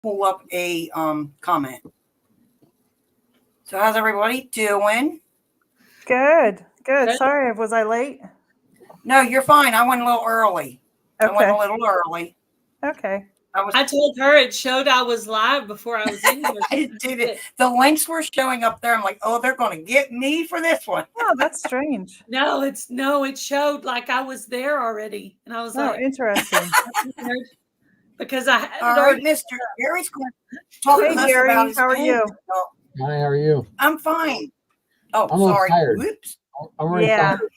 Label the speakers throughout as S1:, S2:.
S1: pull up a comment. So how's everybody doing?
S2: Good. Sorry, was I late?
S1: No, you're fine. I went a little early.
S2: Okay.
S1: Okay.
S3: I told her it showed I was live before I was in here.
S1: I did it. The links were showing up there. I'm like, oh, they're going to get me for this one.
S2: Oh, that's strange.
S3: It showed like I was there already, and I was like,
S2: interesting.
S3: Because I had
S1: all right, Mr. Gary's going to talk to us
S2: Gary,
S1: about his
S2: how are you?
S4: Hi, how are you?
S1: I'm fine. Oh,
S4: I'm
S1: sorry.
S4: tired.
S1: Whoops.
S4: I'm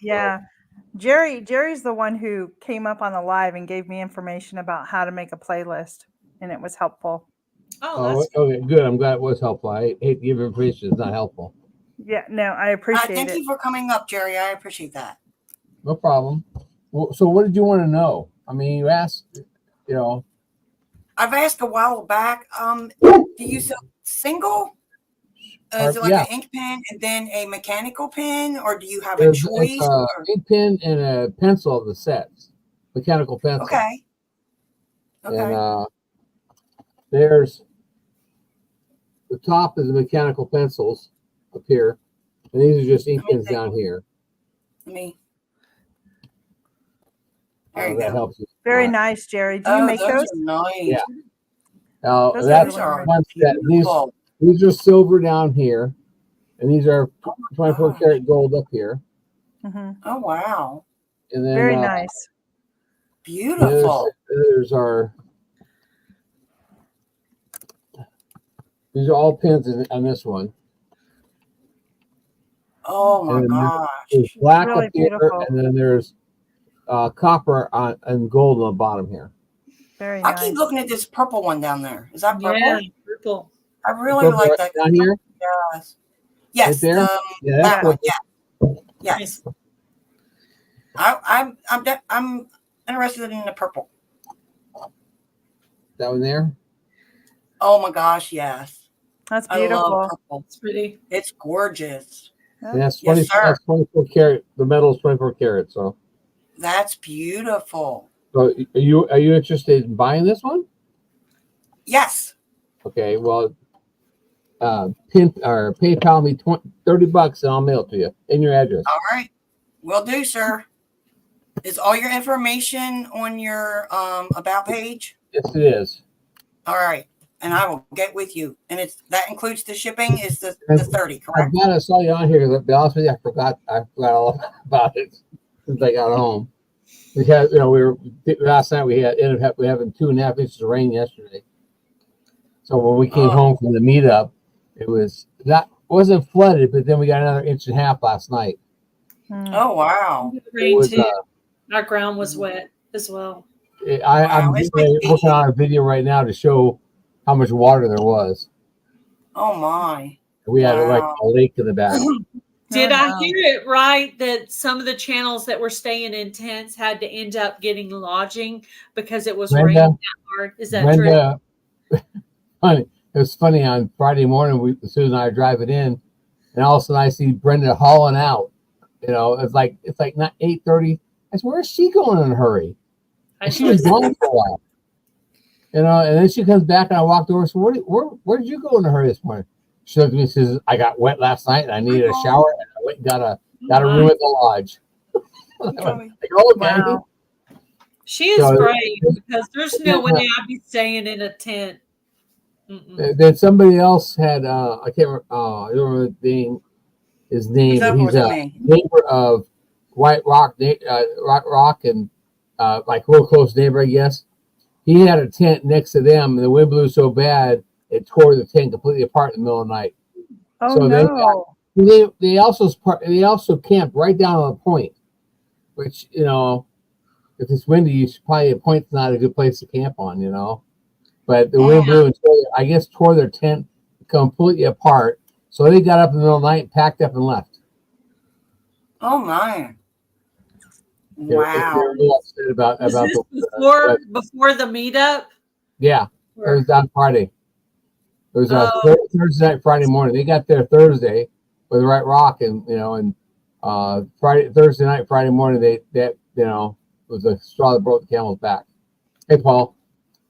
S2: Yeah. Jerry's the one who came up on the live and gave me information about how to make a playlist, and it was helpful.
S4: Oh, okay, good. I'm glad it was helpful. I hate to give information; it's not helpful.
S2: Yeah, no, I appreciate it.
S1: Thank you for coming up, Jerry. I appreciate that.
S4: No problem. So, what did you want to know? I mean, you asked.
S1: I've asked a while back. Do you sell single? Is it like an ink pen and then a mechanical pen, or do you have a choice?
S4: It's an ink pen and a pencil of the sets, mechanical pencil.
S1: Okay.
S4: And there's the top is the mechanical pencils up here, and these are just ink pens down here.
S1: There
S4: you go. Helps you.
S2: Very nice, Jerry. Do you make those?
S1: Nice.
S4: Yeah. That's one set. These are silver down here, and these are 24 karat gold up here.
S2: Mm-hmm.
S1: Oh wow!
S4: And then
S2: very nice,
S1: beautiful.
S4: These are all pins on this one.
S1: Oh my gosh!
S4: There's black
S2: really
S4: up here,
S2: beautiful.
S4: and then there's copper and gold on the bottom here.
S2: Very nice.
S1: I keep looking at this purple one down there. Is that purple?
S3: Yeah, purple.
S1: I really like that
S4: down here.
S1: Yes.
S4: Right there?
S1: That one. Yeah. Yes. I'm interested in the purple.
S4: That one there.
S1: Oh my gosh! Yes.
S2: That's beautiful.
S1: I love purple.
S3: It's pretty.
S1: It's gorgeous.
S4: And that's 24 karat. The metal is 24 karat. So.
S1: That's beautiful.
S4: So are you interested in buying this one?
S1: Yes.
S4: Okay. Well, PayPal me $30 and I'll mail it to you in your address.
S1: All right. Will do, sir. Is all your information on your about page?
S4: Yes, it is.
S1: All right. And I will get with you. And that includes the shipping is the 30, correct?
S4: I saw you on here. To be honest with you, I forgot all about it since I got home. Because last night we ended up having 2.5 inches of rain yesterday. So when we came home from the meetup, it wasn't flooded, but then we got another 1.5 inches last night.
S1: Oh wow!
S3: Rain too. Our ground was wet as well.
S4: I'm working on a video right now to show how much water there was.
S1: Oh my!
S4: We had like a lake in the back.
S3: Did I hear it right that some of the channels that were staying in tents had to end up getting lodging because it was raining that hard? Is that true?
S4: Funny. It was funny on Friday morning. Susan and I are driving in, and all of a sudden I see Brenda hauling out. It's like not 8:30. I said, "Where's she going in a hurry?" And she was gone for a while. And then she comes back, and I walked over. So where did you go in a hurry this morning? She looked at me and says, "I got wet last night, and I needed a shower, and I went and got a room at the lodge."
S3: Wow. She is brave because there's no way I'd be staying in a tent.
S4: Then somebody else had I can't remember. I don't remember his name. But he's a neighbor of White Rock, Rock, and like real close neighbor, I guess. He had a tent next to them, and the wind blew so bad it tore the tent completely apart in the middle of the night.
S2: Oh so
S4: no! They also camped right down on the point, which if it's windy, you should probably a point's not a good place to camp on, But the wind blew and tore their tent completely apart. So they got up in the middle of the night, packed up, and left.
S1: Oh my! Wow!
S4: They're a little upset about
S3: before the meetup.
S4: Yeah, it was on Friday. It was Thursday night, Friday morning. They got there Thursday with White Rock, and Thursday night, Friday morning. It was a straw that broke the camel's back. Hey, Paul.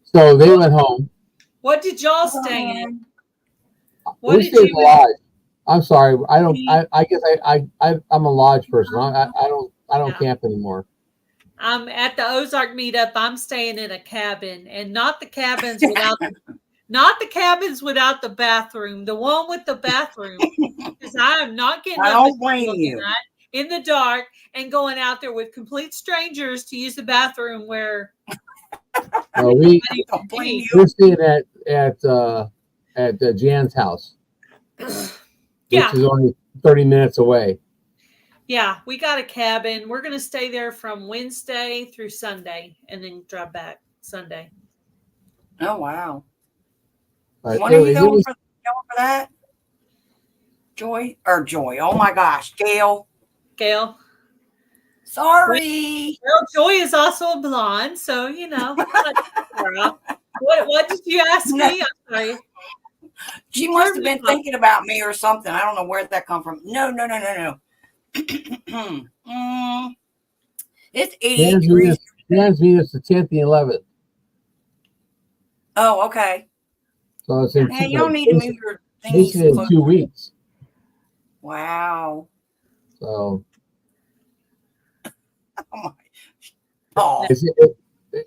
S4: So they went home.
S3: What did y'all
S1: Oh,
S3: stay
S1: man.
S3: in? What
S4: We
S3: did
S4: stayed in
S3: you?
S4: the lodge. I'm sorry. I guess I'm a lodge person. I don't
S3: Yeah.
S4: camp anymore.
S3: I'm at the Ozark meetup. I'm staying in a cabin, and not the cabins without the bathroom. The one with the bathroom, because I am not getting
S1: I
S3: up
S1: don't
S3: and
S1: blame
S3: looking
S1: you.
S3: right in the dark and going out there with complete strangers to use the bathroom where
S4: No,
S1: I don't blame you.
S4: we're staying at Jan's house,
S3: yeah,
S4: which is only 30 minutes away.
S3: yeah, we got a cabin. We're gonna stay there from Wednesday through Sunday, and then drive back Sunday.
S1: Oh wow.
S4: But
S1: When are you
S4: anyways,
S1: going for that? Joy? Oh my gosh, Gail.
S3: Gail.
S1: Sorry.
S3: Well, Joy is also a blonde, so you know. What did you ask me? I'm sorry.
S1: She must have been thinking about me or something. I don't know where that come from. No. It's 88 degrees.
S4: Jan's meet us the 10th and 11th.
S1: Oh, okay.
S4: So it's in
S1: Hey, y'all need to move your
S4: basically in
S1: thingies.
S4: 2 weeks.
S1: Wow.
S4: So
S1: Oh.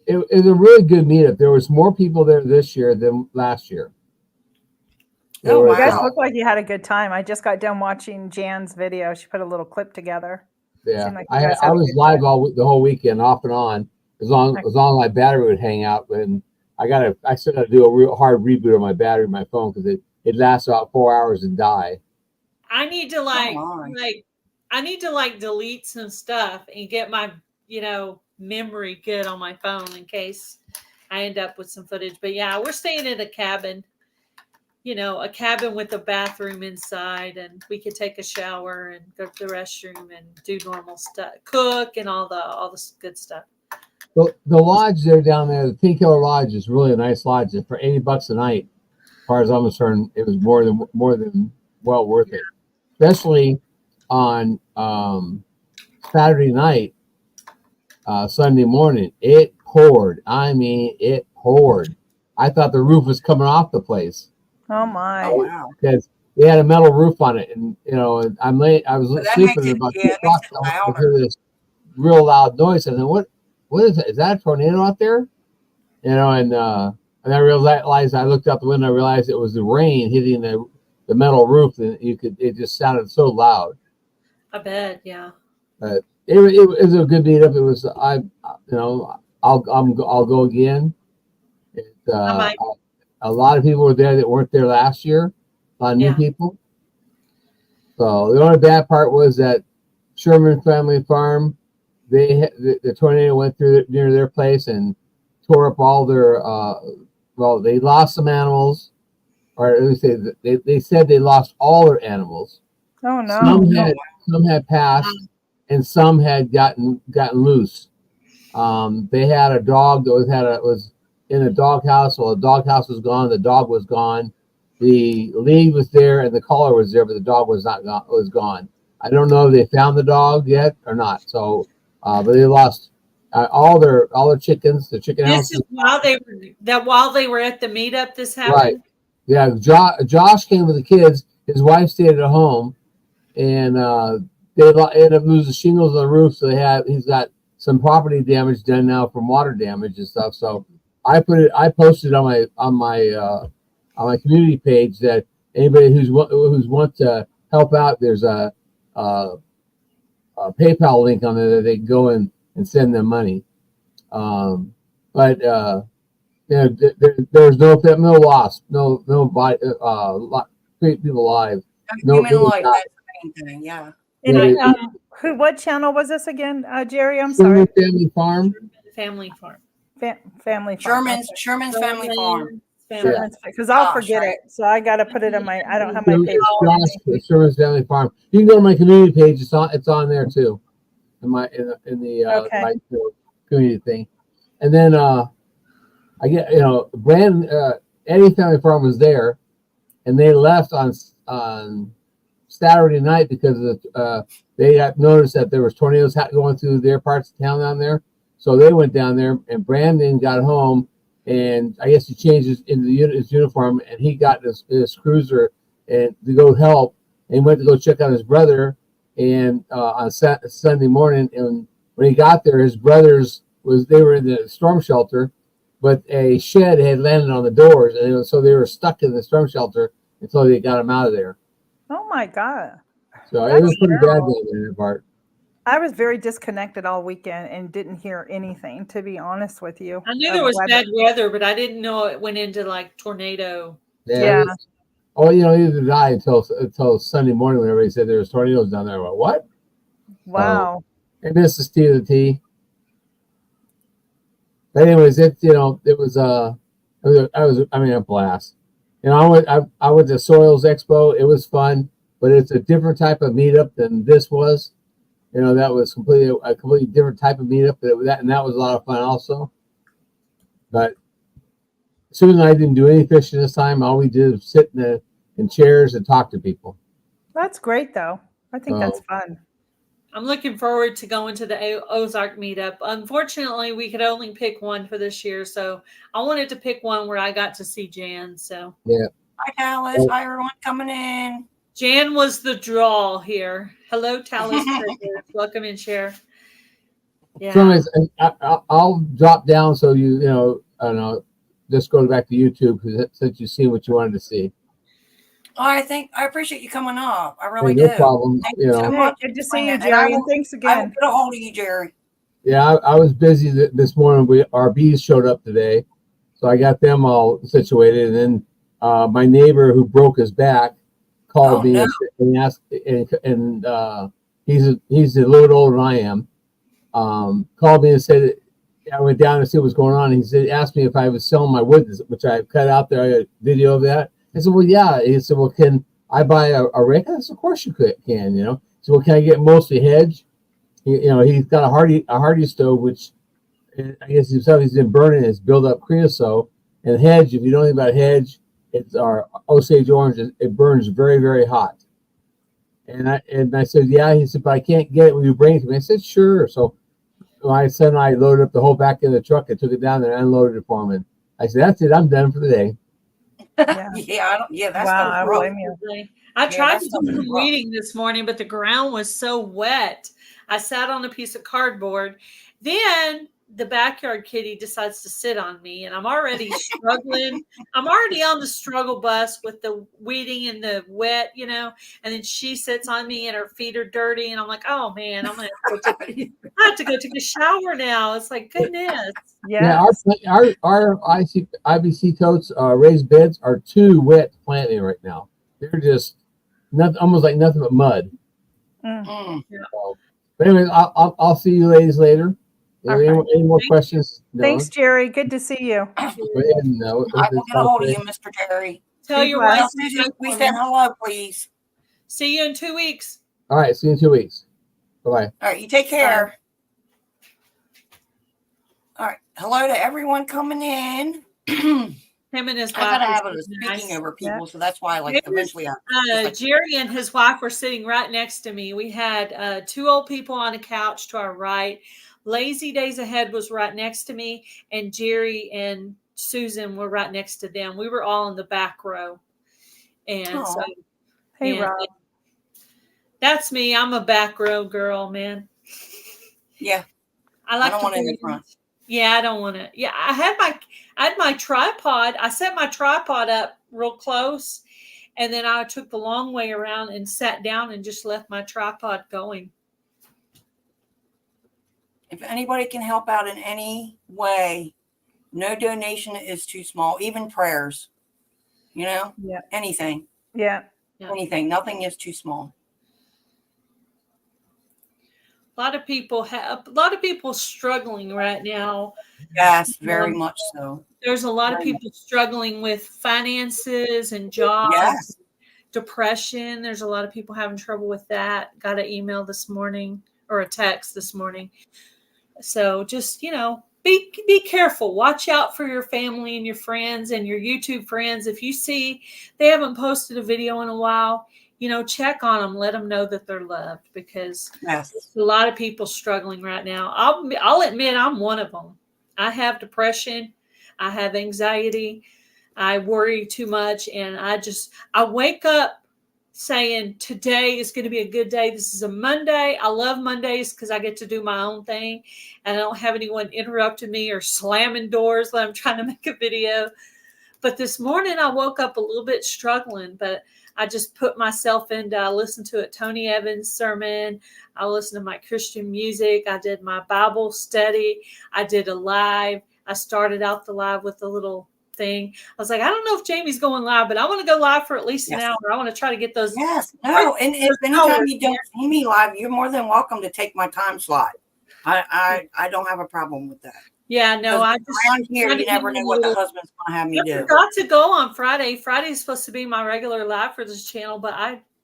S4: It was a really good meetup. There was more people there this year than last year.
S1: Oh,
S2: You guys
S1: wow.
S2: look like you had a good time. I just got done watching Jan's video. She put a little clip together.
S4: Yeah,
S2: Like you guys had
S4: I
S2: a
S4: was
S2: good
S4: live
S2: time.
S4: the whole weekend, off and on, as long as my battery would hang out. And I still got to do a real hard reboot of my battery in my phone because it lasts about 4 hours and die.
S3: I need to I need to delete some stuff and get my memory good on my phone in case I end up with some footage. But yeah, we're staying in a cabin. A cabin with a bathroom inside, and we could take a shower and go to the restroom and do normal stuff, cook and all the good stuff.
S4: The lodge there down there, the Pink Hill Lodge, is really a nice lodge. And for $80 a night, as far as I'm concerned, it was more than well worth it. Especially on Saturday night, Sunday morning, it poured. I mean, it poured. I thought the roof was coming off the place.
S2: Oh my!
S1: Oh wow!
S4: Because they had a metal roof on it, and I'm late. I was sleeping at about 2 o'clock. I hear this real loud noise, and then what is that? Is that a tornado out there? And I realized, I looked out the window. I realized it was the rain hitting the metal roof, and it just sounded so loud.
S3: I bet, yeah.
S4: But it was a good meetup. It was I'll go again. A lot of people were there that weren't there last year. A lot of new people. So the only bad part was that Sherman Family Farm, the tornado went through near their place and tore up all their. They lost some animals, or at least they said they lost all their animals.
S2: Oh no!
S4: Some had passed, and some had gotten loose. They had a dog that was in a doghouse. Well, the doghouse was gone. The dog was gone. The lead was there and the collar was there, but the dog was not gone. Was gone. I don't know if they found the dog yet or not. So, but they lost all their chickens. The chicken house.
S3: This is while they were at the meetup. This happened.
S4: Right. Yeah. Josh came with the kids. His wife stayed at home, and they ended up losing shingles on the roof. So he's got some property damage done now from water damage and stuff. So I posted on my community page that anybody who's want to help out, there's a PayPal link on there that they can go and send them money. But there's no loss, no body, people alive.
S1: Human life, that's the main thing, yeah.
S2: And what channel was this again, Jerry? I'm sorry.
S4: Family Farm.
S3: Family Farm.
S2: Family Farm.
S1: Sherman's Family Farm.
S2: Because I'll forget it, so I got to put it on my. I don't have my page.
S4: Sherman's Family Farm. You can go to my community page. It's on there too, in my community thing. And then I get Eddie Family Farm was there, and they left on Saturday night because they got noticed that there was tornadoes going through their parts of town down there. So they went down there, and Brandon got home and I guess he changed his uniform, and he got his cruiser and to go help, and went to go check on his brother, and on Sunday morning, and when he got there, his brothers they were in the storm shelter, but a shed had landed on the doors, and so they were stuck in the storm shelter until they got him out of there.
S2: Oh my God.
S4: So
S2: That's
S4: it was pretty
S2: terrible.
S4: bad in that part.
S2: I was very disconnected all weekend and didn't hear anything, to be honest with you.
S3: I knew there was bad weather, but I didn't know it went into like tornado.
S2: Yeah.
S4: Oh, he didn't die until Sunday morning when everybody said there was tornadoes down there. I went, what?
S2: Wow.
S4: I missed the T to the T. But anyways, it was a blast. I went to Soils Expo. It was fun, but it's a different type of meetup than this was. That was a completely different type of meetup. That was a lot of fun also. But Susan and I didn't do any fishing this time. All we did was sit in chairs and talk to people.
S2: That's great, though. I think that's fun.
S3: I'm looking forward to going to the Ozark meetup. Unfortunately, we could only pick one for this year, so I wanted to pick one where I got to see Jan. So
S4: yeah.
S1: Hi, Dallas. Hi, everyone coming in.
S3: Jan was the draw here. Hello, Talis. Welcome in, Cher. Yeah.
S4: So anyways, I'll drop down so I don't know, just go back to YouTube since you've seen what you wanted to see.
S1: Oh, I appreciate you coming up. I really
S4: no
S1: do.
S4: problem.
S1: Thank you so much.
S2: Good to see you, Jerry. And thanks
S1: I will
S2: again.
S1: get a hold of you, Jerry.
S4: Yeah, I was busy this morning. Our bees showed up today, so I got them all situated. And then my neighbor who broke his back called me and asked, and he's a little bit older than I am. Called me and said, I went down to see what was going on. And asked me if I was selling my wood, which I cut out there. I got a video of that. I said, well, yeah. He said, well, can I buy a rake? I said, of course you can. So, well, can I get mostly hedge? He's got a hardy stove, which I guess he's been burning is build up creosote. And hedge, if you don't know about hedge, it's our Osage orange. It burns very, very hot. And I said, yeah. He said, but I can't get it when you bring it to me. I said, sure. So my son and I loaded up the whole back of the truck and took it down there and unloaded it for him. And I said, that's it. I'm done for the day.
S1: Yeah. That's
S2: wow.
S1: no
S2: I
S1: rough.
S2: blame you.
S3: I tried to
S1: that's
S3: do some
S1: rough.
S3: weeding this morning, but the ground was so wet. I sat on a piece of cardboard. Then the backyard kitty decides to sit on me, and I'm already struggling. I'm already on the struggle bus with the weeding and the wet, and then she sits on me and her feet are dirty. And I'm like, oh man, I have to go take a shower now. It's like, goodness.
S2: Yeah.
S4: Our IBC totes raised beds are too wet to plant in right now. They're just almost like nothing but mud.
S1: Mm.
S4: So, but anyways, I'll see you ladies later. Any more questions? No?
S2: Thanks, Jerry. Good to see you.
S1: I will get a hold of you, Mr. Jerry.
S3: Tell your wife
S1: We said hello, please.
S3: See you in 2 weeks.
S4: All right, see you in 2 weeks. Bye-bye.
S1: All right, you take care. All right, hello to everyone coming in.
S3: Him and his wife.
S1: I gotta have a speaking over people, so that's why, eventually,
S3: Jerry and his wife were sitting right next to me. We had 2 old people on a couch to our right. Lazy Days Ahead was right next to me, and Jerry and Susan were right next to them. We were all in the back row, and so
S2: hey, Rob.
S3: That's me. I'm a back row girl, man.
S1: Yeah,
S3: I
S1: don't want it in the front.
S3: Yeah, I don't want to. Yeah, I had my tripod. I set my tripod up real close, and then I took the long way around and sat down and just left my tripod going.
S1: If anybody can help out in any way, no donation is too small. Even prayers, anything.
S2: Yeah.
S1: Anything. Nothing is too small.
S3: A lot of people struggling right now.
S1: Yes, very much so.
S3: There's a lot of people struggling with finances and jobs, depression. There's a lot of people having trouble with that. Got an email this morning or a text this morning. So just, be careful. Watch out for your family and your friends and your YouTube friends. If you see they haven't posted a video in a while, check on them. Let them know that they're loved, because there's a lot of people struggling right now. I'll admit I'm one of them. I have depression. I have anxiety. I worry too much. And I wake up saying today is going to be a good day. This is a Monday. I love Mondays because I get to do my own thing and I don't have anyone interrupting me or slamming doors when I'm trying to make a video. But this morning I woke up a little bit struggling, but I just put myself into, I listened to a Tony Evans sermon. I listened to my Christian music. I did my Bible study. I did a live. I started out the live with a little thing. I was like, I don't know if Jamie's going live, but I want to go live for at least an hour. I want to try to get those.
S1: Yes. No. And if anytime you don't see me live, you're more than welcome to take my time slot. I don't have a problem with that.
S3: Yeah, no, I just
S1: around here, you never know what the husband's going to have me do.
S3: I forgot to go on Friday. Friday is supposed to be my regular live for this channel, but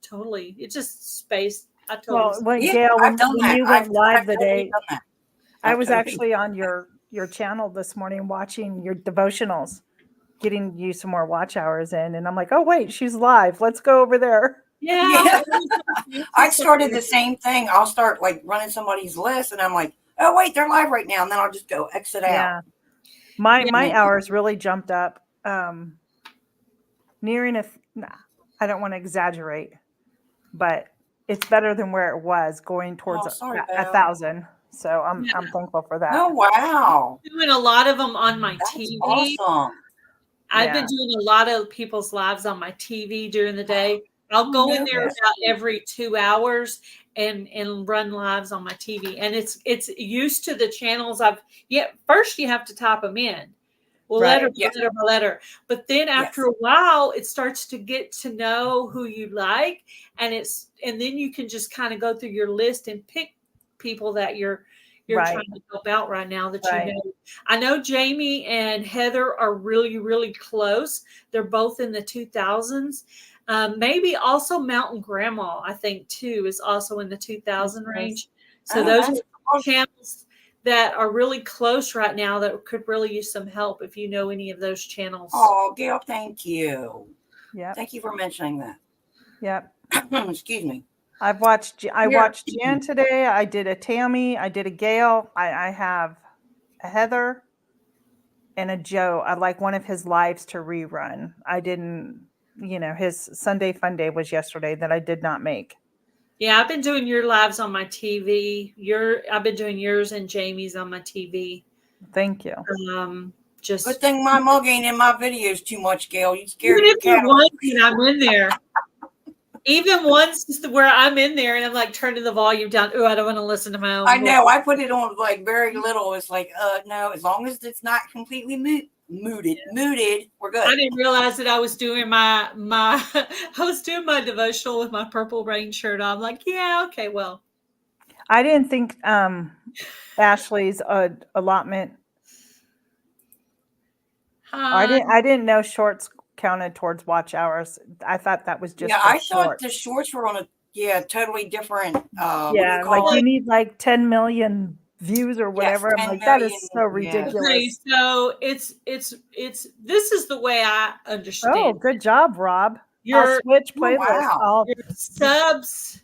S3: it just spaced.
S2: Gail, when you went live the day, I was actually on your channel this morning watching your devotionals, getting you some more watch hours in, and I'm like, oh wait, she's live. Let's go over there.
S3: Yeah.
S1: I started the same thing. I'll start like running somebody's list, and I'm like, oh wait, they're live right now, and then I'll just go exit out.
S2: My hours really jumped up. Nearing I don't want to exaggerate, but it's better than where it was, going towards 1,000. So I'm thankful for that.
S1: Oh wow!
S3: I'm doing a lot of them on my TV.
S1: Awesome.
S3: I've been doing a lot of people's lives on my TV during the day. I'll go in there about every 2 hours and run lives on my TV. And it's used to the channels first you have to type them in. Letter by letter. But then after a while, it starts to get to know who you like. And then you can just kind of go through your list and pick people that you're trying to help out right now that you know. I know Jamie and Heather are really, really close. They're both in the 2000s. Maybe also Mountain Grandma, I think, too, is also in the 2000 range. So those are channels that are really close right now that could really use some help if you know any of those channels.
S1: Oh, Gail, thank you.
S2: Yeah.
S1: Thank you for mentioning that.
S2: Yep.
S1: Excuse me.
S2: I watched Jan today. I did a Tammy. I did a Gail. I have a Heather and a Joe. I'd like one of his lives to rerun. I didn't, his Sunday Fun Day was yesterday that I did not make.
S3: Yeah, I've been doing your lives on my TV. I've been doing yours and Jamie's on my TV.
S2: Thank you.
S1: Good thing my mug ain't in my videos too much, Gail. You scared
S3: me.
S1: Even
S3: if I'm in there. Even once where I'm in there and I'm like turning the volume down. Oh, I don't want to listen to my own
S1: voice. I know. I put it on like very little. It's like, no, as long as it's not completely muted, we're good.
S3: I didn't realize that I was doing my devotional with my Purple Rain shirt on. I'm like, yeah, okay, well.
S2: I didn't think Ashley's allotment. I didn't know shorts counted towards watch hours. I thought that was just
S1: I thought the shorts were on a totally different
S2: you need like 10 million views or whatever. I'm like, that is so ridiculous.
S3: Okay, so it's this is the way I understand.
S2: Oh, good job, Rob. Your Switch playlist.
S3: Your subs,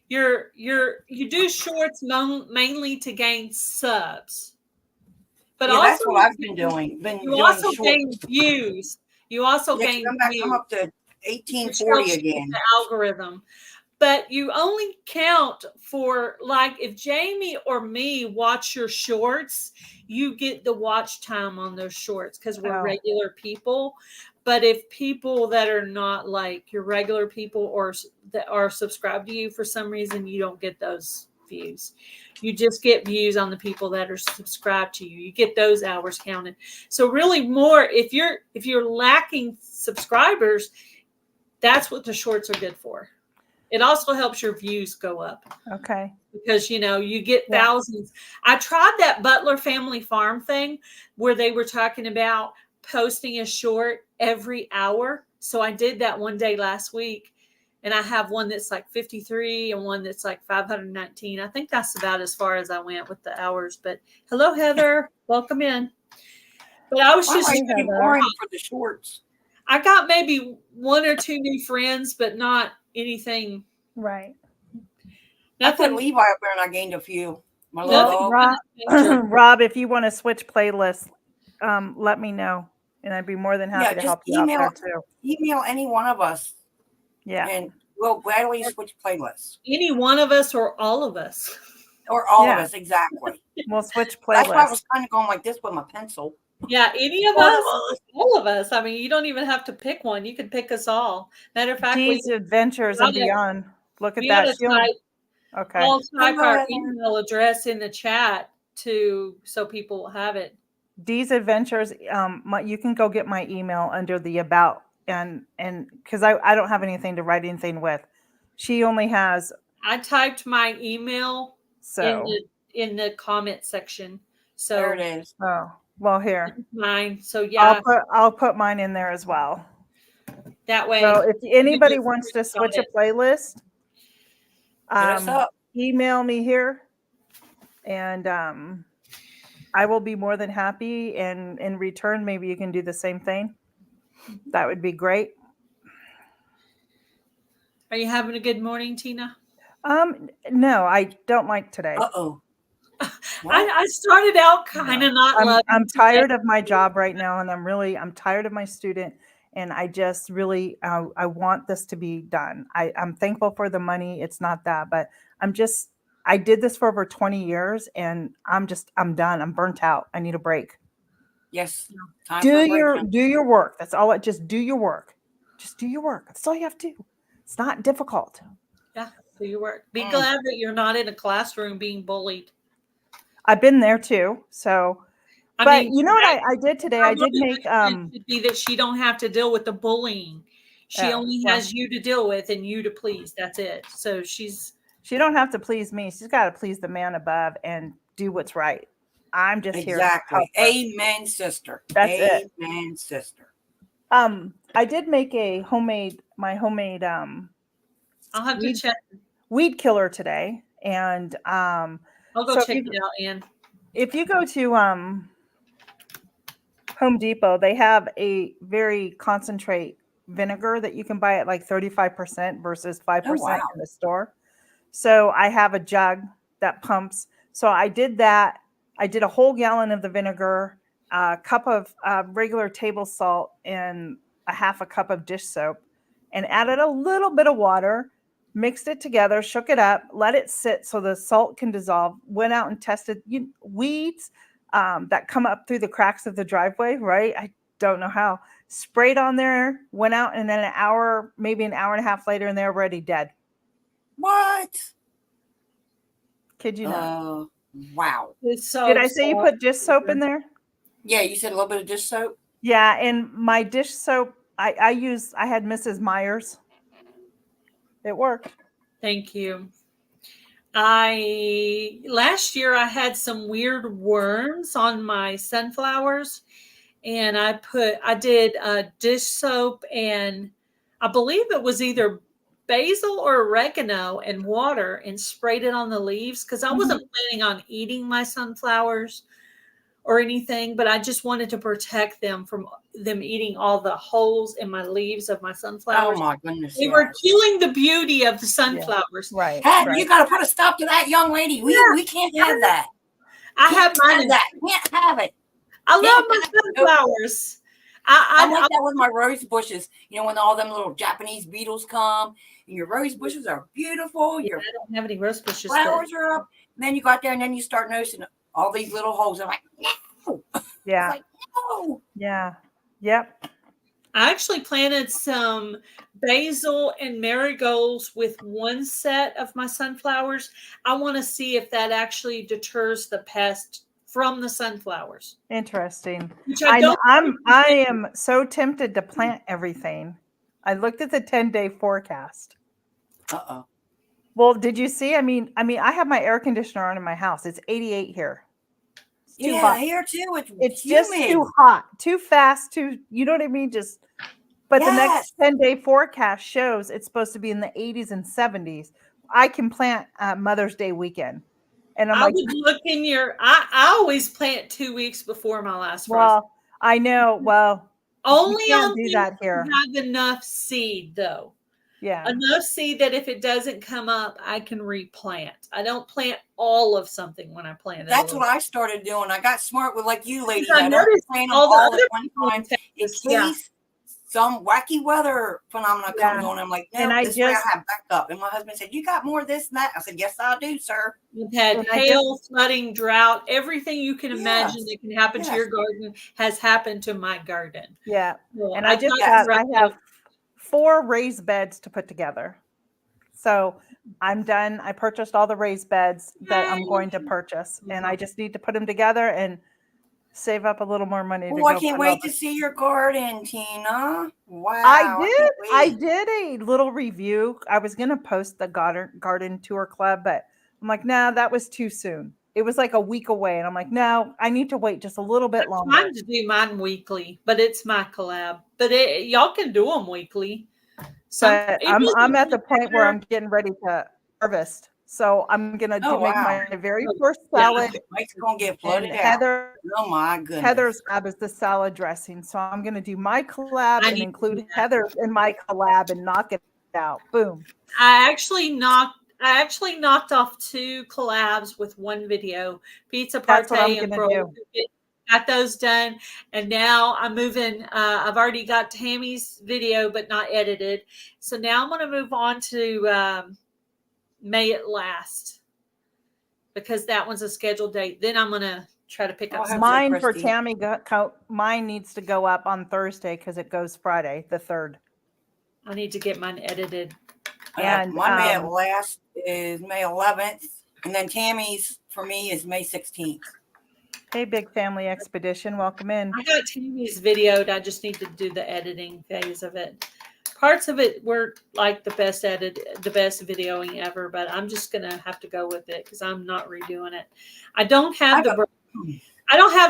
S3: you do shorts mainly to gain subs. But also
S1: that's what I've been doing.
S3: You also gain views. You also gain views.
S1: I'm up to 1840 again.
S3: The algorithm. But you only count for, like, if Jamie or me watch your shorts, you get the watch time on those shorts because we're regular people. But if people that are not like your regular people or that are subscribed to you for some reason, you don't get those views. You just get views on the people that are subscribed to you. You get those hours counted. So really more, if you're lacking subscribers, that's what the shorts are good for. It also helps your views go up.
S2: Okay.
S3: Because, you get thousands. I tried that Butler Family Farm thing where they were talking about posting a short every hour. So I did that one day last week. And I have one that's like 53 and one that's like 519. I think that's about as far as I went with the hours. But hello, Heather. Welcome in. But I was just
S1: boring for the shorts.
S3: I got maybe one or two new friends, but not anything.
S2: Right.
S1: I put Levi up there and I gained a few. My little
S2: Rob, if you want to switch playlists, let me know, and I'd be more than happy to
S1: just
S2: help you out there too.
S1: Email any one of us.
S2: Yeah.
S1: And we'll gladly switch playlists.
S3: Any one of us or all of us.
S1: Or all of us, exactly.
S2: We'll switch playlists.
S1: That's why I was kind of going like this with my pencil.
S3: Yeah, any of us, all of us. I mean, you don't even have to pick one. You can pick us all. Matter of fact,
S2: Dee's Adventures and Beyond. Look at that.
S3: Okay. I'll type our email address in the chat so people have it.
S2: Dee's Adventures. You can go get my email under the about and because I don't have anything to write anything with. She only has.
S3: I typed my email in the comment section. So
S1: there it is.
S2: Oh. Well, here.
S3: Mine. So yeah.
S2: I'll put mine in there as well.
S3: That way.
S2: So if anybody wants to switch a playlist, email me here, and I will be more than happy. And in return, maybe you can do the same thing. That would be great.
S3: Are you having a good morning, Tina?
S2: No, I don't like today.
S1: Uh-oh.
S3: I started out kind of not loving.
S2: I'm tired of my job right now, and I'm tired of my student, and I just really I want this to be done. I'm thankful for the money. It's not that, but I did this for over 20 years, and I'm done. I'm burnt out. I need a break.
S1: Yes.
S2: Do your work. That's all. Just do your work. Just do your work. That's all you have to do. It's not difficult.
S3: Yeah, do your work. Be glad that you're not in a classroom being bullied.
S2: I've been there too. So, but you know what I did today? I did make
S3: should be that she don't have to deal with the bullying. She only has you to deal with and you to please. That's it. So she
S2: don't have to please me. She's got to please the man above and do what's right. I'm just here.
S1: Exactly. Amen, sister.
S2: That's it.
S1: Amen, sister.
S2: I did make my homemade
S3: I'll have to check
S2: weed killer today, and
S3: I'll go check it out, Ann.
S2: If you go to Home Depot, they have a very concentrate vinegar that you can buy at like 35% versus 5% in the store. So I have a jug that pumps. So I did that. I did a whole gallon of the vinegar, a cup of regular table salt, and a half a cup of dish soap, and added a little bit of water. Mixed it together, shook it up, let it sit so the salt can dissolve. Went out and tested weeds that come up through the cracks of the driveway, right? I don't know how. Sprayed on there, went out, and then maybe an hour and a half later, and they're already dead.
S1: What?
S2: Kid you not.
S1: Wow.
S2: Did I say you put dish soap in there?
S1: Yeah, you said a little bit of dish soap?
S2: Yeah, and my dish soap, I had Mrs. Myers. It worked. Thank you.
S3: Last year I had some weird worms on my sunflowers, and I did dish soap, and I believe it was either basil or oregano and water, and sprayed it on the leaves because I wasn't planning on eating my sunflowers or anything, but I just wanted to protect them from them eating all the holes in my leaves of my sunflowers.
S1: Oh my goodness.
S3: They were killing the beauty of the sunflowers.
S2: Yeah. Right.
S1: Hey, you got to put a stop to that, young lady. We can't have that.
S3: I have mine.
S1: Can't have it.
S3: I love my sunflowers.
S1: I like that with my rose bushes. You know, when all them little Japanese beetles come, and your rose bushes are beautiful.
S3: Yeah, I don't have any rose bushes.
S1: Flowers are up. And then you go out there and then you start noticing all these little holes. I'm like, no.
S2: Yeah.
S1: Like, no.
S2: Yeah. Yep.
S3: I actually planted some basil and marigolds with one set of my sunflowers. I want to see if that actually deters the pest from the sunflowers.
S2: Interesting. I am so tempted to plant everything. I looked at the 10-day forecast.
S1: Uh-oh.
S2: Well, did you see? I mean, I have my air conditioner on in my house. It's 88 here.
S1: Yeah, hot. Here too.
S2: It's just too hot, too fast, you know what I mean? But the next 10-day forecast shows it's supposed to be in the 80s and 70s. I can plant Mother's Day weekend. And I
S3: would look in I always plant 2 weeks before my last frost.
S2: Well, I know. Well,
S3: only
S2: on do that here.
S3: Have enough seed though.
S2: Yeah.
S3: Enough seed that if it doesn't come up, I can replant. I don't plant all of something when I plant it.
S1: That's what I started doing. I got smart with like you ladies.
S3: I
S1: I don't
S3: noticed
S1: plant them
S3: all the
S1: all
S3: other
S1: at one
S3: people in
S1: time in
S3: Texas, yeah.
S1: case some wacky weather phenomena comes on. I'm like, no,
S2: And I
S1: this way I
S2: just-
S1: have backup. And my husband said, you got more of this and that. I said, yes, I do, sir.
S3: We've had
S2: And I
S3: hail, flooding, drought, everything you can imagine
S1: Yes.
S3: that can happen to
S1: Yes.
S3: your garden has happened to my garden.
S2: Yeah.
S3: So
S2: And I just
S3: got
S2: got, I have 4 raised beds to put together. So I'm done. I purchased all the raised beds that I'm going to purchase, and I just need to put them together and save up a little more money.
S1: Oh, I can't wait to see your garden, Tina. Wow.
S2: I did a little review. I was going to post the garden tour club, but I'm like, nah, that was too soon. It was like a week away. And I'm like, no, I need to wait just a little bit longer.
S3: I'm trying to do mine weekly, but it's my collab. But y'all can do them weekly. So
S2: I'm at the point where I'm getting ready to harvest. So I'm going to make my very first salad.
S1: Mike's going to get flooded out.
S2: Heather,
S1: oh my goodness.
S2: Heather's collab is the salad dressing. So I'm going to do my collab and include Heather in my collab and knock it out. Boom.
S3: I actually knocked off 2 collabs with 1 video. Pizza Party and Bro. Got those done, and now I'm moving. I've already got Tammy's video, but not edited. So now I'm going to move on to May It Last, because that one's a scheduled date. Then I'm going to try to pick up
S2: mine for Tammy. Mine needs to go up on Thursday because it goes Friday the 3rd.
S3: I need to get mine edited.
S1: And my May It Last is May 11th, and then Tammy's for me is May 16th.
S2: Hey, Big Family Expedition, welcome in.
S3: I got Tammy's videoed. I just need to do the editing phase of it. Parts of it were like the best videoing ever, but I'm just gonna have to go with it because I'm not redoing it. I don't have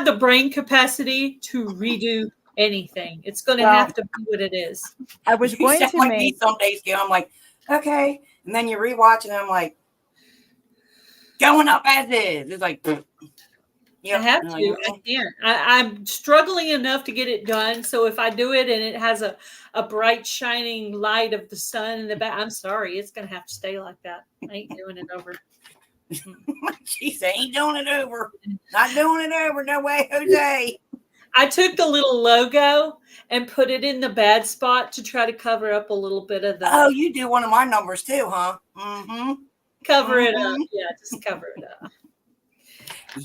S3: the brain capacity to redo anything. It's gonna have to be what it is.
S2: I was going to make
S1: some days, I'm like, okay, and then you rewatch and I'm like, going up as is. It's like.
S3: I have to. I can't. I'm struggling enough to get it done. So if I do it and it has a bright shining light of the sun in the back, I'm sorry, it's gonna have to stay like that. I ain't doing it over.
S1: She said, "Ain't doing it over. Not doing it over. No way, Jose."
S3: I took the little logo and put it in the bad spot to try to cover up a little bit of the.
S1: Oh, you do one of my numbers too, huh? Mm-hmm.
S3: Cover it up. Yeah, just cover it up.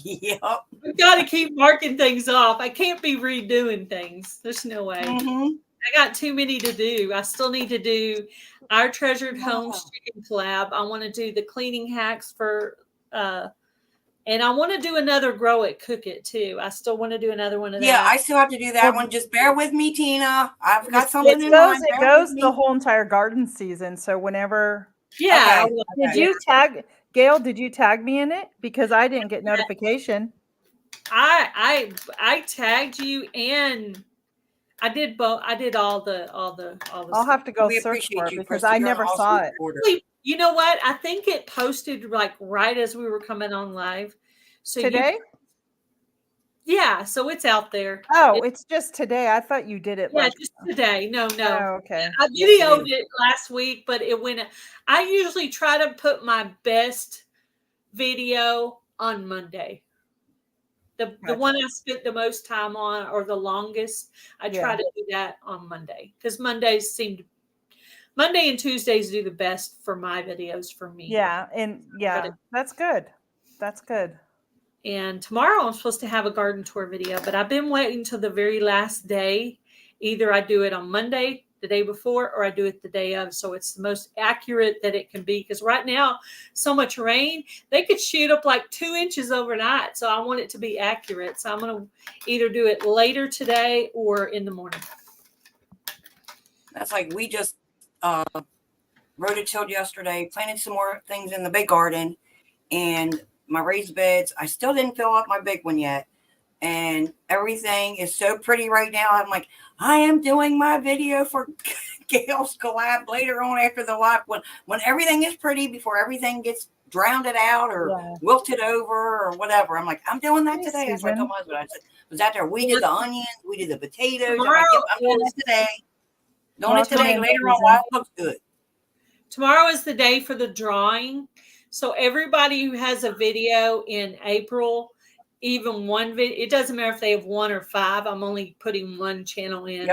S1: Yep.
S3: We've got to keep marking things off. I can't be redoing things. There's no way. I got too many to do. I still need to do our Treasured Homes chicken collab. I want to do the cleaning hacks for, and I want to do another Grow It, Cook It too. I still want to do another one of that.
S1: Yeah, I still have to do that one. Just bear with me, Tina. I've got something in mind.
S2: It goes the whole entire garden season. So whenever.
S3: Yeah.
S1: Okay.
S2: Did you tag? Gail, did you tag me in it? Because I didn't get notification.
S3: I tagged you and I did both. I did all the.
S2: I'll have to go search for it because I never saw it.
S3: You know what? I think it posted like right as we were coming on live. So
S2: today?
S3: Yeah, so it's out there.
S2: Oh, it's just today. I thought you did it.
S3: Yeah, just today. No.
S2: Oh, okay.
S3: I videoed it last week, but it went. I usually try to put my best video on Monday. The one I spent the most time on or the longest, I try to do that on Monday because Monday and Tuesdays do the best for my videos for me.
S2: Yeah, and that's good. That's good.
S3: And tomorrow I'm supposed to have a garden tour video, but I've been waiting till the very last day. Either I do it on Monday, the day before, or I do it the day of. So it's the most accurate that it can be. Because right now, so much rain, they could shoot up like 2 inches overnight. So I want it to be accurate. So I'm going to either do it later today or in the morning.
S1: That's like we just rototilled yesterday, planted some more things in the big garden, and my raised beds. I still didn't fill up my big one yet. And everything is so pretty right now. I'm like, I am doing my video for Gail's collab later on after the live when everything is pretty before everything gets drowned out or wilted over or whatever. I'm like, I'm doing that today. That's what I told my husband. I said, was out there. We did the onions. We did the potatoes. I'm like, I'm doing this today. Doing it today. Later on while it looks good.
S3: Tomorrow is the day for the drawing. So everybody who has a video in April, even one video, it doesn't matter if they have 1 or 5. I'm only putting one channel in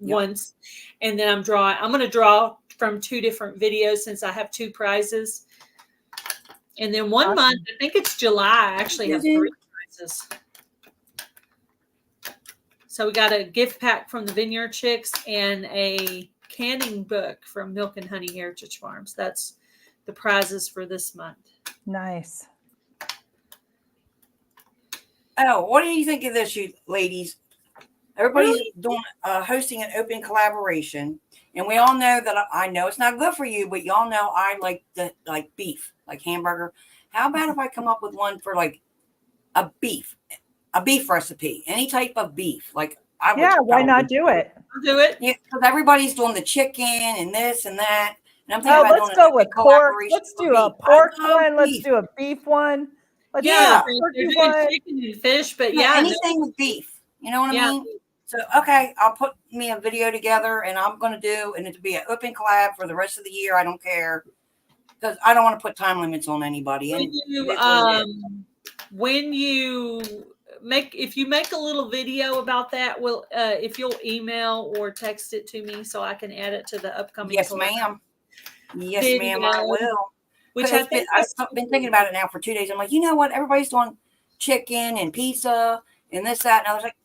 S3: once. And then I'm going to draw from 2 different videos since I have 2 prizes. And then one month, I think it's July, I actually have 3 prizes. So we got a gift pack from the Vineyard Chicks and a canning book from Milk and Honey Heritage Farms. That's the prizes for this month.
S2: Nice.
S1: Oh, what do you think of this, you ladies? Everybody's doing hosting an open collaboration, and we all know that I know it's not good for you, but y'all know I like beef, like hamburger. How about if I come up with one for like a beef recipe, any type of beef? Like
S2: why not do it?
S3: Do it.
S1: Yeah, because everybody's doing the chicken and this and that. And I'm thinking
S2: let's go with pork. Let's do a pork one. Let's do a beef one. Let's do a turkey one.
S3: Chicken and fish, but
S1: anything with beef. You know what I mean? So okay, I'll put me a video together, and I'm going to do, and it'll be an open collab for the rest of the year. I don't care, because I don't want to put time limits on anybody.
S3: If you make a little video about that, if you'll email or text it to me so I can add it to the upcoming.
S1: Yes, ma'am. Yes, ma'am. I will.
S3: Which
S1: I've been thinking about it now for 2 days. I'm like, you know what? Everybody's doing chicken and pizza and this, that, and I was like,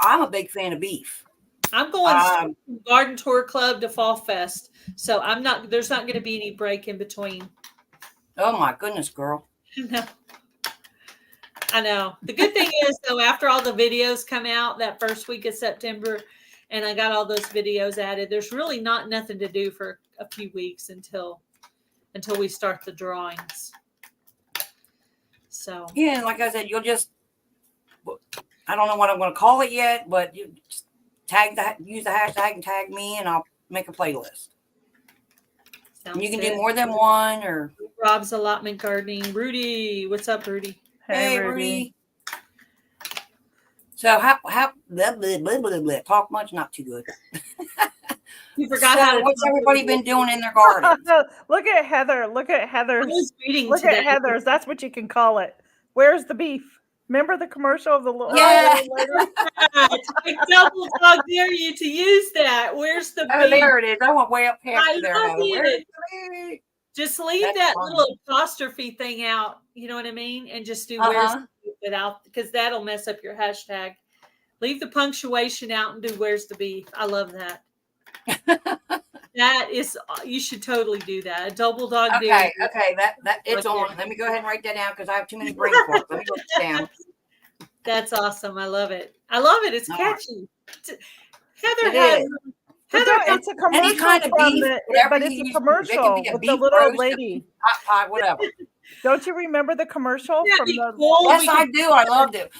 S1: I'm a big fan of beef.
S3: I'm going from Garden Tour Club to Fall Fest, so there's not going to be any break in between.
S1: Oh my goodness, girl.
S3: No. I know. The good thing is, though, after all the videos come out that first week of September, and I got all those videos added, there's really nothing to do for a few weeks until we start the drawings. So
S1: yeah, like I said, you'll just, I don't know what I'm going to call it yet, but you just use the hashtag and tag me, and I'll make a playlist. And you can do more than one, or
S3: Rob's Allotment Gardening. Rudy, what's up, Rudy?
S1: Hey, Rudy. So how blah, blah, blah, blah, blah. Talk much, not too good.
S3: You forgot
S1: what's everybody been doing in their garden?
S2: Look at Heather. Look at Heather's.
S3: Look
S2: at Heather's. That's what you can call it. Where's the beef? Remember the commercial of the little
S1: lady?
S3: I double dog dare you to use that. Where's the beef?
S1: There it is. I went way up past there.
S3: Love it. Just leave that little apostrophe thing out. You know what I mean? And just do where's the beef without, because that'll mess up your hashtag. Leave the punctuation out and do where's the beef. I love that. That is, you should totally do that. A double dog dare.
S1: Okay, that it's on. Let me go ahead and write that down because I have too many brain farts. Let me write it down.
S3: That's awesome. I love it. It's catchy.
S2: Heather, it's a commercial.
S1: Any kind of beef,
S2: but it's a commercial with the little old lady.
S1: Hot pie, whatever.
S2: Don't you remember the commercial from the?
S1: Yes, I do. I loved it.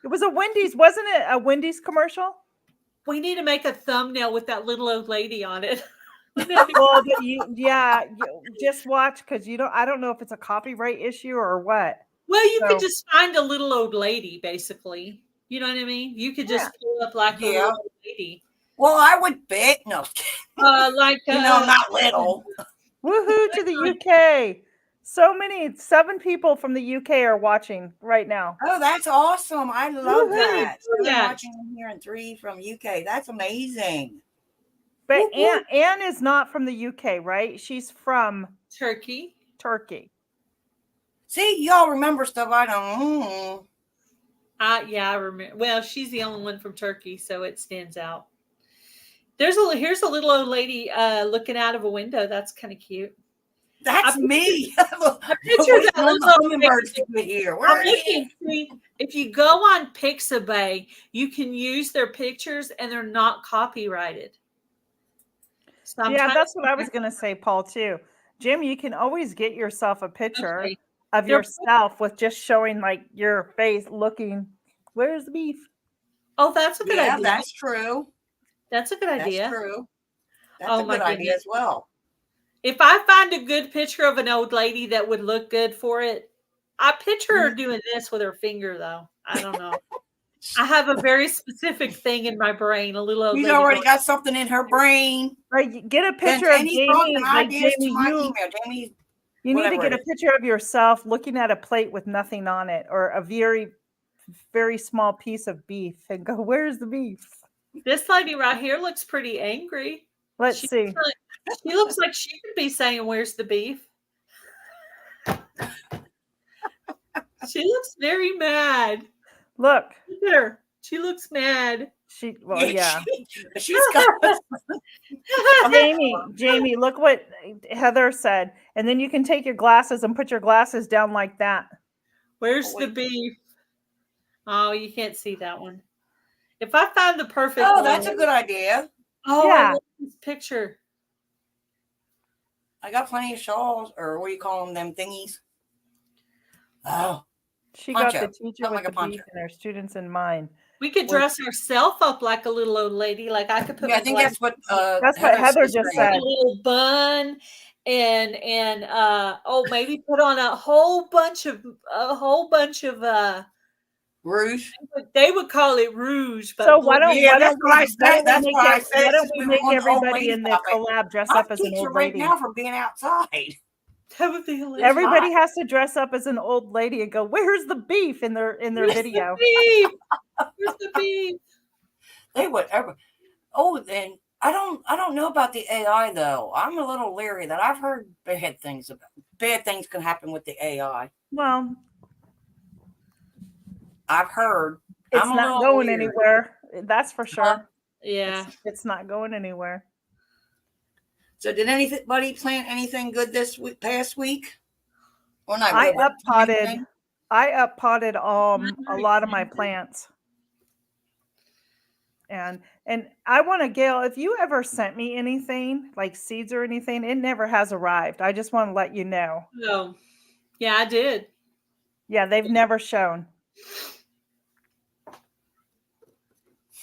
S2: It was a Wendy's, wasn't it? A Wendy's commercial.
S3: We need to make a thumbnail with that little old lady on it.
S2: Well, just watch, because I don't know if it's a copyright issue or what.
S3: Well, you could just find a little old lady, basically. You know what I mean? You could just pull up like a little old lady.
S1: Well, I would bet. No. Not little.
S2: Woohoo to the UK. 7 people from the UK are watching right now.
S1: Oh, that's awesome. I love that. So I'm watching here and 3 from UK. That's amazing.
S2: But Anne is not from the UK, right? She's from
S3: Turkey.
S2: See,
S1: y'all remember stuff I don't.
S3: I remember. Well, she's the only one from Turkey, so it stands out. Here's a little old lady looking out of a window. That's kind of cute.
S1: That's me.
S3: If you go on Pixabay, you can use their pictures and they're not copyrighted. So
S2: that's what I was going to say, Paul, too. Jim, you can always get yourself a picture of yourself with just showing like your face looking, where's the beef?
S3: Oh, that's a good idea.
S1: That's true.
S3: That's a good idea.
S1: That's true. That's a good idea as well.
S3: If I find a good picture of an old lady that would look good for it, I picture her doing this with her finger, though. I don't know. I have a very specific thing in my brain. A little old
S1: She's
S3: lady
S1: already
S3: going,
S1: got something in her brain.
S2: Like, get a
S1: Send
S2: picture of
S1: any thoughts
S2: Jamie.
S1: and
S2: Like,
S1: ideas to
S2: Jamie,
S1: my email. Jamie,
S2: you need to
S1: whatever
S2: get
S1: it
S2: a
S1: is.
S2: picture of yourself looking at a plate with nothing on it, or a very, very small piece of beef, and go, "Where's the beef?"
S3: this lady right here looks pretty angry.
S2: Let's
S3: She
S2: see.
S3: looks like she could be saying, "Where's the beef?" She looks very mad.
S2: Look,
S3: Look at her. She looks mad.
S2: yeah.
S1: She's got.
S2: Jamie, look what Heather said, and then you can take your glasses and put your glasses down like that.
S3: Where's the beef? Oh, you can't see that one. If I find the perfect
S1: Oh,
S3: one,
S1: that's a good idea.
S3: Oh,
S2: Yeah.
S3: I love this picture.
S1: I got plenty of shawls, or what do you call them thingies? Oh,
S2: She
S1: Poncho.
S2: got the teacher
S1: Something
S2: with
S1: like a
S2: the
S1: poncho.
S2: beef and her students in mind.
S3: We could dress ourselves up like a little old lady. Like I could put.
S1: Yeah, I
S3: my
S1: think that's what.
S2: That's what Heather just said.
S3: A little bun, and maybe put on a whole bunch of
S1: Rouge.
S3: They would call it rouge, but
S2: So why don't
S1: Yeah,
S2: why
S1: that's
S2: don't
S1: what I
S2: we,
S1: said. That's why I said.
S2: why don't
S1: since
S2: we
S1: were
S2: make
S1: on the old
S2: everybody
S1: lady
S2: in the
S1: topic,
S2: collab dress
S1: I'm
S2: up as an
S1: teaching
S2: old
S1: right
S2: lady?
S1: now for being outside.
S3: that would be hilarious.
S2: Everybody has to dress up as an old lady and go, "Where's the beef?" in their video.
S3: The beef? Where's the beef?
S1: They would ever. Oh, then I don't know about the AI though. I'm a little leery that I've heard bad things can happen with the AI.
S2: Well,
S1: I've heard.
S2: it's
S1: I'm a
S2: not
S1: little
S2: going
S1: leery.
S2: anywhere. That's for sure.
S3: Yeah.
S2: It's not going anywhere.
S1: So did anybody plant anything good this past week? Or not?
S2: I
S1: good, but
S2: up potted a lot of my plants. And I want to, Gail, if you ever sent me anything like seeds or anything, it never has arrived. I just want to let you know.
S3: No. Yeah, I did.
S2: Yeah, they've never shown.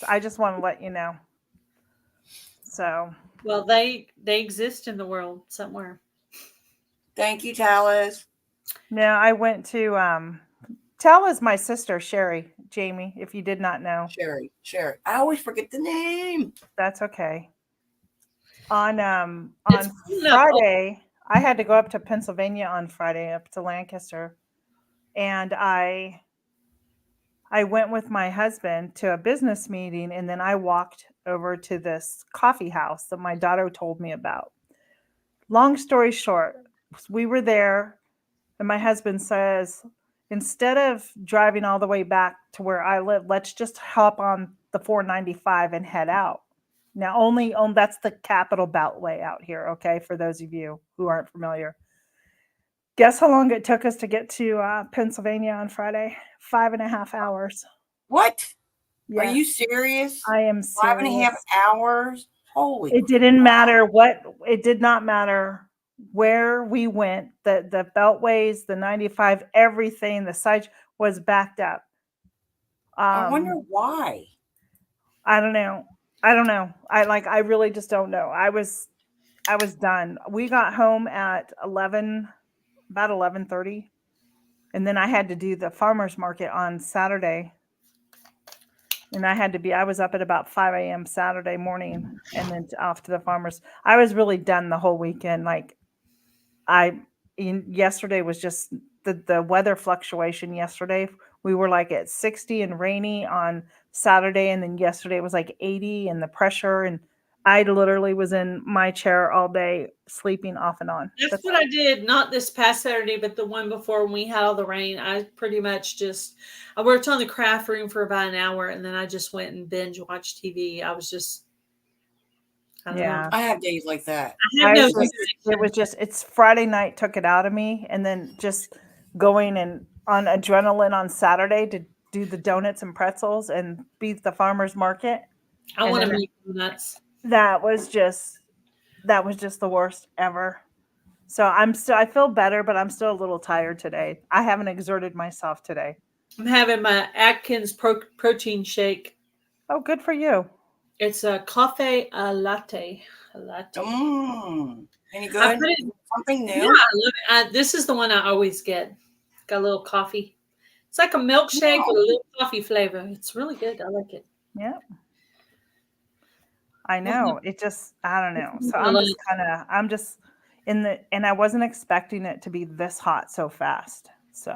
S2: I just want to let you know. So.
S3: Well, they exist in the world somewhere.
S1: Thank you, Talis.
S2: No, I went to Tala's my sister, Sherry, Jamie, if you did not know.
S1: Sherry. I always forget the name.
S2: That's okay. On Friday, I had to go up to Pennsylvania on Friday, up to Lancaster. And I went with my husband to a business meeting, and then I walked over to this coffee house that my daughter told me about. Long story short, we were there, and my husband says, instead of driving all the way back to where I live, let's just hop on the 495 and head out. Now, that's the Capital Beltway out here, okay, for those of you who aren't familiar. Guess how long it took us to get to Pennsylvania on Friday? 5.5 hours.
S1: What?
S2: Yes.
S1: Are you serious?
S2: I am serious.
S1: 5.5 hours? Holy.
S2: It didn't matter it did not matter where we went. The beltways, the 95, everything, the site was backed up.
S1: I wonder why.
S2: I don't know. I really just don't know. I was done. We got home at about 11:30, and then I had to do the farmers market on Saturday, and I was up at about 5 a.m. Saturday morning, and then off to the farmers. I was really done the whole weekend. Yesterday was just the weather fluctuation. Yesterday we were like at 60 and rainy on Saturday, and then yesterday was like 80, and the pressure, and I literally was in my chair all day sleeping off and on.
S3: That's what I did, not this past Saturday, but the one before when we had all the rain. I pretty much I worked on the craft room for about an hour, and then I just went and binge watched TV. I was just, I don't know.
S1: I have days like that.
S2: It's Friday night took it out of me, and then just going and on adrenaline on Saturday to do the donuts and pretzels and beat the farmers market.
S3: I want to make donuts.
S2: That was just the worst ever. So I feel better, but I'm still a little tired today. I haven't exerted myself today.
S3: I'm having my Atkins protein shake.
S2: Oh, good for you.
S3: It's a coffee latte.
S1: Any good? Something new?
S3: Yeah, I love it. This is the one I always get. Got a little coffee. It's like a milkshake with a little coffee flavor. It's really good. I like it.
S2: Yeah. I know. It just, I don't know. So I'm just and I wasn't expecting it to be this hot so fast. So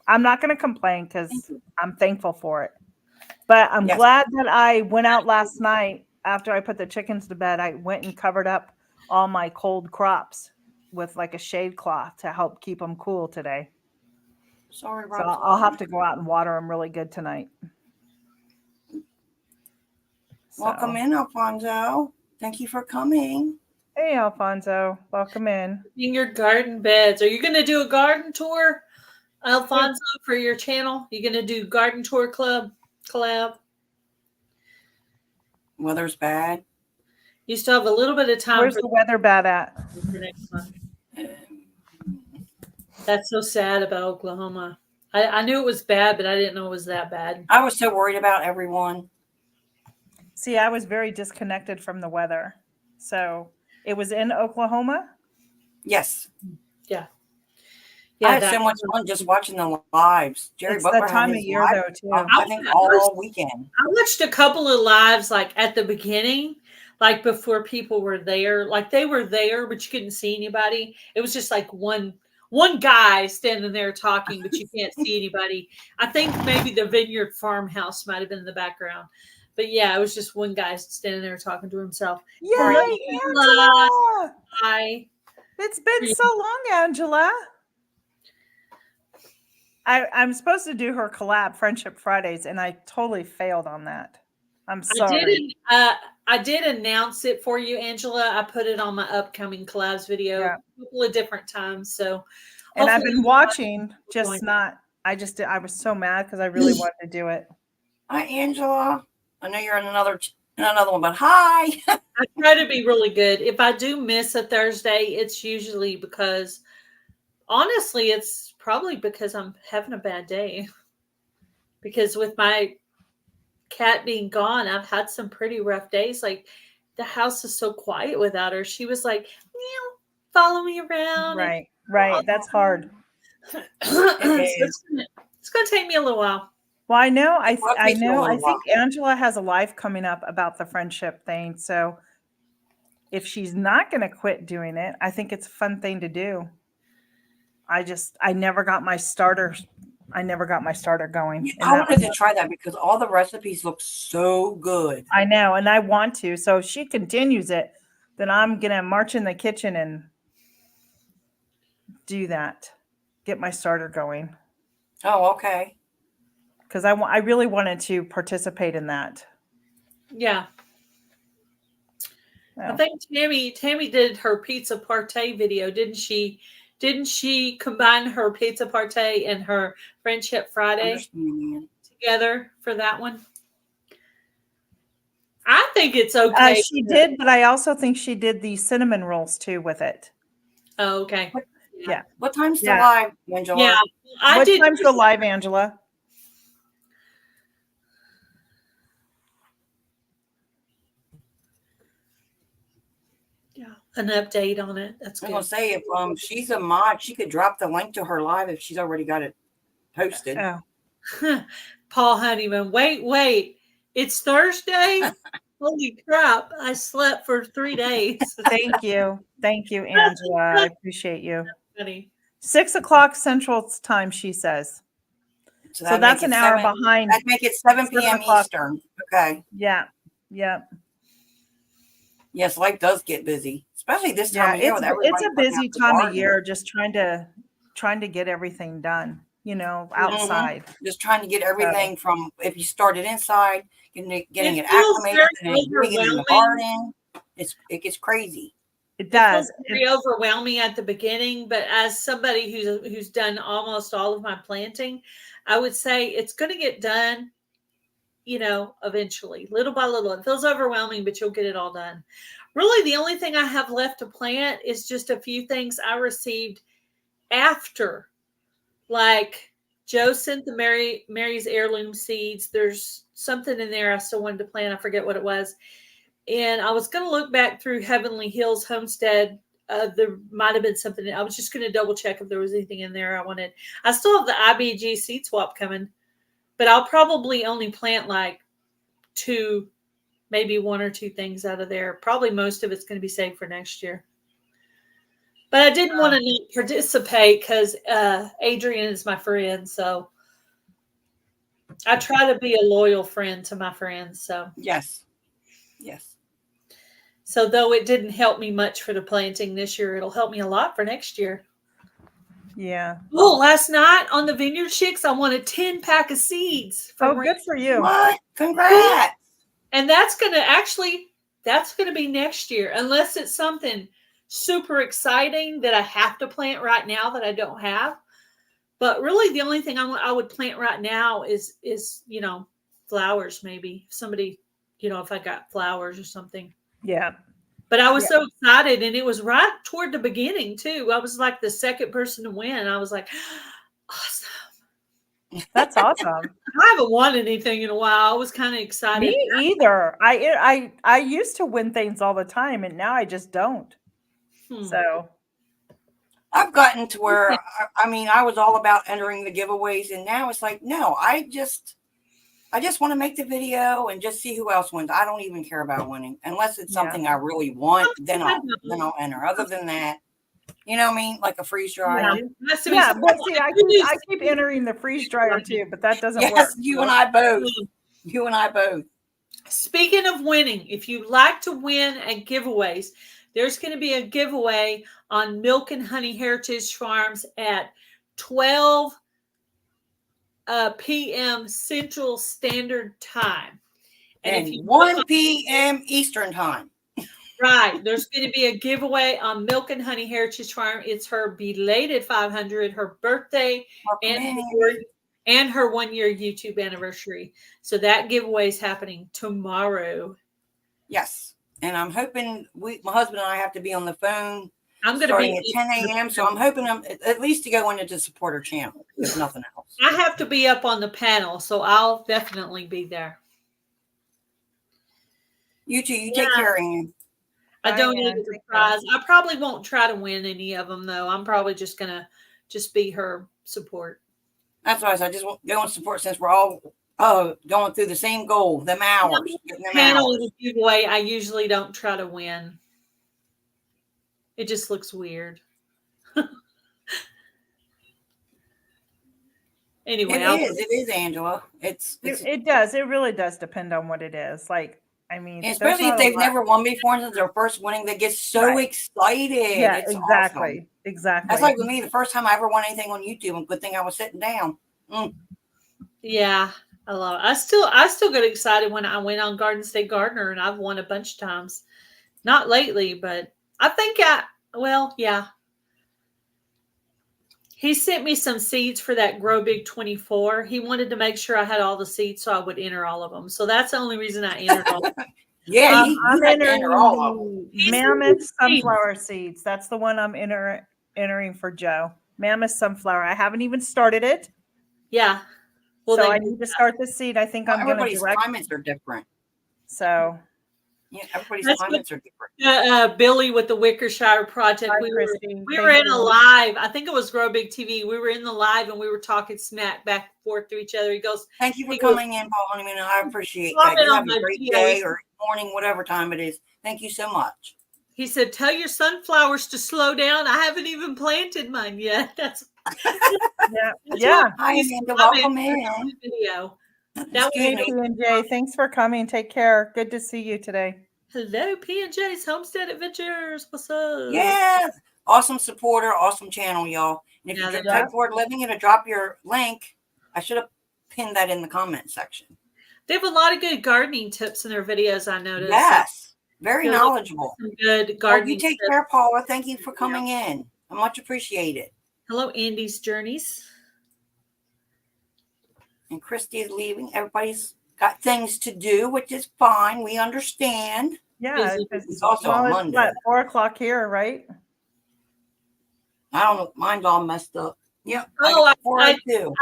S2: I'm not going to complain because I'm thankful for it. But I'm glad that I went out last night after I put the chickens to bed. I went and covered up all my cold crops with like a shade cloth to help keep them cool today.
S1: Sorry,
S2: so I'll have to go out and water them really good tonight.
S1: Welcome in, Alfonso. Thank you for coming.
S2: Hey, Alfonso. Welcome in.
S3: In your garden beds. Are you going to do a garden tour, Alfonso, for your channel? You going to do garden tour collab?
S1: Weather's bad.
S3: You still have a little bit of time.
S2: Where's the weather bad at?
S3: For next month. That's so sad about Oklahoma. I knew it was bad, but I didn't know it was that bad.
S1: I was so worried about everyone.
S2: See, I was very disconnected from the weather. So it was in Oklahoma?
S1: Yes.
S3: Yeah.
S1: I had so much fun just watching the lives. Jerry
S2: it's
S1: Butler
S2: that time of year, though, too.
S1: I think all weekend.
S3: I watched a couple of lives like at the beginning, like before people were there. Like they were there, but you couldn't see anybody. It was just like one guy standing there talking, but you can't see anybody. I think maybe the Vineyard Farmhouse might have been in the background. But yeah, it was just one guy standing there talking to himself.
S2: Yay, Angela!
S3: Hi.
S2: It's been so long, Angela. I'm supposed to do her collab Friendship Fridays, and I totally failed on that. I'm sorry.
S3: I did announce it for you, Angela. I put it on my upcoming collabs video a couple of different times. So,
S2: and I've been watching, just not. I was so mad because I really wanted to do it.
S1: Hi, Angela. I know you're in another one, but hi.
S3: I try to be really good. If I do miss a Thursday, it's usually because, honestly, it's probably because I'm having a bad day. Because with my cat being gone, I've had some pretty rough days. Like the house is so quiet without her. She was like, meow, follow me around.
S2: Right. That's hard.
S3: It's going to take me a little while.
S2: Well, I know. I think Angela has a live coming up about the friendship thing. So if she's not going to quit doing it, I think it's a fun thing to do. I never got my starter. I never got my starter going.
S1: I wanted to try that because all the recipes look so good.
S2: I know, and I want to. So if she continues it, then I'm gonna march in the kitchen and do that. Get my starter going.
S1: Oh, okay.
S2: Because I really wanted to participate in that.
S3: Yeah. Oh. I think Tammy did her pizza party video, didn't she? Didn't she combine her pizza party and her Friendship Friday together for that one? I think it's okay.
S2: She did, but I also think she did the cinnamon rolls too with it.
S3: Oh, okay.
S2: Yeah.
S1: What time's the live, Angela?
S3: Yeah.
S2: What time's the live, Angela?
S3: An update on it. That's good.
S1: I'm gonna say if she's a mod, she could drop the link to her live if she's already got it posted.
S2: Oh.
S3: Paul Honeyman, wait. It's Thursday? Holy crap. I slept for 3 days.
S2: Thank you, Angela. I appreciate you.
S3: Funny.
S2: 6:00 Central Time, she says. So that's an hour behind.
S1: I'd make it 7 p.m. Eastern. Okay.
S2: Yeah.
S1: Yes, life does get busy, especially this time of year.
S2: It's a busy time of year, just trying to get everything done, outside.
S1: Mm-hmm. Just trying to get everything from, if you started inside, getting it acclimated, and then getting it in the garden. It gets crazy.
S2: It does.
S3: It's very overwhelming at the beginning, but as somebody who's done almost all of my planting, I would say it's going to get done. Eventually, little by little. It feels overwhelming, but you'll get it all done. Really, the only thing I have left to plant is just a few things I received after. Like Joe sent the Mary's Heirloom seeds. There's something in there I still wanted to plant. I forget what it was. And I was going to look back through Heavenly Hills Homestead there might have been something. I was just going to double check if there was anything in there I wanted. I still have the IBG seed swap coming, but I'll probably only plant like 2, maybe 1 or 2 things out of there. Probably most of it's going to be saved for next year. But I didn't want to participate because Adrian is my friend. So I try to be a loyal friend to my friends. So
S1: Yes.
S3: So though it didn't help me much for the planting this year, it'll help me a lot for next year.
S2: Yeah.
S3: Oh, last night on the Vineyard Chicks, I won a 10-pack of seeds.
S2: Good for you.
S1: What? Congrats.
S3: And that's going to be next year, unless it's something super exciting that I have to plant right now that I don't have. But really the only thing I would plant right now is, flowers, maybe. Somebody, if I got flowers or something.
S2: Yeah.
S3: But I was so excited, and it was right toward the beginning too. I was like the second person to win. I was like, awesome.
S2: That's awesome.
S3: I haven't won anything in a while. I was kind of excited.
S2: Me either. I used to win things all the time, and now I just don't. So
S1: I've gotten to where, I was all about entering the giveaways, and now it's like, no, I just want to make the video and just see who else wins. I don't even care about winning unless it's something I really want. Then I'll enter. Other than that, you know what I mean? Like a freeze dryer.
S2: But see, I keep entering the freeze dryer too, but that doesn't work.
S1: You and I both. You and I both.
S3: Speaking of winning, if you like to win at giveaways, there's going to be a giveaway on Milk and Honey Heritage Farms at 12 p.m. Central Standard Time.
S1: And 1 p.m. Eastern Time.
S3: Right. There's going to be a giveaway on Milk and Honey Heritage Farm. It's her belated 500, her birthday, and her 1-year YouTube anniversary. So that giveaway is happening tomorrow.
S1: Yes. And I'm hoping my husband and I have to be on the phone.
S3: I'm going to be
S1: at 10 a.m. So I'm hoping at least to go into to support her channel, if nothing else.
S3: I have to be up on the panel, so I'll definitely be there.
S1: You two, you take care of him.
S3: I donated the prize. I probably won't try to win any of them, though. I'm probably just going to be her support.
S1: That's why I said I just want to go and support since we're all going through the same goal, them hours.
S3: Panel is a giveaway. I usually don't try to win. It just looks weird. Anyway,
S1: it is, Angela.
S2: It does. It really does depend on what it is. Like,
S1: especially if they've never won before and it's their first winning, they get so excited.
S2: Yeah,
S1: it's
S2: exactly.
S1: Awesome.
S2: Exactly.
S1: That's like with me, the first time I ever won anything on YouTube, and good thing I was sitting down.
S3: Yeah, I love it. I still get excited when I went on Garden State Gardener, and I've won a bunch of times. Not lately, but I think yeah. He sent me some seeds for that Grow Big 24. He wanted to make sure I had all the seeds so I would enter all of them. So that's the only reason I entered all of them.
S1: Yeah,
S2: I'm entering all of them. Mammoth sunflower seeds. That's the one I'm entering for Joe. Mammoth sunflower. I haven't even started it.
S3: Yeah.
S2: Well, so I need to start the seed. I think I'm going to
S1: direct. Everybody's comments are different.
S2: So.
S1: Yeah, everybody's comments are different.
S3: Billy with the Wickershire Project. We were in a live. I think it was Grow Big TV. We were in the live and we were talking smack back and forth to each other. He goes,
S1: "Thank you for coming in, Paul Honeyman. I appreciate that. You have a great day or morning, whatever time it is. Thank you so much."
S3: He said, "Tell your sunflowers to slow down. I haven't even planted mine yet." That's
S2: yeah.
S1: Hi, Amanda. Welcome in.
S3: Video.
S2: Hey, P&J. Thanks for coming. Take care. Good to see you today.
S3: Hello, P&J's Homestead Adventures. What's up?
S1: Yes. Awesome supporter. Awesome channel, y'all. And if you type word living, it'll drop your link. I should have pinned that in the comment section.
S3: They have a lot of good gardening tips in their videos, I noticed.
S1: Yes. Very knowledgeable.
S3: Some good gardening
S1: you take care, Paula. Thank you for coming in. I much appreciate it.
S3: Hello, Andy's Journeys.
S1: And Christy is leaving. Everybody's got things to do, which is fine. We understand.
S2: Yeah.
S1: It's also on Monday.
S2: It's 4:00 here, right?
S1: I don't know. Mine's all messed up. Yeah.
S3: Oh, I
S1: do.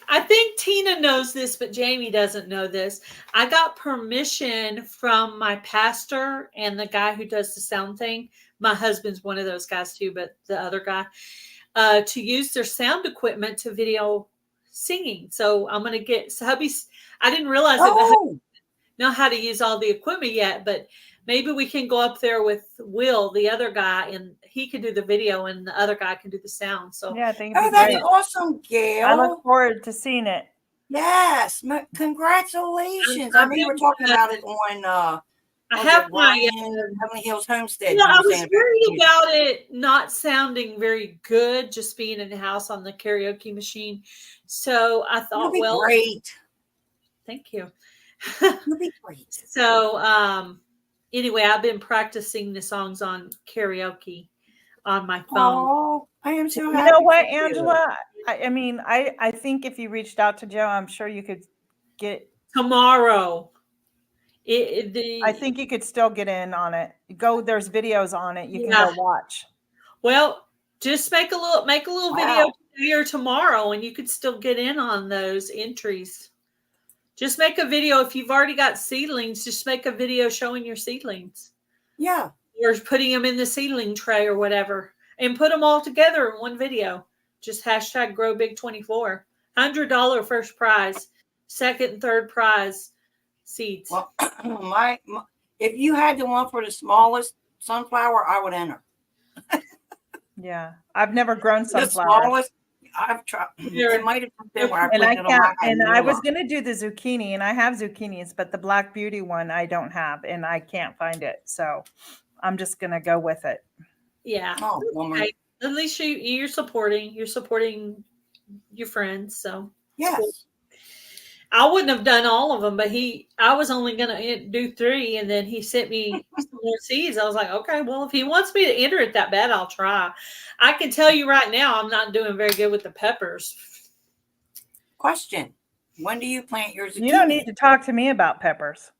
S3: I think Tina knows this, but Jamie doesn't know this. I got permission from my pastor and the guy who does the sound thing. My husband's one of those guys too, but the other guy, to use their sound equipment to video singing. So I'm gonna get hubby's. I didn't realize that my husband know how to use all the equipment yet, but maybe we can go up there with Will, the other guy, and he can do the video and the other guy can do the sound. So
S2: Yeah, I think
S1: Oh,
S2: it'd be
S1: that's
S2: great.
S1: awesome, Gail.
S2: I look forward to seeing it.
S1: Yes, congratulations. I know you were talking about it on
S3: I have my
S1: Heavenly Hills Homestead.
S3: I was worried about it not sounding very good, just being in the house on the karaoke machine. So I thought, well,
S1: great.
S3: Thank you.
S1: It'll be great.
S3: So anyway, I've been practicing the songs on karaoke on my phone.
S1: Oh, I am so happy.
S2: You know what, Angela? I mean, I think if you reached out to Joe, I'm sure you could get
S3: tomorrow.
S2: I think you could still get in on it. There's videos on it. You can go watch.
S3: Well, just make a little video today or tomorrow, and you could still get in on those entries. Just make a video. If you've already got seedlings, just make a video showing your seedlings.
S1: Yeah.
S3: Or putting them in the seedling tray or whatever, and put them all together in one video. Just hashtag GrowBig24. $100 first prize, second and third prize seeds.
S1: Well, my if you had the one for the smallest sunflower, I would enter.
S2: Yeah, I've never grown sunflower.
S1: The smallest, I've tried. It might have been where
S2: I was going to do the zucchini, and I have zucchinis, but the Black Beauty one I don't have, and I can't find it. So I'm just going to go with it.
S3: Yeah.
S1: Oh,
S3: okay. At least you're supporting your friends. So
S1: yes. Cool.
S3: I wouldn't have done all of them, but I was only going to do 3, and then he sent me some more seeds. I was like, okay, well, if he wants me to enter it that bad, I'll try. I can tell you right now, I'm not doing very good with the peppers.
S1: Question: when do you plant your zucchini?
S2: You don't need to talk to me about peppers.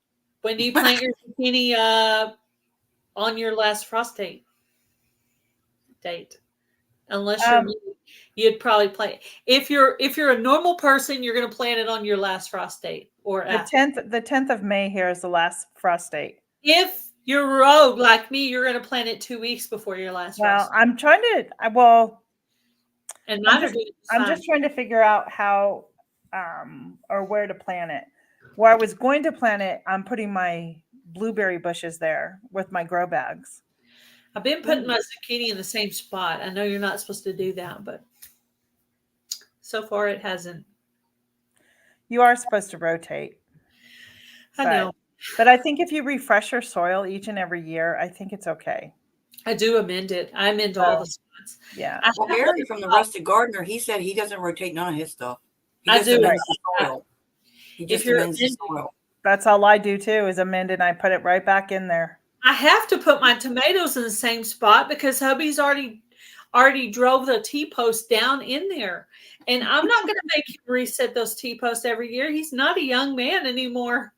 S3: When do you plant your zucchini on your last frost date? Unless you'd probably plant. If you're a normal person, you're going to plant it on your last frost date or
S2: the 10th of May here is the last frost date.
S3: If you're rogue like me, you're going to plant it 2 weeks before your last frost date.
S2: I'm trying to.
S3: And
S2: I'm just trying to figure out how or where to plant it. Where I was going to plant it, I'm putting my blueberry bushes there with my grow bags.
S3: I've been putting my zucchini in the same spot. I know you're not supposed to do that, but so far it hasn't.
S2: You are supposed to rotate.
S3: I know.
S2: But I think if you refresh your soil each and every year, I think it's okay.
S3: I do amend it. I amend all the spots.
S2: Yeah.
S1: Well, Gary from the Rusted Gardener, he said he doesn't rotate none of his stuff.
S3: I do.
S1: He just amends the soil.
S2: That's all I do too, is amend and I put it right back in there.
S3: I have to put my tomatoes in the same spot because hubby's already drove the T-post down in there. And I'm not going to make him reset those T-posts every year. He's not a young man anymore.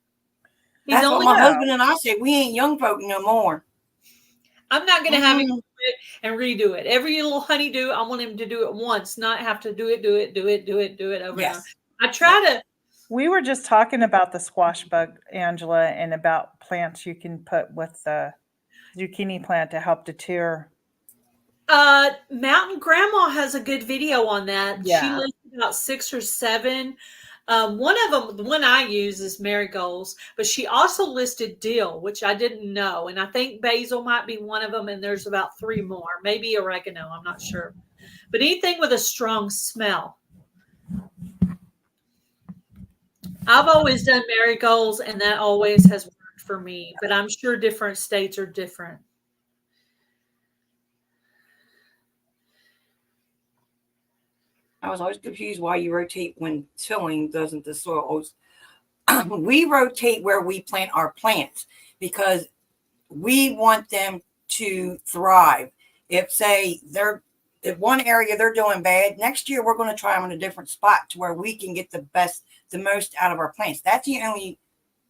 S1: That's what my husband and I said. We ain't young folk no more.
S3: I'm not going to have him do it and redo it. Every little honeydew, I want him to do it once, not have to do it over and over. I try to.
S2: We were just talking about the squash bug, Angela, and about plants you can put with the zucchini plant to help deter.
S3: Mountain Grandma has a good video on that.
S2: Yeah.
S3: She listed about 6 or 7. One of them, the one I use is marigolds, but she also listed dill, which I didn't know. And I think basil might be one of them. And there's about 3 more, maybe oregano. I'm not sure, but anything with a strong smell. I've always done marigolds, and that always has worked for me, but I'm sure different states are different.
S1: I was always confused why you rotate when tilling doesn't the soil. We rotate where we plant our plants because we want them to thrive. If say if one area they're doing bad, next year we're going to try them in a different spot to where we can get the most out of our plants. That's the only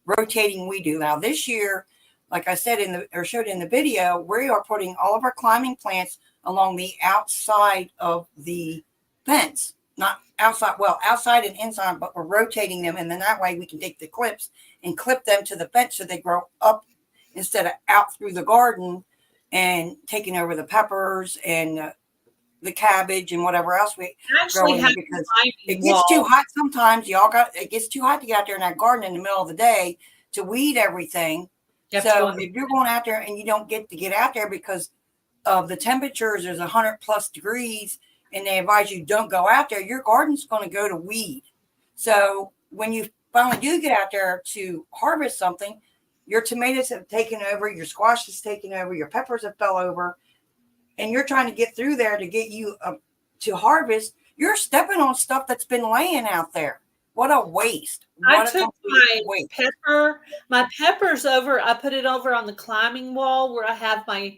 S1: rotating we do. Now this year, like I said showed in the video, we are putting all of our climbing plants along the outside of the fence, not outside. Well, outside and inside, but we're rotating them, and then that way we can take the clips and clip them to the fence so they grow up instead of out through the garden and taking over the peppers and the cabbage and whatever else we
S3: actually have
S1: because it gets too hot sometimes. It gets too hot to get out there in that garden in the middle of the day to weed everything. So if you're going out there and you don't get to get out there because of the temperatures, there's 100+ degrees, and they advise you don't go out there, your garden's going to go to weed. So when you finally do get out there to harvest something, your tomatoes have taken over, your squash has taken over, your peppers have fell over, and you're trying to get through there to get you to harvest. You're stepping on stuff that's been laying out there. What a waste.
S3: I took my peppers over. I put it over on the climbing wall where I have my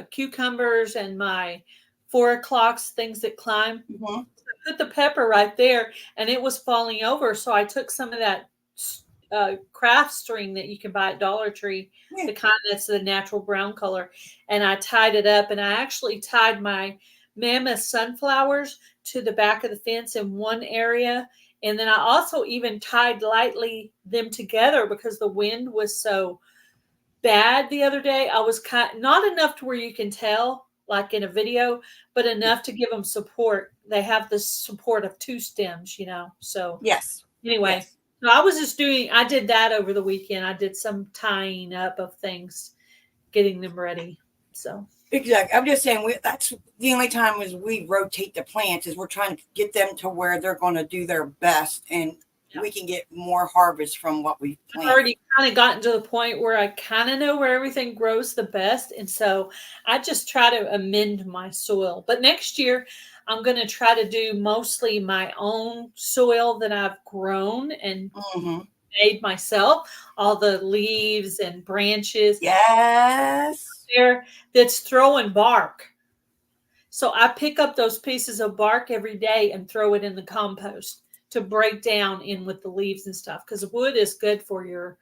S3: cucumbers and my 4 o'clocks, things that climb.
S1: Mm-hmm.
S3: So I put the pepper right there and it was falling over. So I took some of that craft string that you can buy at Dollar Tree, the kind that's the natural brown color, and I tied it up, and I actually tied my mammoth sunflowers to the back of the fence in one area, and then I also even tied lightly them together because the wind was so bad the other day. I was not enough to where you can tell like in a video, but enough to give them support. They have the support of 2 stems, so
S1: yes.
S3: Anyway,
S1: yes.
S3: So I did that over the weekend. I did some tying up of things, getting them ready. So
S1: exactly. I'm just saying that's the only time is we rotate the plants is we're trying to get them to where they're going to do their best and we can get more harvest from what we planted.
S3: I've already kind of gotten to the point where I kind of know where everything grows the best. And so I just try to amend my soil. But next year, I'm going to try to do mostly my own soil that I've grown and made myself, all the leaves and branches.
S1: Yes.
S3: There that's throwing bark. So I pick up those pieces of bark every day and throw it in the compost to break down in with the leaves and stuff, because wood is good for your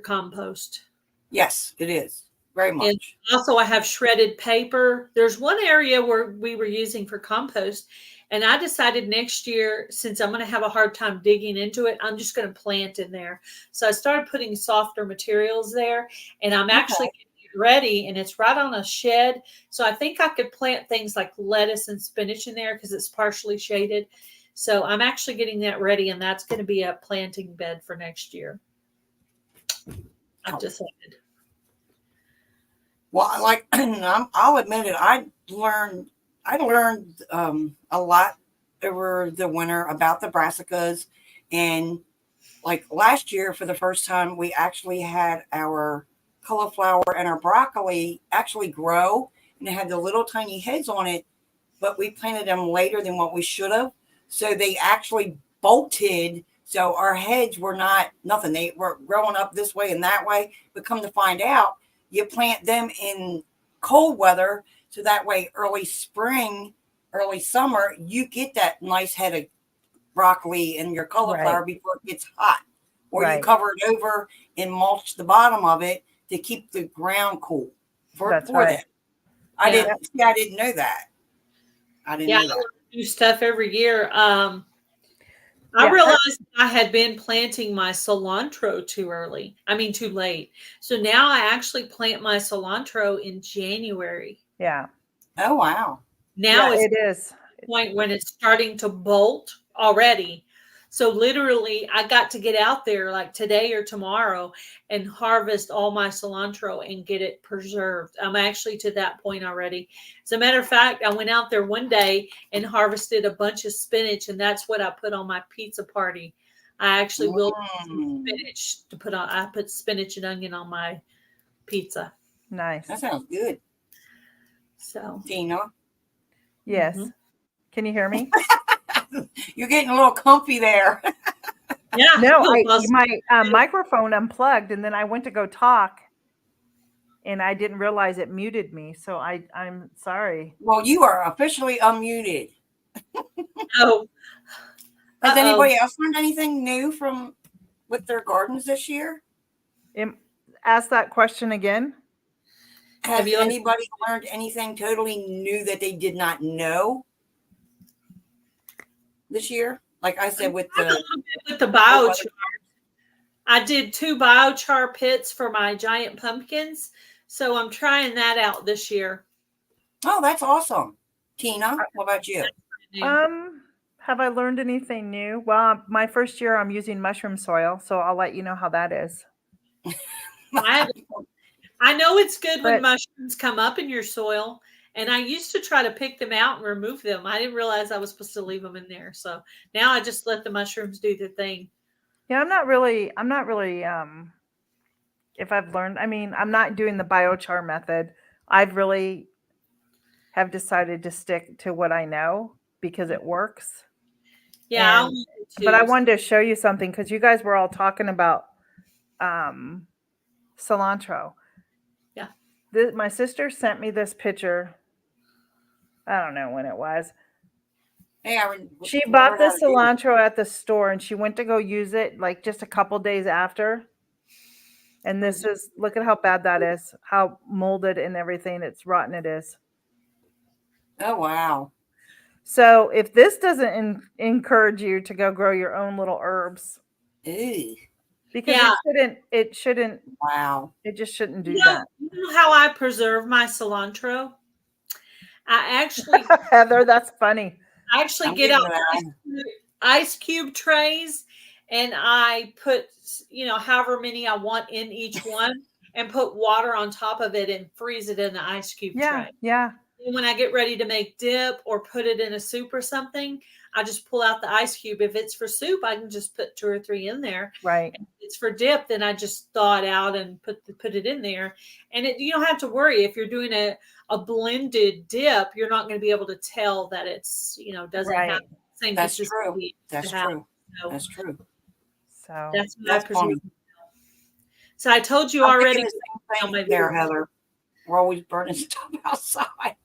S3: compost.
S1: Yes, it is. Very much.
S3: And also I have shredded paper. There's one area where we were using for compost, and I decided next year, since I'm going to have a hard time digging into it, I'm just going to plant in there. So I started putting softer materials there, and I'm actually getting it ready, and it's right on a shed. So I think I could plant things like lettuce and spinach in there because it's partially shaded. So I'm actually getting that ready, and that's going to be a planting bed for next year. I've decided.
S1: Well, I'll admit it. I learned a lot over the winter about the brassicas, and like last year, for the first time, we actually had our cauliflower and our broccoli actually grow, and it had the little tiny heads on it, but we planted them later than what we should have. So they actually bolted. So our heads were not nothing. They were growing up this way and that way. But come to find out, you plant them in cold weather. So that way, early spring, early summer, you get that nice head of broccoli and your cauliflower before it gets hot. Or you cover it over and mulch the bottom of it to keep the ground cool for that. I didn't know that. I didn't know that.
S3: Do stuff every year. I realized I had been planting my cilantro too late. So now I actually plant my cilantro in January.
S2: Yeah.
S1: Oh, wow.
S3: Now
S2: it is
S3: the point when it's starting to bolt already. So literally I got to get out there like today or tomorrow and harvest all my cilantro and get it preserved. I'm actually to that point already. As a matter of fact, I went out there one day and harvested a bunch of spinach, and that's what I put on my pizza party. I actually will some spinach to put on. I put spinach and onion on my pizza.
S2: Nice.
S1: That sounds good.
S3: So,
S1: Tina.
S2: Yes. Can you hear me?
S1: You're getting a little comfy there.
S3: Yeah.
S2: No, my microphone unplugged, and then I went to go talk, and I didn't realize it muted me. So I'm sorry.
S1: Well, you are officially unmuted.
S3: Oh.
S1: Has anybody else learned anything new with their gardens this year?
S2: Ask that question again.
S1: Has anybody learned anything totally new that they did not know? this year? Like I said, with
S3: A
S1: the
S3: little bit with the biochar. I did 2 biochar pits for my giant pumpkins. So I'm trying that out this year.
S1: oh, that's awesome. Tina, what about you?
S2: Have I learned anything new? Well, my first year I'm using mushroom soil, so I'll let you know how that is.
S3: I know it's good when
S2: But-
S3: mushrooms come up in your soil, and I used to try to pick them out and remove them. I didn't realize I was supposed to leave them in there. So now I just let the mushrooms do their thing.
S2: Yeah, I'm not really if I've learned, I mean, I'm not doing the biochar method. I've really have decided to stick to what I know because it works.
S3: Yeah,
S2: And- But I wanted to show you something because you guys were all talking about cilantro.
S3: Yeah.
S2: My sister sent me this picture. I don't know when it was.
S1: Hey,
S2: She bought the cilantro at the store and she went to go use it like just a couple days after. And this is, look at how bad that is, how molded and everything, it's rotten it is.
S1: Oh, wow.
S2: So if this doesn't encourage you to go grow your own little herbs,
S1: Ew.
S2: because it shouldn't,
S1: Wow.
S2: it just shouldn't do
S3: You know how I preserve my cilantro? I actually
S2: Heather, that's funny.
S3: I get out ice cube trays and I put, however many I want in each one and put water on top of it and freeze it in the ice cube tray.
S2: Yeah.
S3: And when I get ready to make dip or put it in a soup or something, I just pull out the ice cube. If it's for soup, I can just put 2 or 3 in there.
S2: Right.
S3: If it's for dip, then I just thaw it out and put it in there. And you don't have to worry if you're doing a blended dip, you're not going to be able to tell that it's, doesn't have the same
S1: That's true. That's
S3: have.
S1: true.
S3: So
S1: that's true.
S2: So
S3: that's what I presume.
S1: Funny.
S3: So I told you
S1: I'm
S3: already.
S1: thinking the same thing there, Heather. We're always burning stuff outside.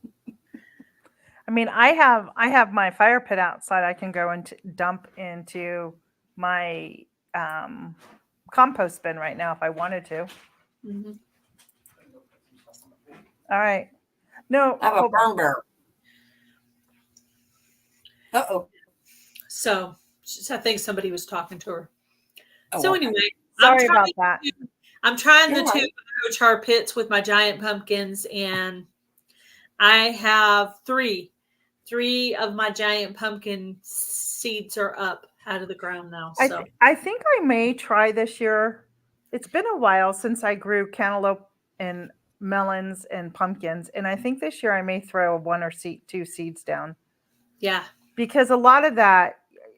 S2: I mean, I have my fire pit outside. I can go and dump into my compost bin right now if I wanted to.
S3: Mm-hmm.
S2: All right. No,
S1: I have a burn bear. Uh-oh.
S3: So I think somebody was talking to her.
S1: Oh,
S3: So
S1: okay.
S3: anyway,
S2: sorry about that.
S3: I'm trying
S1: You're
S3: the 2 biochar pits with my giant pumpkins, and I have 3 of my giant pumpkin seeds are up out of the ground now. So
S2: I think I may try this year. It's been a while since I grew cantaloupe and melons and pumpkins, and I think this year I may throw 1 or 2 seeds down.
S3: yeah.
S2: Because a lot of that,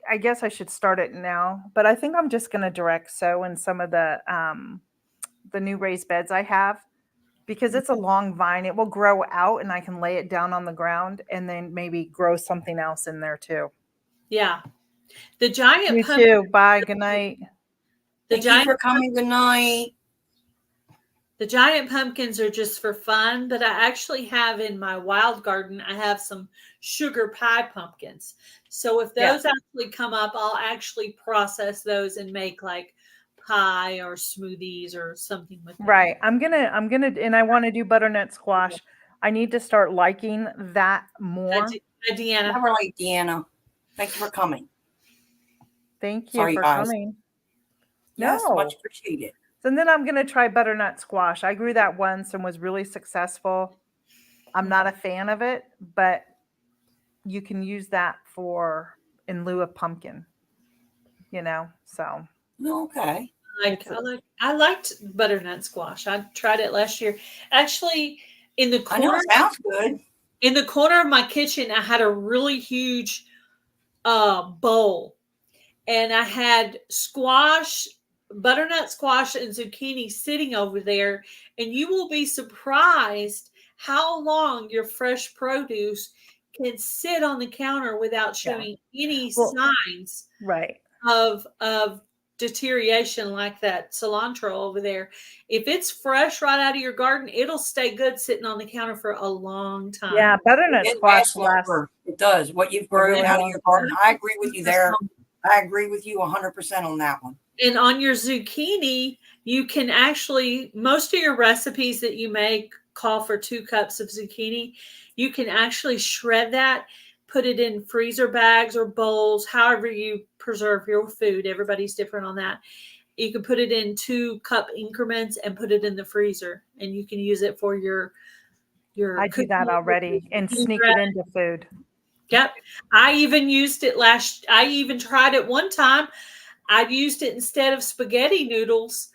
S2: I guess I should start it now, but I think I'm just going to direct sow in some of the new raised beds I have, because it's a long vine. It will grow out and I can lay it down on the ground and then maybe grow something else in there too.
S3: Yeah. The giant
S2: You
S3: pumpkin.
S2: too. Bye. Good night.
S1: Thank you for coming. Good night.
S3: The giant pumpkins are just for fun, but I actually have in my wild garden, I have some sugar pie pumpkins. So if those actually come up, I'll actually process those and make like pie or smoothies or something with them.
S2: Right. I'm gonna, and I want to do butternut squash. I need to start liking that more.
S3: Deanna.
S1: Never like Deanna. Thank you for coming.
S2: Thank you
S1: Sorry,
S2: for
S1: guys.
S2: coming.
S1: Yes,
S2: No.
S1: much appreciated.
S2: And then I'm going to try butternut squash. I grew that once and was really successful. I'm not a fan of it, but you can use that in lieu of pumpkin, so.
S1: Okay.
S3: I liked butternut squash. I tried it last year. Actually, in the corner,
S1: I know it sounds good.
S3: In the corner of my kitchen, I had a really huge bowl, and I had butternut squash and zucchini sitting over there, and you will be surprised how long your fresh produce can sit on the counter without showing any signs of deterioration like that cilantro over there. If it's fresh right out of your garden, it'll stay good sitting on the counter for a long time.
S2: Yeah, butternut squash lasts.
S1: It does. What you've grown out of your garden. I agree with you there. I agree with you 100% on that one.
S3: And on your zucchini, you can actually, most of your recipes that you make call for 2 cups of zucchini. You can actually shred that, put it in freezer bags or bowls, however you preserve your food. Everybody's different on that. You can put it in 2-cup increments and put it in the freezer, and you can use it for your
S2: I do that already and sneak it into food.
S3: Yep. I even used it I even tried it one time. I used it instead of spaghetti noodles,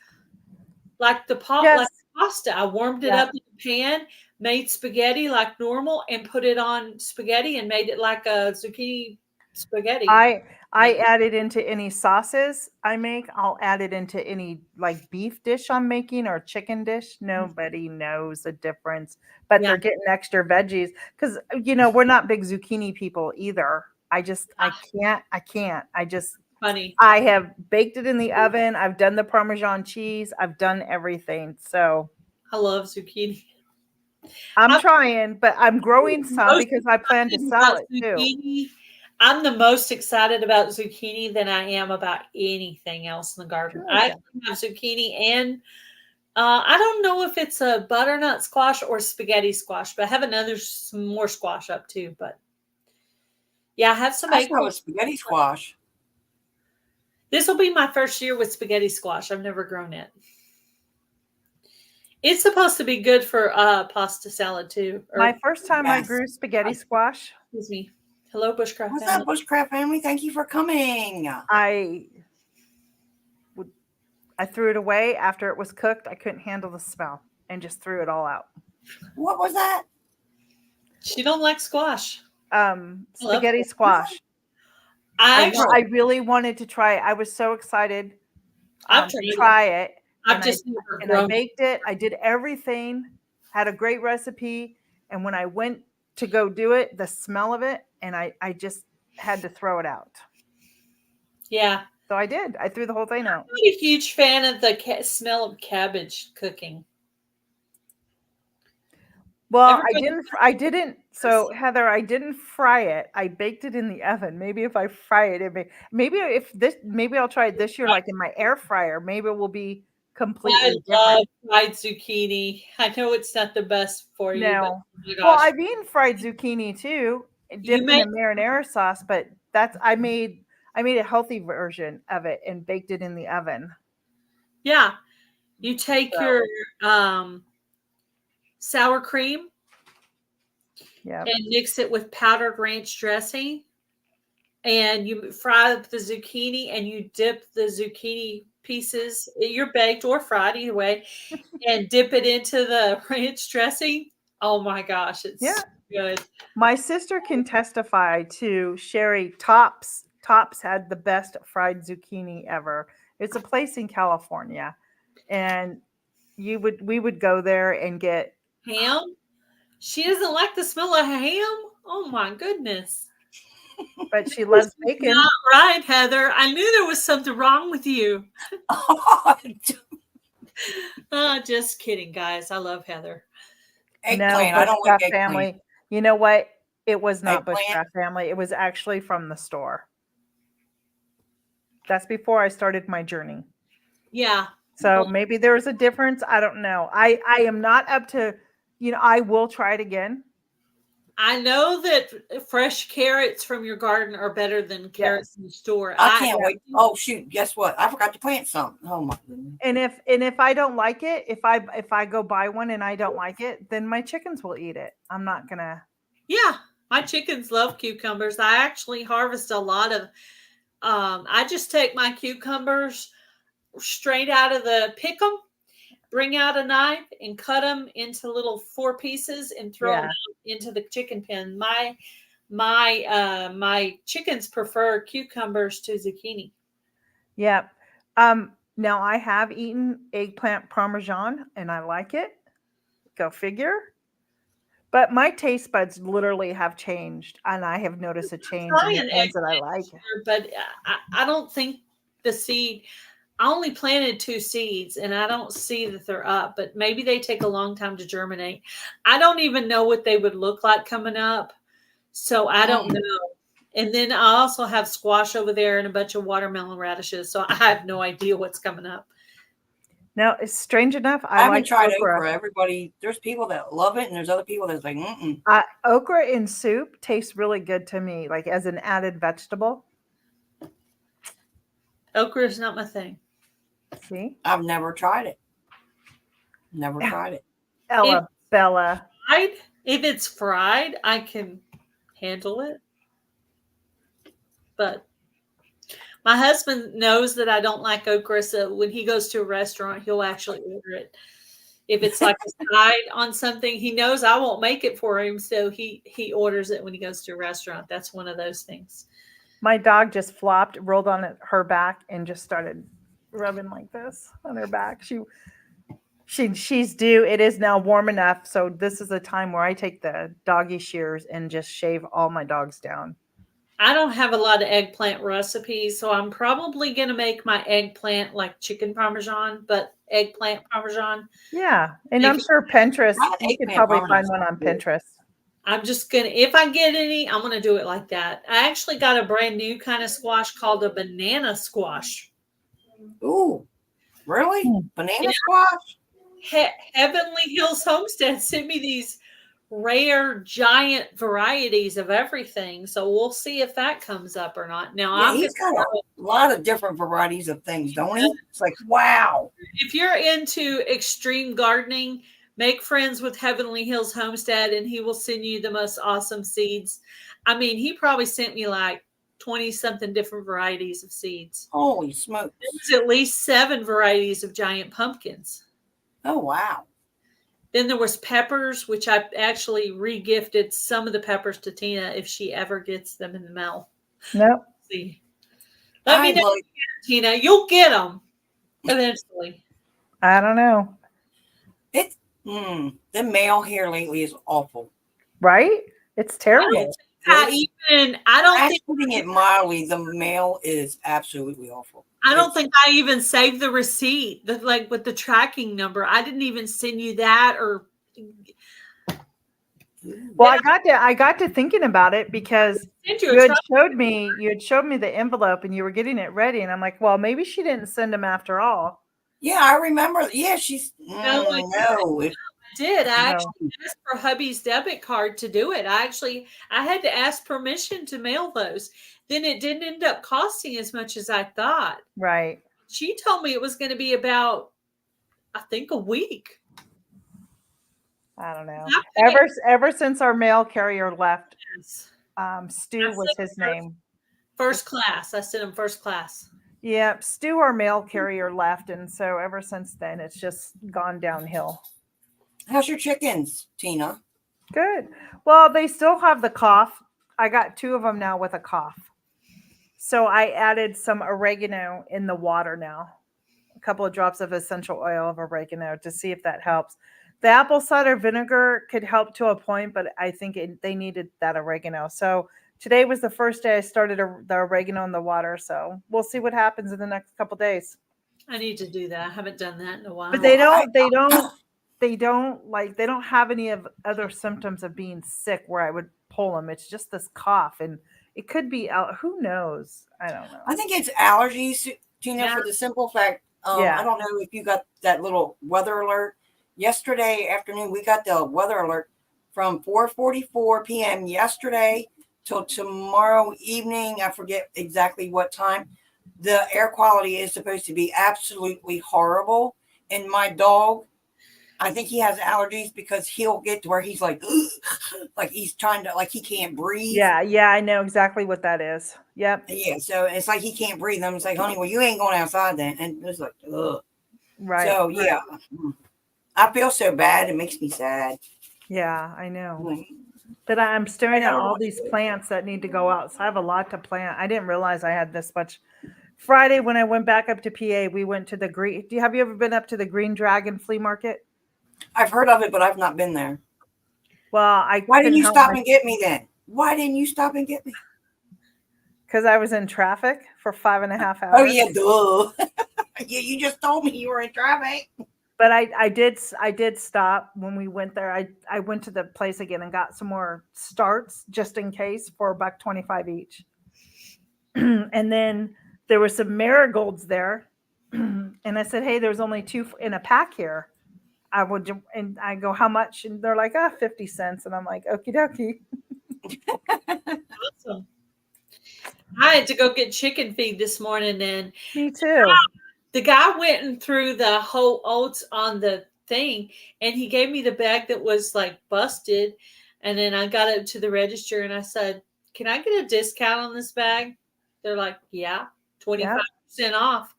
S3: like the like pasta. I warmed it up in the pan, made spaghetti like normal, and put it on spaghetti and made it like a zucchini spaghetti.
S2: I add it into any sauces I make. I'll add it into any like beef dish I'm making or chicken dish. Nobody knows the difference, but they're getting extra veggies because we're not big zucchini people either. I can't.
S3: Funny.
S2: I have baked it in the oven. I've done the Parmesan cheese. I've done everything. So
S3: I love zucchini.
S2: I'm trying, but I'm growing some because I plan to sell it too.
S3: I'm the most excited about zucchini than I am about anything else in the garden.
S2: Sure.
S3: I have zucchini and I don't know if it's a butternut squash or spaghetti squash, but I have some more squash up too. But yeah, I have some.
S1: I saw a spaghetti squash.
S3: This will be my first year with spaghetti squash. I've never grown it. It's supposed to be good for pasta salad too.
S2: My first time I grew spaghetti squash.
S3: Excuse me. Hello, Bushcraft
S1: What's
S3: family.
S1: up, Bushcraft family? Thank you for coming.
S2: I threw it away after it was cooked. I couldn't handle the smell and just threw it all out.
S1: What was that?
S3: She don't like squash.
S2: Spaghetti squash. I really wanted to try it. I was so excited to try it. I baked it. I did everything. Had a great recipe. And when I went to go do it, the smell of it, and I just had to throw it out.
S3: Yeah.
S2: So I did. I threw the whole thing out.
S3: I'm not a huge fan of the smell of cabbage cooking.
S2: Well, I didn't. So Heather, I didn't fry it. I baked it in the oven. Maybe if I fry it, maybe I'll try it this year, like in my air fryer. Maybe it will be completely different.
S3: I love fried zucchini. I know it's not the best for you.
S2: No. Well, I've eaten fried zucchini too, dipped in a marinara sauce, but I made a healthy version of it and baked it in the oven.
S3: Yeah. You take your sour cream and mix it with powdered ranch dressing, and you fry up the zucchini and you dip the zucchini pieces, you're baked or fried either way, and dip it into the ranch dressing. Oh my gosh, it's good.
S2: My sister can testify to Sherry. Tops had the best fried zucchini ever. It's a place in California, and we would go there and get
S3: ham. She doesn't like the smell of ham. Oh my goodness.
S2: But she loves bacon.
S3: Not right, Heather. I knew there was something wrong with you. Just kidding, guys. I love Heather.
S1: Eggplant. I don't like eggplant.
S2: Family. You know what? It was not Bushcraft family. It was actually from the store. That's before I started my journey.
S3: Yeah.
S2: So maybe there's a difference. I don't know. I am not up to, I will try it again.
S3: I know that fresh carrots from your garden are better than carrots in the store.
S1: I can't wait. Oh shoot! Guess what? I forgot to plant some. Oh my goodness!
S2: And if I don't like it, if I go buy one and I don't like it, then my chickens will eat it. I'm not gonna.
S3: Yeah, my chickens love cucumbers. I actually harvest a lot of. I just take my cucumbers straight out of pick them. Bring out a knife and cut them into little 4 pieces and throw them out into the chicken pen. My chickens prefer cucumbers to zucchini.
S2: Yeah. Now I have eaten eggplant parmesan and I like it. Go figure. But my taste buds literally have changed, and I have noticed a change in the ones that I like.
S3: But I don't think the seed. I only planted 2 seeds and I don't see that they're up, but maybe they take a long time to germinate. I don't even know what they would look like coming up. So I don't know. And then I also have squash over there and a bunch of watermelon radishes. So I have no idea what's coming up.
S2: Now, it's strange enough.
S1: I haven't
S2: like
S1: tried okra. Everybody, there's people that love it, and there's other people that's like, mm-mm.
S2: Okra in soup tastes really good to me, like as an added vegetable.
S3: Okra is not my thing.
S2: See?
S1: I've never tried it. Never tried it.
S2: Ella Bella.
S3: If it's fried, I can handle it. But my husband knows that I don't like okra, so when he goes to a restaurant, he'll actually order it. If it's like a side on something, he knows I won't make it for him, so he orders it when he goes to a restaurant. That's one of those things.
S2: My dog just flopped, rolled on her back, and just started rubbing like this on her back. She's due. It is now warm enough, so this is a time where I take the doggy shears and just shave all my dogs down.
S3: I don't have a lot of eggplant recipes, so I'm probably going to make my eggplant like chicken parmesan, but eggplant parmesan.
S2: Yeah, and I'm sure Pinterest, you can probably find one on Pinterest.
S3: I'm just going to, if I get any, I'm going to do it like that. I actually got a brand new kind of squash called a banana squash.
S1: Ooh, really? Banana squash?
S3: Heavenly Hills Homestead sent me these rare giant varieties of everything, so we'll see if that comes up or not. Now
S1: he's got a lot of different varieties of things, don't he? It's like, wow.
S3: If you're into extreme gardening, make friends with Heavenly Hills Homestead and he will send you the most awesome seeds. I mean, he probably sent me like 20 something different varieties of seeds.
S1: Holy smokes.
S3: There's at least 7 varieties of giant pumpkins.
S1: Oh, wow.
S3: Then there was peppers, which I actually re-gifted some of the peppers to Tina if she ever gets them in the mail.
S2: Nope.
S3: See. Let me know, Tina. You'll get them eventually.
S2: I don't know.
S1: The mail here lately is awful.
S2: Right? It's terrible.
S3: I don't think
S1: putting it mildly, the mail is absolutely awful.
S3: I don't think I even saved the receipt, like with the tracking number. I didn't even send you that or.
S2: Well, I got to thinking about it because you had showed me the envelope and you were getting it ready, and I'm like, well, maybe she didn't send them after all.
S1: Yeah, I remember. Yeah, she's
S3: no. I did. I actually asked for hubby's debit card to do it. I had to ask permission to mail those. Then it didn't end up costing as much as I thought.
S2: Right.
S3: She told me it was going to be about, I think, a week.
S2: I don't know. Ever since our mail carrier left, Stu was his name.
S3: First class. I sent him first class.
S2: Yeah, Stu, our mail carrier, left, and so ever since then, it's just gone downhill.
S1: How's your chickens, Tina?
S2: Good. Well, they still have the cough. I got 2 of them now with a cough. So I added some oregano in the water now. A couple of drops of essential oil of oregano to see if that helps. The apple cider vinegar could help to a point, but I think they needed that oregano. So today was the first day I started the oregano in the water. So we'll see what happens in the next couple of days.
S3: I need to do that. I haven't done that in a while.
S2: But they don't have any of other symptoms of being sick where I would pull them. It's just this cough, and it could be who knows? I don't know.
S1: I think it's allergies, Tina, for the simple fact. I don't know if you got that little weather alert yesterday afternoon. We got the weather alert from 4:44 p.m. yesterday till tomorrow evening. I forget exactly what time. The air quality is supposed to be absolutely horrible, and my dog, I think he has allergies because he'll get to where he's like he's trying to, like he can't breathe.
S2: Yeah, I know exactly what that is. Yep.
S1: Yeah, so it's like he can't breathe. I'm just like, honey, well, you ain't going outside then. And it's like, ugh.
S2: Right.
S1: So, yeah, I feel so bad. It makes me sad.
S2: Yeah, I know. But I'm staring at all these plants that need to go out. So I have a lot to plant. I didn't realize I had this much. Friday, when I went back up to PA, we went to the have you ever been up to the Green Dragon flea market?
S1: I've heard of it, but I've not been there.
S2: Well,
S1: why didn't you stop and get me then? Why didn't you stop and get me?
S2: Because I was in traffic for 5.5 hours.
S1: Oh yeah, duh. Yeah, you just told me you were in traffic.
S2: But I did stop when we went there. I went to the place again and got some more starts just in case for $1.25 each. And then there were some marigolds there. and I said, hey, there's only 2 in a pack here. And I go, how much? And they're like, 50 cents. And I'm like, okie dokie.
S3: Awesome. I had to go get chicken feed this morning, and
S2: Me too.
S3: the guy went and threw the whole oats on the thing, and he gave me the bag that was like busted. And then I got up to the register and I said, can I get a discount on this bag? They're like, yeah, 25% off.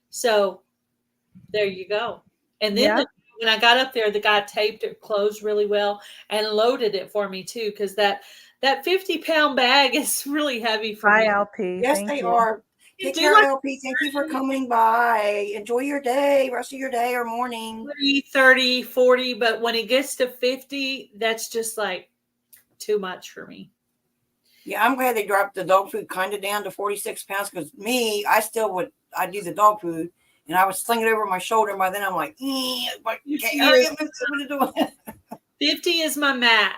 S3: So there you go. And then when I got up there, the guy taped it closed really well and loaded it for me too, because that 50-pound bag is really heavy for
S2: Hi,
S3: me.
S2: LP.
S1: Yes,
S2: Thank
S1: they
S2: you.
S1: are. Take care, LP. Thank you for coming by. Enjoy your day, rest of your day or morning.
S3: 30, 40, but when it gets to 50, that's just like too much for me.
S1: Yeah, I'm glad they dropped the dog food kind of down to 46 pounds because I do the dog food and I would sling it over my shoulder. And by then I'm like, hurry up and do it.
S3: 50 is my max.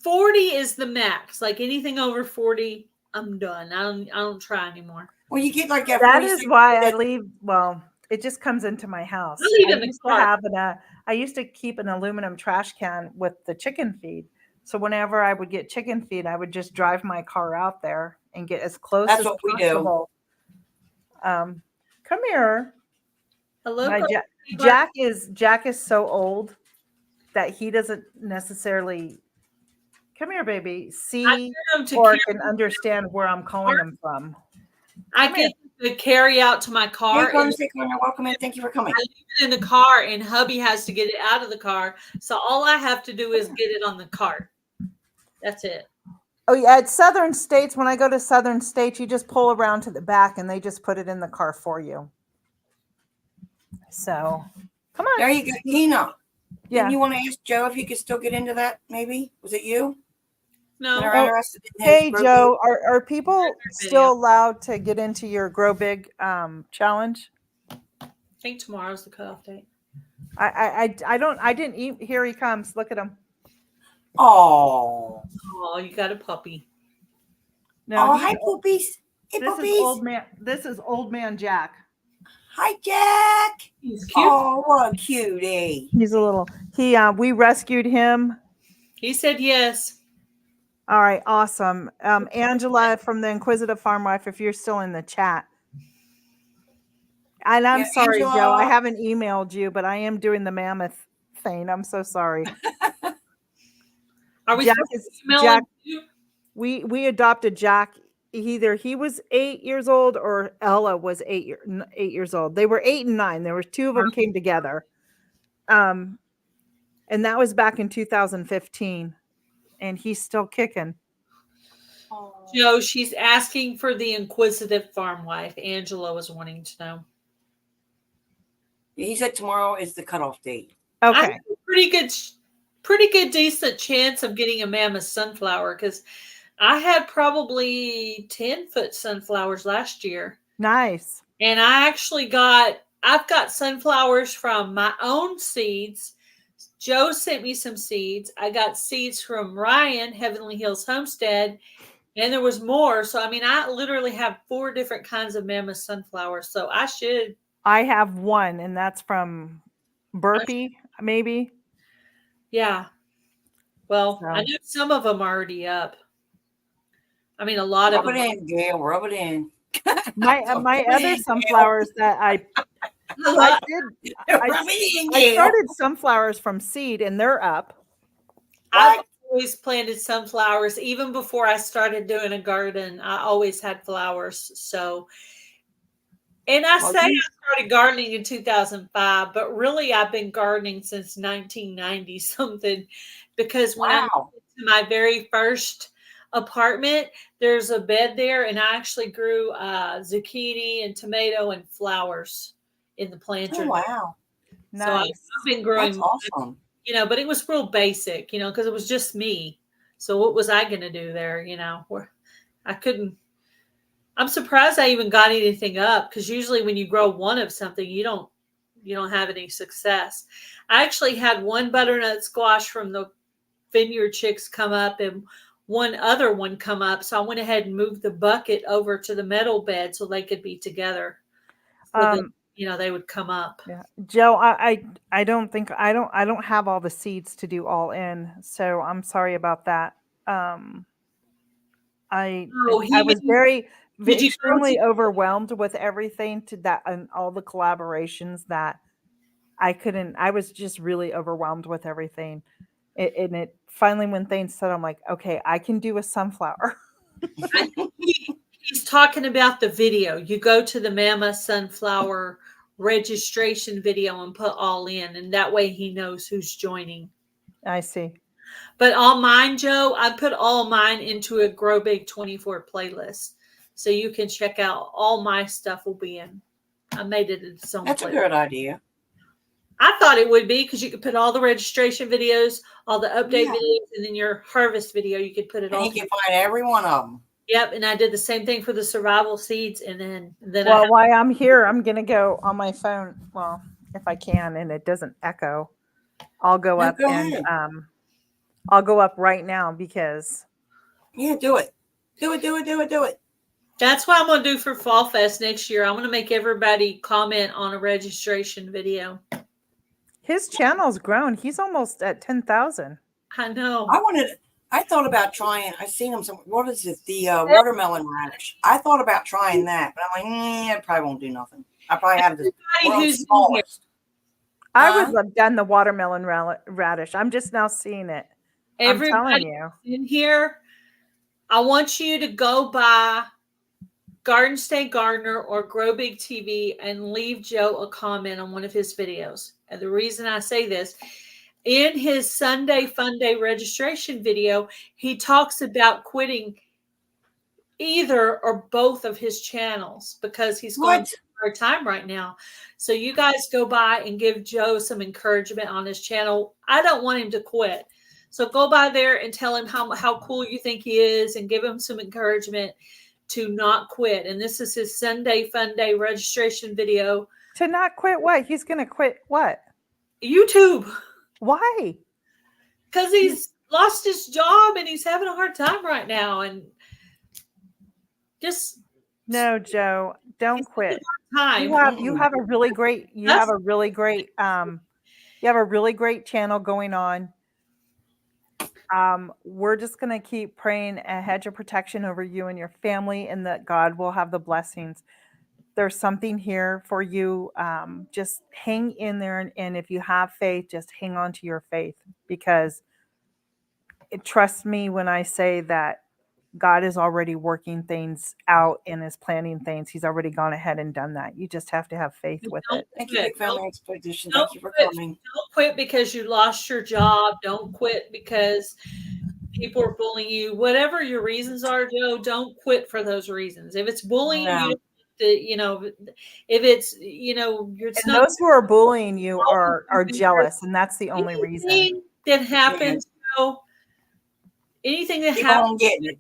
S3: 40 is the max. Like anything over 40, I'm done. I don't try anymore.
S1: Well, you get like
S2: that is why I leave. Well, it just comes into my house. I used to keep an aluminum trash can with the chicken feed. So whenever I would get chicken feed, I would just drive my car out there and get as close as possible. Come here.
S3: Hello.
S2: Jack is so old that he doesn't necessarily come here, baby. See or can understand where I'm calling him from.
S3: I get the carry out to my car.
S1: Welcome in. Thank you for coming.
S3: I leave it in the car, and hubby has to get it out of the car. So all I have to do is get it on the cart. That's it.
S2: Oh yeah, at Southern States, when I go to Southern States, you just pull around to the back, and they just put it in the car for you. So, come on.
S1: There you go, Tina.
S2: Yeah.
S1: Didn't you want to ask Joe if you could still get into that? Maybe was it you?
S3: No.
S2: Hey Joe, are people still allowed to get into your Grow Big challenge?
S3: I think tomorrow's the cutoff date.
S2: I didn't eat. Here he comes. Look at him.
S1: Oh,
S3: you got a puppy.
S1: No, hi poopies. Hey,
S2: this
S1: poopies.
S2: is old man. This is old man Jack.
S1: Hi Jack.
S3: He's cute.
S1: Oh, what a cutie.
S2: He's a little. We rescued him.
S3: He said yes.
S2: All right, awesome. Angela from the Inquisitive Farm Wife, if you're still in the chat. And I'm sorry, Angela. Joe, I haven't emailed you, but I am doing the mammoth thing. I'm so sorry.
S3: Are we
S2: Jack
S3: you?
S2: We adopted Jack. Either he was 8 years old or Ella was 8 years old. They were 8 and 9. There were 2 of them came together. And that was back in 2015. And he's still kicking.
S3: Joe, she's asking for the Inquisitive Farm Wife. Angela was wanting to know.
S1: He said tomorrow is the cutoff date.
S2: Okay.
S3: I have a pretty good, decent chance of getting a mammoth sunflower because I had probably 10-foot sunflowers last year.
S2: Nice.
S3: And I've got sunflowers from my own seeds. Joe sent me some seeds. I got seeds from Ryan, Heavenly Hills Homestead, and there was more. So, I mean, I literally have 4 different kinds of mammoth sunflowers. So
S2: I have one, and that's from Burpee, maybe.
S3: Yeah. Well, I know some of them are already up. I mean, a lot of them.
S1: Rub it in, Gail. Rub it in.
S2: My other sunflowers that I started sunflowers from seed, and they're up.
S3: I've always planted sunflowers. Even before I started doing a garden, I always had flowers. So, and I started gardening in 2005, but really I've been gardening since 1990 something, because when I moved to my very first apartment, there's a bed there, and I actually grew zucchini and tomato and flowers in the planter.
S1: Oh, wow.
S3: Nice. So I've been growing.
S1: That's awesome.
S3: But it was real basic, because it was just me. So what was I going to do there? I couldn't. I'm surprised I even got anything up, because usually when you grow one of something, you don't have any success. I actually had one butternut squash from the Vineyard Chicks come up and one other one come up. So I went ahead and moved the bucket over to the metal bed so they could be together. so that they would come up.
S2: Yeah, Joe, I don't think I don't have all the seeds to do all in, so I'm sorry about that. I
S3: Oh,
S2: I was
S3: did you go
S2: extremely
S3: to?
S2: overwhelmed with everything to that and all the collaborations that I couldn't. I was just really overwhelmed with everything. And it finally, when things said, I'm like, okay, I can do a sunflower.
S3: I think he's talking about the video. You go to the Mama Sunflower registration video and put all in, and that way he knows who's joining.
S2: I see.
S3: But all mine, Joe, I put all mine into a Grow Big 24 playlist. So you can check out all my stuff will be in. I made it its own
S1: That's
S3: playlist.
S1: a good idea.
S3: I thought it would be because you could put all the registration videos, all the update videos, and then your harvest video. You could put it all.
S1: And you can find every one of them.
S3: Yep, and I did the same thing for the survival seeds, and then
S2: well, while I'm here, I'm gonna go on my phone. Well, if I can, and it doesn't echo, I'll go up and I'll go up right now because.
S1: Yeah, do it. Do it.
S3: That's what I'm going to do for Fall Fest next year. I'm going to make everybody comment on a registration video.
S2: His channel's grown. He's almost at 10,000.
S3: I know.
S1: I thought about trying. I seen him some. What is it? The watermelon radish. I thought about trying that, but I'm like, it probably won't do nothing. I probably have the smallest.
S2: I would have done the watermelon radish. I'm just now seeing it.
S3: Everybody
S2: I'm telling you.
S3: In here, I want you to go by Garden State Gardener or Grow Big TV and leave Joe a comment on one of his videos. And the reason I say this, in his Sunday Fun Day registration video, he talks about quitting either or both of his channels because he's going through a hard time right now. So you guys go by and give Joe some encouragement on his channel. I don't want him to quit. So go by there and tell him how cool you think he is and give him some encouragement to not quit. And this is his Sunday Fun Day registration video.
S2: To not quit what? He's going to quit what?
S3: YouTube.
S2: Why?
S3: Because he's lost his job and he's having a hard time right now. And just
S2: no, Joe, don't quit.
S3: Time.
S2: You have a really great channel going on. We're just going to keep praying a hedge of protection over you and your family, and that God will have the blessings. There's something here for you. Just hang in there. And if you have faith, just hang on to your faith, because trust me when I say that God is already working things out and is planning things. He's already gone ahead and done that. You just have to have faith with it.
S1: Thank you, Big Family Expedition. Thank you for coming.
S3: Don't quit because you lost your job. Don't quit because people are bullying you. Whatever your reasons are, Joe, don't quit for those reasons. If it's bullying you, if it's, it's
S2: and those who are bullying you are jealous, and that's the only reason.
S3: That happens, Joe. Anything that
S1: happens.
S3: Keep on
S1: getting it.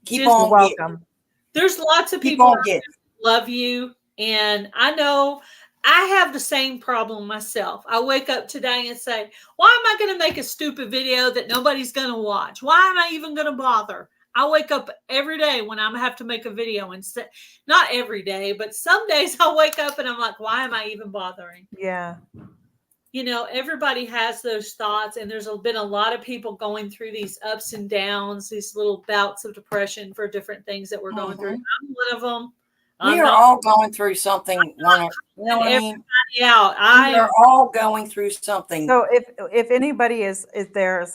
S1: Keep on
S2: welcome.
S3: There's lots of people that love you, and I know I have the same problem myself. I wake up today and say, why am I going to make a stupid video that nobody's going to watch? Why am I even going to bother? I wake up every day when I have to make a video and say, not every day, but some days I wake up and I'm like, why am I even bothering?
S2: Yeah.
S3: Everybody has those thoughts, and there's been a lot of people going through these ups and downs, these little bouts of depression for different things that we're going through. I'm one of them.
S1: We are all going through something. You know what I mean? We are all going through something.
S2: So if anybody is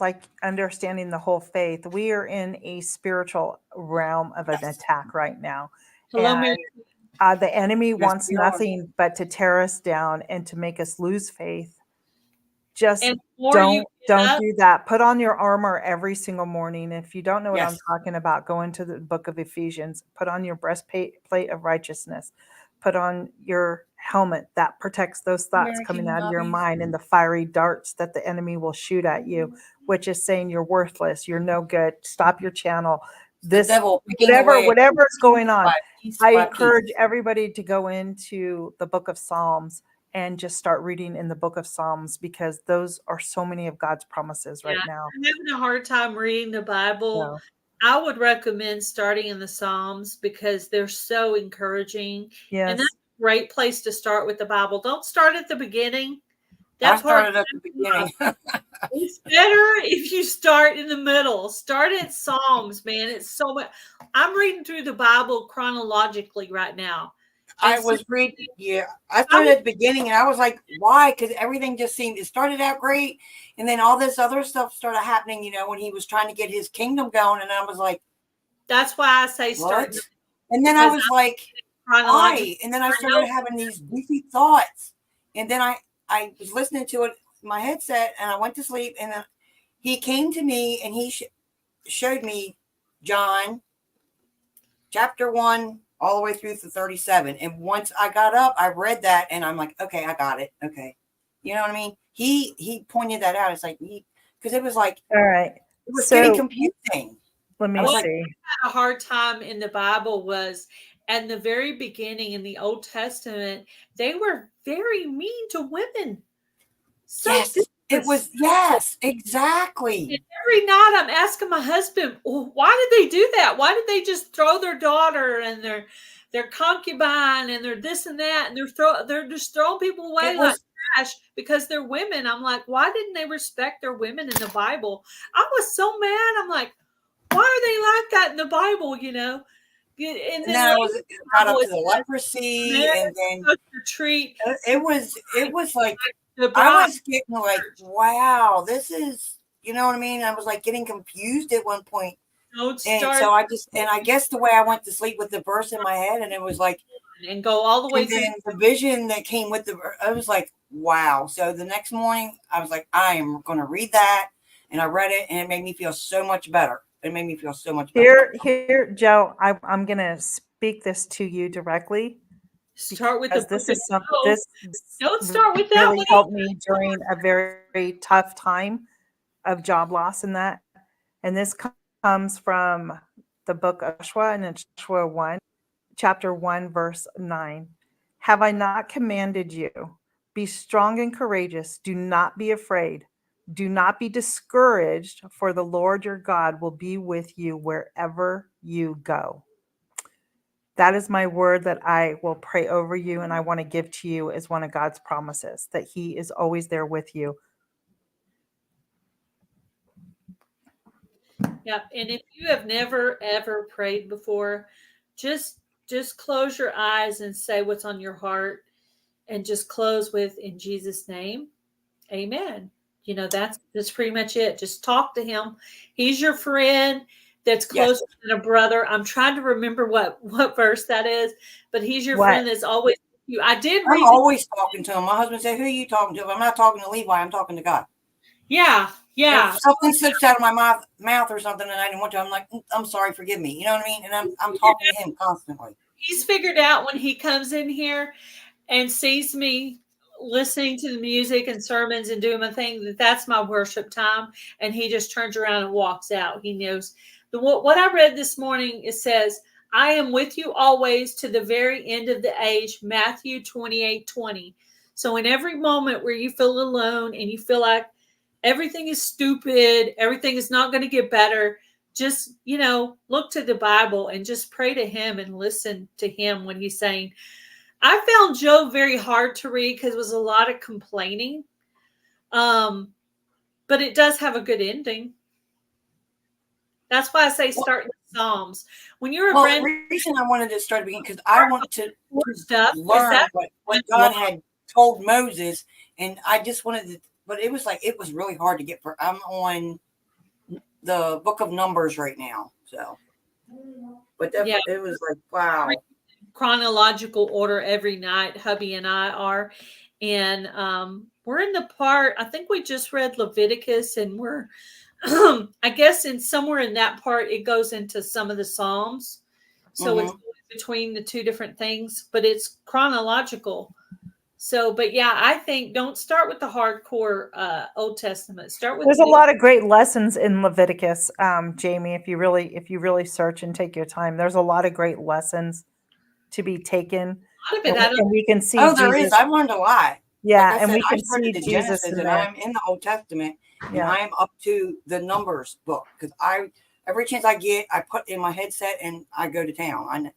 S2: like understanding the whole faith, we are in a spiritual realm of an attack right now. And, the enemy wants nothing but to tear us down and to make us lose faith. Just don't do that. Put on your armor every single morning. If you don't know what I'm talking about, go into the book of Ephesians. Put on your breastplate of righteousness. Put on your helmet that protects those thoughts coming out of your mind and the fiery darts that the enemy will shoot at you, which is saying you're worthless, you're no good, stop your channel. Whatever is going on. I encourage everybody to go into the book of Psalms and just start reading in the book of Psalms, because those are so many of God's promises right now.
S3: I'm having a hard time reading the Bible. Yeah. I would recommend starting in the Psalms because they're so encouraging.
S2: Yes.
S3: And that's great place to start with the Bible. Don't start at the beginning.
S1: I started at the beginning.
S3: It's better if you start in the middle. Start at Psalms, man. It's so much. I'm reading through the Bible chronologically right now.
S1: I was reading, I started at the beginning and I was like, why? Because everything just seemed, it started out great. And then all this other stuff started happening, when he was trying to get his kingdom going. And I was like,
S3: that's why I say start.
S1: What? And then I was like, why? And then I started having these goofy thoughts. And then I was listening to it in my headset and I went to sleep. And then he came to me and he showed me John chapter 1 all the way through to 37. And once I got up, I read that and I'm like, okay, I got it. Okay. You know what I mean? He pointed that out. It's like, because it was like,
S2: all right.
S1: It was getting confusing.
S2: Let me see.
S3: What I had a hard time in the Bible was at the very beginning in the Old Testament, they were very mean to women.
S1: So yes, it was, yes, exactly.
S3: And every night I'm asking my husband, well, why did they do that? Why did they just throw their daughter and their concubine and their this and that? And they're just throwing people away like trash because they're women. I'm like, why didn't they respect their women in the Bible? I was so mad. I'm like, why are they like that in the Bible, And then
S1: I was brought up to the leprosy, and then
S3: retreat.
S1: It was like I was getting like, wow, this is, you know what I mean? I was like getting confused at one point. And so I guess the way I went to sleep with the verse in my head, and it was like,
S3: and go all the way.
S1: And then the vision that came with I was like, wow. So the next morning, I was like, I am going to read that, and I read it, and it made me feel so much better. It made me feel so much better.
S2: Here, Joe, I'm going to speak this to you directly.
S3: Start with
S2: this is something. This
S3: don't start with that.
S2: Really helped me during a very tough time of job loss and that. And this comes from the book of Joshua, and it's Joshua 1, chapter 1, verse 9. Have I not commanded you? Be strong and courageous. Do not be afraid. Do not be discouraged, for the Lord your God will be with you wherever you go. That is my word that I will pray over you, and I want to give to you as one of God's promises, that he is always there with you.
S3: Yeah, and if you have never, ever prayed before, just close your eyes and say what's on your heart, and just close with, in Jesus' name, amen. That's pretty much it. Just talk to him. He's your friend that's closer than a brother. I'm trying to remember what verse that is, but he's your friend that's always with you. I'm
S1: always talking to him. My husband said, who are you talking to? I'm not talking to Levi. I'm talking to God.
S3: Yeah.
S1: If something slips out of my mouth or something and I didn't want to, I'm like, I'm sorry, forgive me. You know what I mean? And I'm talking to him constantly.
S3: He's figured out when he comes in here and sees me listening to the music and sermons and doing my thing, that's my worship time. And he just turns around and walks out. He knows. What I read this morning, it says, I am with you always to the very end of the age, Matthew 28:20. So in every moment where you feel alone and you feel like everything is stupid, everything is not going to get better, just, look to the Bible and just pray to him and listen to him when he's saying, I found Job very hard to read because it was a lot of complaining. But it does have a good ending. That's why I say start in the Psalms. When you're
S1: the reason I wanted to start beginning because I want to learn what God had told Moses, and I just wanted to. But it was really hard to get. I'm on the book of Numbers right now, so. But it was like, wow.
S3: Chronological order every night, hubby and I are, and we're in the part, I think we just read Leviticus, and we're I guess somewhere in that part it goes into some of the Psalms, so it's between the two different things, but it's chronological. So, but yeah, I think don't start with the hardcore Old Testament. Start with.
S2: There's a lot of great lessons in Leviticus, Jamie. If you really search and take your time, there's a lot of great lessons to be taken. And we can see.
S1: There is. I've learned a lot.
S2: Yeah, and we can see Jesus.
S1: Genesis, and I'm in the Old Testament, and I am up to the Numbers book because every chance I get, I put in my headset and I go to town.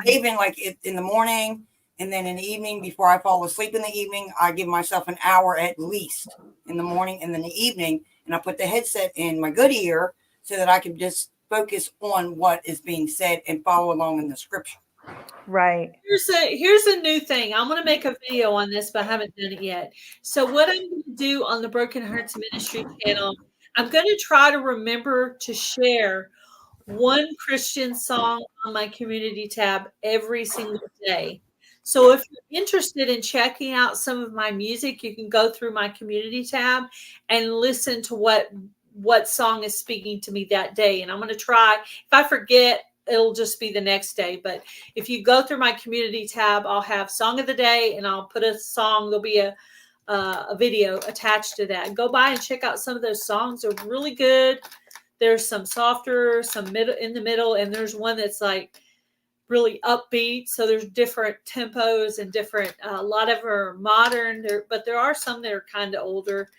S1: I even like it in the morning, and then in the evening before I fall asleep in the evening, I give myself an hour at least in the morning and then the evening, and I put the headset in my good ear so that I can just focus on what is being said and follow along in the scripture.
S2: Right.
S3: Here's a new thing. I'm going to make a video on this, but I haven't done it yet. So what I'm going to do on the Broken Hearts Ministry channel, I'm going to try to remember to share one Christian song on my community tab every single day. So if you're interested in checking out some of my music, you can go through my community tab and listen to what song is speaking to me that day. And I'm going to try, if I forget, it'll just be the next day. But if you go through my community tab, I'll have song of the day and I'll put a song. There'll be a video attached to that. Go by and check out some of those songs. They're really good. There's some softer, some middle in the middle, and there's one that's like really upbeat. So there's different tempos and different, a lot of them are modern, but there are some that are kind of older.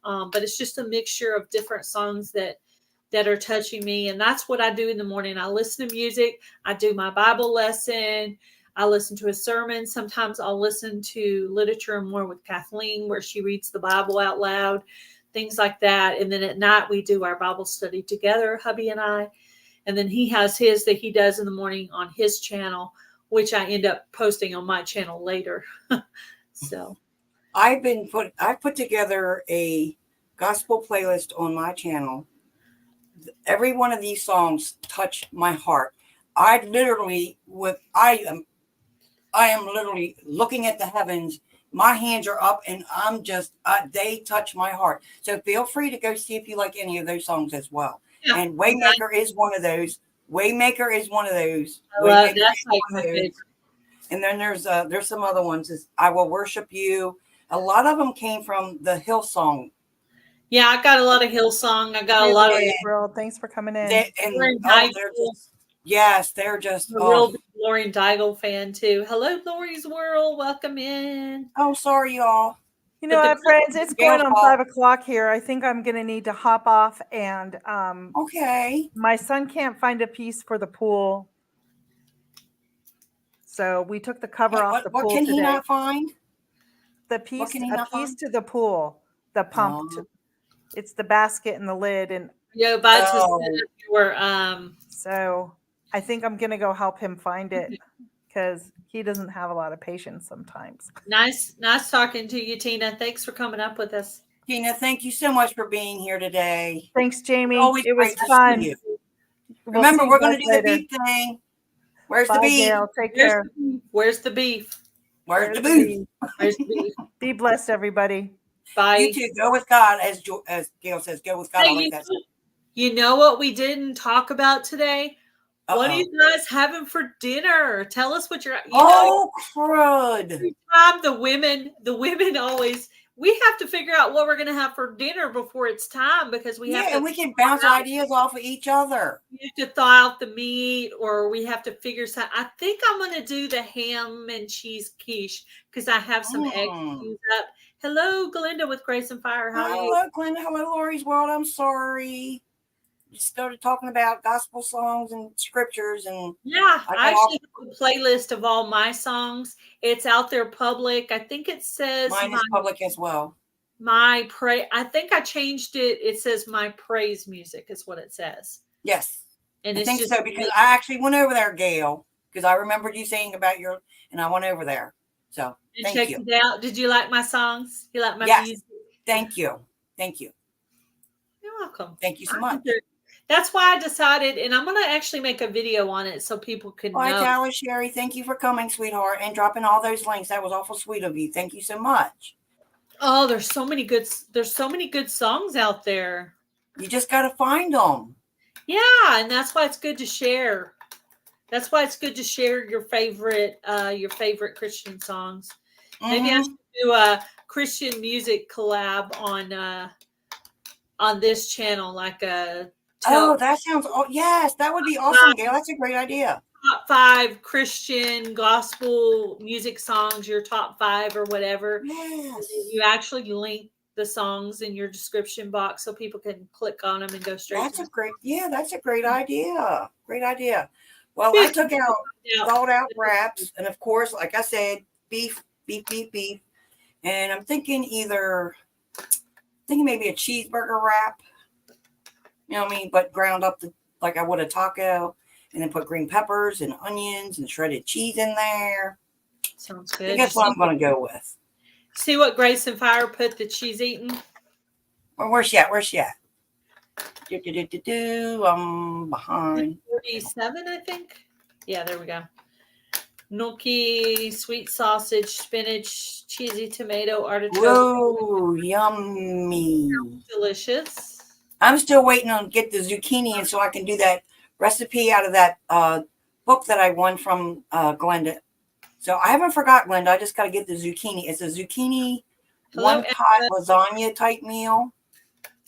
S3: But it's just a mixture of different songs that are touching me. And that's what I do in the morning. I listen to music. I do my Bible lesson. I listen to a sermon. Sometimes I'll listen to literature and more with Kathleen, where she reads the Bible out loud, things like that. And then at night we do our Bible study together, hubby and I. And then he has his that he does in the morning on his channel, which I end up posting on my channel later. So
S1: I've put together a gospel playlist on my channel. Every one of these songs touch my heart. I am literally looking at the heavens. My hands are up and I'm just, they touch my heart. So feel free to go see if you like any of those songs as well. Yeah. And Waymaker is one of those. Waymaker is one of those.
S3: That's like my favorite.
S1: And then there's some other ones. I Will Worship You. A lot of them came from the Hillsong.
S3: Yeah, I got a lot of Hillsong. I got a lot of
S2: world. Thanks for coming in.
S1: They're just
S3: a real big Lauren Daigle fan too. Hello, Lori's World. Welcome in.
S1: Oh, sorry, y'all.
S2: You know what, friends? It's going on 5 o'clock here. I think I'm going to need to hop off. And
S1: okay,
S2: my son can't find a piece for the pool, so we took the cover off the pool today.
S1: What can he not find?
S2: The piece, to the pool, the pump. It's the basket and the lid, and so I think I'm gonna go help him find it because he doesn't have a lot of patience sometimes.
S3: Nice talking to you, Tina. Thanks for coming up with us.
S1: Tina, thank you so much for being here today.
S2: Thanks, Jamie. It was fun.
S1: Remember, we're going to do the beef thing. Where's the beef?
S2: Gail. Take care.
S3: Where's the beef?
S1: Where's the beef?
S3: Where's the beef?
S2: Be blessed, everybody.
S3: Bye.
S1: You too. Go with God, as Gail says. Go with God.
S3: Hey, you know what we didn't talk about today? What are you guys having for dinner? Tell us what you're.
S1: Crud!
S3: Every time the women always. We have to figure out what we're going to have for dinner before it's time because we have to.
S1: And we can bounce ideas off of each other.
S3: We have to thaw out the meat, or we have to figure something. I think I'm going to do the ham and cheese quiche because I have some eggs up. Hello, Glenda with Grace and Fire. How are you?
S1: Hello, Glenda. Hello, Lori's World. I'm sorry. Just started talking about gospel songs and scriptures, and
S3: I actually have a playlist of all my songs. It's out there public. I think it says
S1: mine is public as well.
S3: I think I changed it. It says my praise music is what it says.
S1: Yes,
S3: and
S1: I think so because I actually went over there, Gail, because I remembered you saying about and I went over there. So thank you.
S3: It out. Did you like my songs? You like my music?
S1: Thank you. Thank you.
S3: You're welcome.
S1: Thank you so much.
S3: That's why I decided, and I'm going to actually make a video on it so people can know.
S1: Hi, Callie, Sherry. Thank you for coming, sweetheart, and dropping all those links. That was awful sweet of you. Thank you so much.
S3: Oh, there's so many good songs out there.
S1: You just got to find them.
S3: Yeah, and that's why it's good to share. That's why it's good to share your favorite Christian songs. Maybe I should do a Christian music collab on this channel, like a.
S1: That sounds. Oh, yes, that would be awesome, Gail. That's a great idea.
S3: Top 5 Christian gospel music songs, your top 5 or whatever.
S1: Yes.
S3: You actually link the songs in your description box so people can click on them and go straight.
S1: That's a great idea. Great idea. Well, I took out thawed out wraps, and of course, like I said, beef. And I'm thinking maybe a cheeseburger wrap. You know what I mean? But ground up like I would a taco, and then put green peppers and onions and shredded cheese in there.
S3: Sounds good.
S1: I guess what I'm going to go with.
S3: See what Grace and Fire put the cheese eating?
S1: Well, where's she at? I'm behind.
S3: 47, I think. Yeah, there we go. Gnocchi, sweet sausage, spinach, cheesy tomato, artichoke.
S1: Whoa, yummy.
S3: Delicious.
S1: I'm still waiting on get the zucchini in so I can do that recipe out of that book that I won from Glenda. So I haven't forgot, Glenda. I just got to get the zucchini. It's a zucchini one-pot lasagna type meal.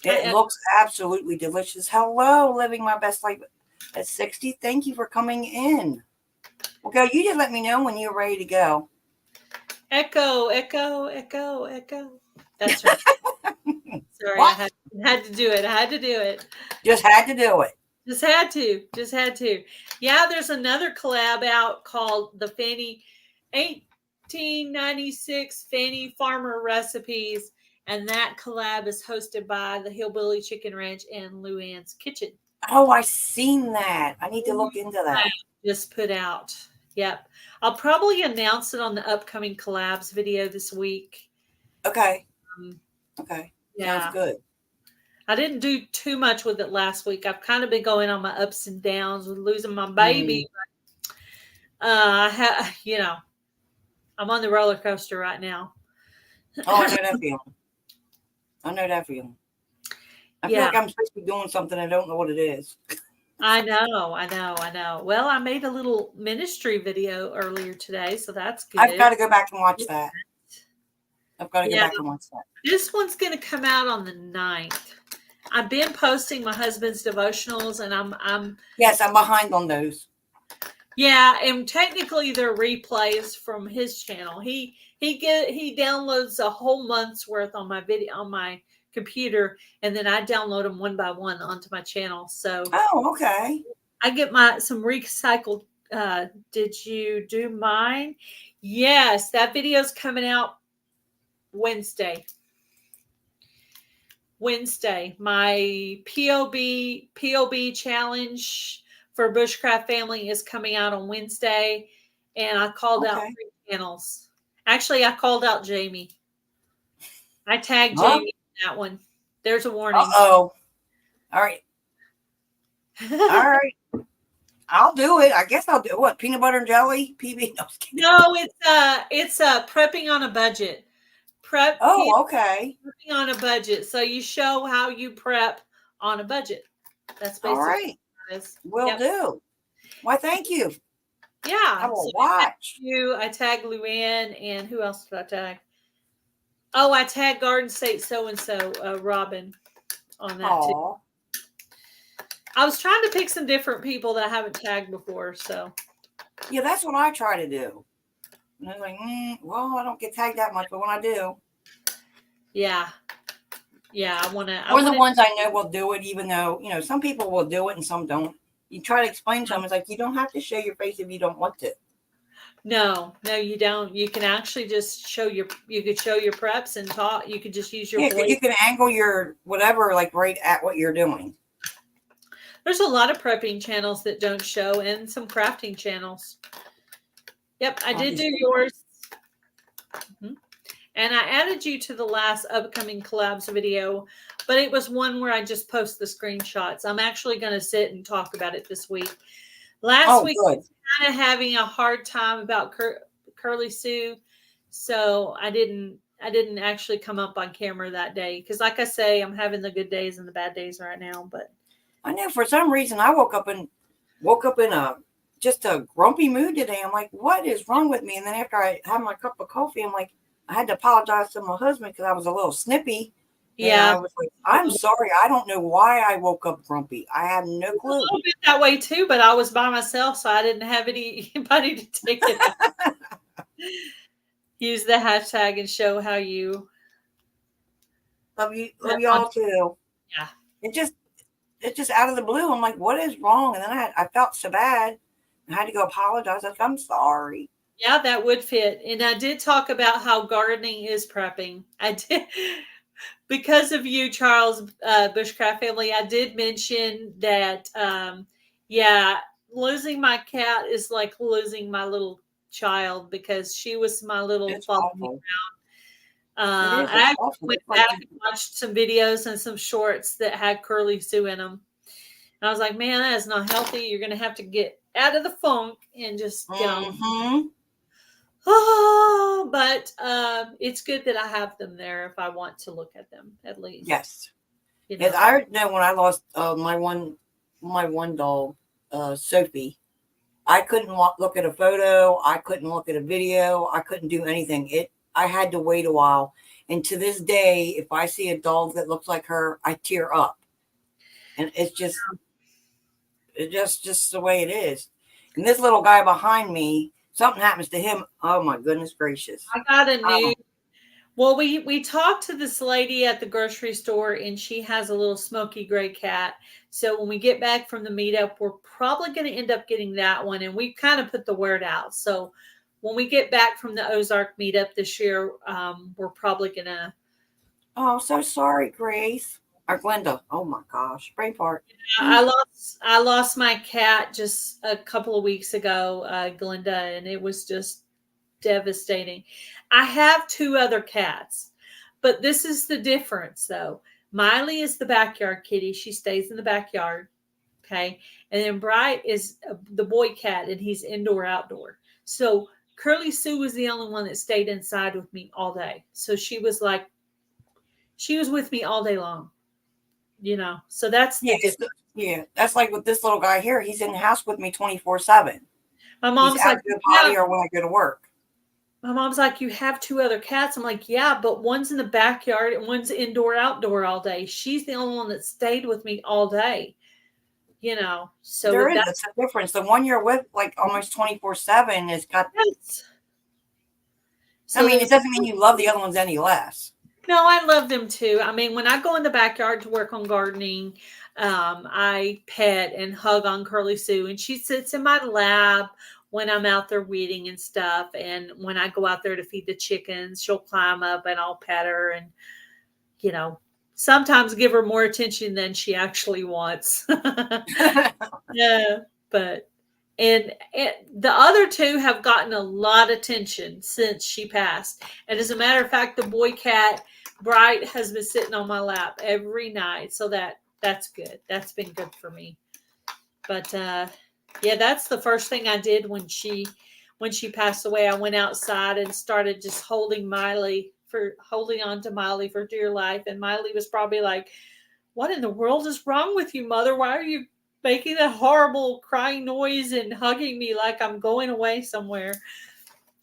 S1: It looks absolutely delicious. Hello, living my best life at 60. Thank you for coming in. Well, go. You just let me know when you're ready to go.
S3: Echo. That's right. Sorry,
S1: What?
S3: I had to do it.
S1: Just had to do it.
S3: Just had to. Yeah, there's another collab out called the Fanny 1896 Fanny Farmer Recipes, and that collab is hosted by the Hillbilly Chicken Ranch and Luann's Kitchen.
S1: Oh, I seen that. I need to look into that.
S3: Just put out. Yep. I'll probably announce it on the upcoming collabs video this week.
S1: Okay. Okay.
S3: Yeah.
S1: Sounds good.
S3: I didn't do too much with it last week. I've kind of been going on my ups and downs with losing my baby. But, I'm on the roller coaster right now.
S1: Oh, I know that feeling. I feel like I'm supposed to be doing something. I don't know what it is.
S3: I know. Well, I made a little ministry video earlier today, so that's good.
S1: I've got to go back and watch that. This
S3: one's going to come out on the 9th. I've been posting my husband's devotionals, and I'm
S1: behind on those.
S3: Yeah, and technically they're replays from his channel. He downloads a whole month's worth on my computer, and then I download them one by one onto my channel. So
S1: okay.
S3: I get some recycled. Did you do mine? Yes, that video's coming out Wednesday. My POB challenge for Bushcraft Family is coming out on Wednesday, and I called out 3 channels. Actually, I called out Jamie. I tagged Jamie in that one. There's a warning.
S1: All right. I'll do it. I guess I'll do what? Peanut butter and jelly? PB?
S3: No, it's prepping on a budget. Okay. Prepping on a budget. So you show how you prep on a budget. That's basically
S1: all right. Will do. Why, thank you.
S3: Yeah.
S1: I will watch.
S3: I tagged Luann, and who else did I tag? Oh, I tagged Garden State so-and-so, Robin, on that too. I was trying to pick some different people that I haven't tagged before. So.
S1: Yeah, that's what I try to do. And I was like, I don't get tagged that much, but when I do.
S3: Yeah. Yeah, I want to.
S1: Or the ones I know will do it, even though, some people will do it and some don't. You try to explain to them, it's like, you don't have to show your face if you don't want to.
S3: No, you don't. You can actually just you could show your preps and talk. You could just use your voice.
S1: You can angle your whatever, like right at what you're doing.
S3: There's a lot of prepping channels that don't show, and some crafting channels. Yep, I did do yours. Mm-hmm. And I added you to the last upcoming collabs video, but it was one where I just post the screenshots. I'm actually going to sit and talk about it this week. Last week, I was kind of having a hard time about Curly Sue, so I didn't actually come up on camera that day because, like I say, I'm having the good days and the bad days right now. But
S1: I know for some reason I woke up in just a grumpy mood today. I'm like, what is wrong with me? And then after I had my cup of coffee, I'm like, I had to apologize to my husband because I was a little snippy.
S3: Yeah.
S1: I was like, I'm sorry. I don't know why I woke up grumpy. I have no clue.
S3: A little bit that way too, but I was by myself, so I didn't have anybody to take it out. Use the hashtag and show how you
S1: love you all too.
S3: Yeah.
S1: It's just out of the blue. I'm like, what is wrong? And then I felt so bad. I had to go apologize. Like, I'm sorry.
S3: Yeah, that would fit. And I did talk about how gardening is prepping. I did because of you, Charles, Bushcraft family. I did mention that. Yeah, losing my cat is like losing my little child because she was my little
S1: It's
S3: follow me
S1: awful.
S3: around.
S1: It is.
S3: I
S1: It's awful.
S3: went
S1: It's like
S3: back and watched some videos and some shorts that had Curly Sue in them. And I was like, man, that is not healthy. You're going to have to get out of the funk and just get on.
S1: mm-hmm.
S3: Oh, but it's good that I have them there if I want to look at them at least.
S1: Yes.
S3: You
S1: Yes,
S3: know.
S1: I know when I lost my one dog, Sophie. I couldn't look at a photo. I couldn't look at a video. I couldn't do anything. I had to wait a while. And to this day, if I see a dog that looks like her, I tear up. And it's just the way it is. And this little guy behind me, something happens to him. Oh my goodness gracious!
S3: I got a new. Well, we talked to this lady at the grocery store, and she has a little smoky gray cat. So when we get back from the meetup, we're probably going to end up getting that one, and we kind of put the word out. So when we get back from the Ozark meetup this year, we're probably going to.
S1: Oh, so sorry, Grace or Glenda. Oh my gosh, brain fart.
S3: I lost my cat just a couple of weeks ago, Glenda, and it was just devastating. I have 2 other cats, but this is the difference though. Miley is the backyard kitty. She stays in the backyard. Okay. And then Bright is the boy cat, and he's indoor outdoor. So Curly Sue was the only one that stayed inside with me all day. So she was with me all day long, so that's the difference.
S1: Yeah, that's like with this little guy here. He's in the house with me 24/7.
S3: My mom's
S1: He's
S3: like,
S1: out to the potty or when I go to work.
S3: My mom's like, you have 2 other cats. I'm like, yeah, but one's in the backyard and one's indoor, outdoor all day. She's the only one that stayed with me all day, So
S1: That's the difference. The one you're with, like almost 24/7, has got.
S3: Yes.
S1: So I mean, it doesn't mean you love the other ones any less.
S3: No, I love them too. I mean, when I go in the backyard to work on gardening, I pet and hug on Curly Sue, and she sits in my lap when I'm out there weeding and stuff. And when I go out there to feed the chickens, she'll climb up and I'll pet her and, sometimes give her more attention than she actually wants. Yeah, but and the other 2 have gotten a lot of attention since she passed. And as a matter of fact, the boy cat Bright has been sitting on my lap every night, so that's good. That's been good for me. But yeah, that's the first thing I did when she passed away. I went outside and started just holding on to Miley for dear life. And Miley was probably like, what in the world is wrong with you, Mother? Why are you making that horrible crying noise and hugging me like I'm going away somewhere?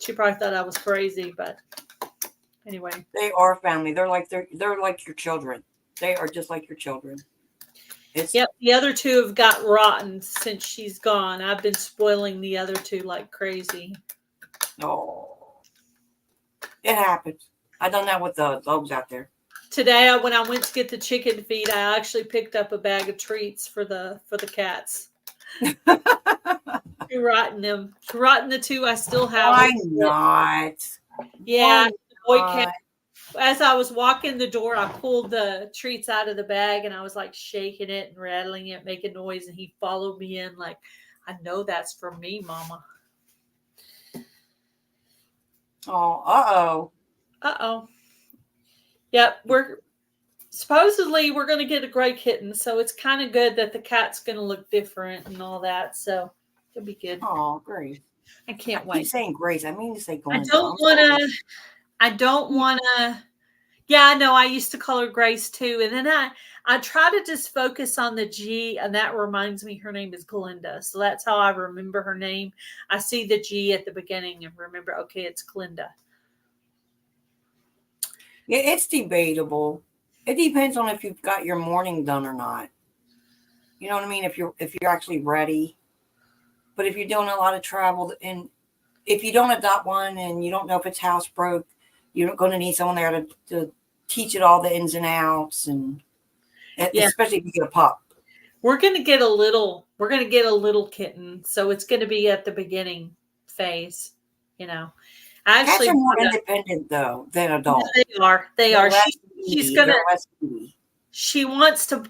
S3: She probably thought I was crazy, but anyway.
S1: They are family. They're like your children. They are just like your children.
S3: Yep, the other 2 have got rotten since she's gone. I've been spoiling the other 2 like crazy.
S1: Oh, it happens. I done that with the dogs out there.
S3: Today, when I went to get the chicken feed, I actually picked up a bag of treats for the cats. To rotten them. To rotten the 2 I still have.
S1: Why not?
S3: Yeah, the boy cat. As I was walking the door, I pulled the treats out of the bag and I was like shaking it and rattling it, making noise. And he followed me in like, I know that's for me, Mama.
S1: Oh,
S3: Uh-oh. Yep, we're going to get a gray kitten, so it's kind of good that the cat's going to look different and all that. So it'll be good.
S1: Oh, Grace.
S3: I can't
S1: I
S3: wait.
S1: keep saying Grace. I mean to say Glenda.
S3: I don't want to. Yeah, I know. I used to call her Grace too. And then I try to just focus on the G, and that reminds me her name is Glenda. So that's how I remember her name. I see the G at the beginning and remember, okay, it's Glenda.
S1: Yeah, it's debatable. It depends on if you've got your morning done or not. You know what I mean? If you're actually ready. But if you're doing a lot of travel, and if you don't adopt one and you don't know if it's housebroke, you're going to need someone there to teach it all the ins and outs, and especially if you get a pup.
S3: we're gonna get a little kitten, so it's gonna be at the beginning phase, you know. I
S1: Cats
S3: actually
S1: are more
S3: bought
S1: independent though than
S3: yeah,
S1: adults.
S3: they
S1: They're
S3: are.
S1: less
S3: She's
S1: needy.
S3: gonna
S1: They're less needy.
S3: she wants to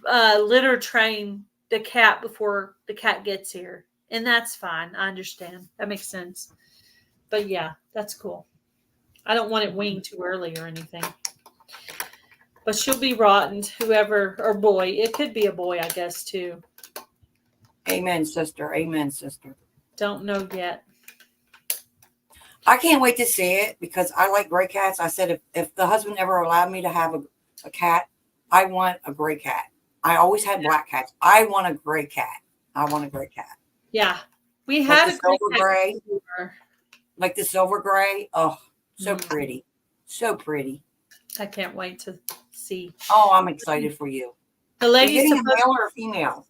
S3: litter train the cat before the cat gets here, and that's fine. I understand. That makes sense. But yeah, that's cool. I don't want it weaned too early or anything. But she'll be rotten, whoever, or boy. It could be a boy, I guess, too.
S1: Amen, sister. Amen, sister.
S3: Don't know yet.
S1: I can't wait to see it because I like gray cats. I said if the husband ever allowed me to have a cat, I want a gray cat. I always had black cats. I want a gray cat. I want a gray cat.
S3: Yeah. We
S1: Like
S3: had
S1: the
S3: a gray
S1: silver
S3: cat
S1: gray.
S3: before.
S1: Like the silver gray. Oh, so
S3: Mm.
S1: pretty. So pretty.
S3: I can't wait to see.
S1: Oh, I'm excited for you.
S3: The
S1: You're
S3: lady's
S1: getting a
S3: supposed
S1: male or a female?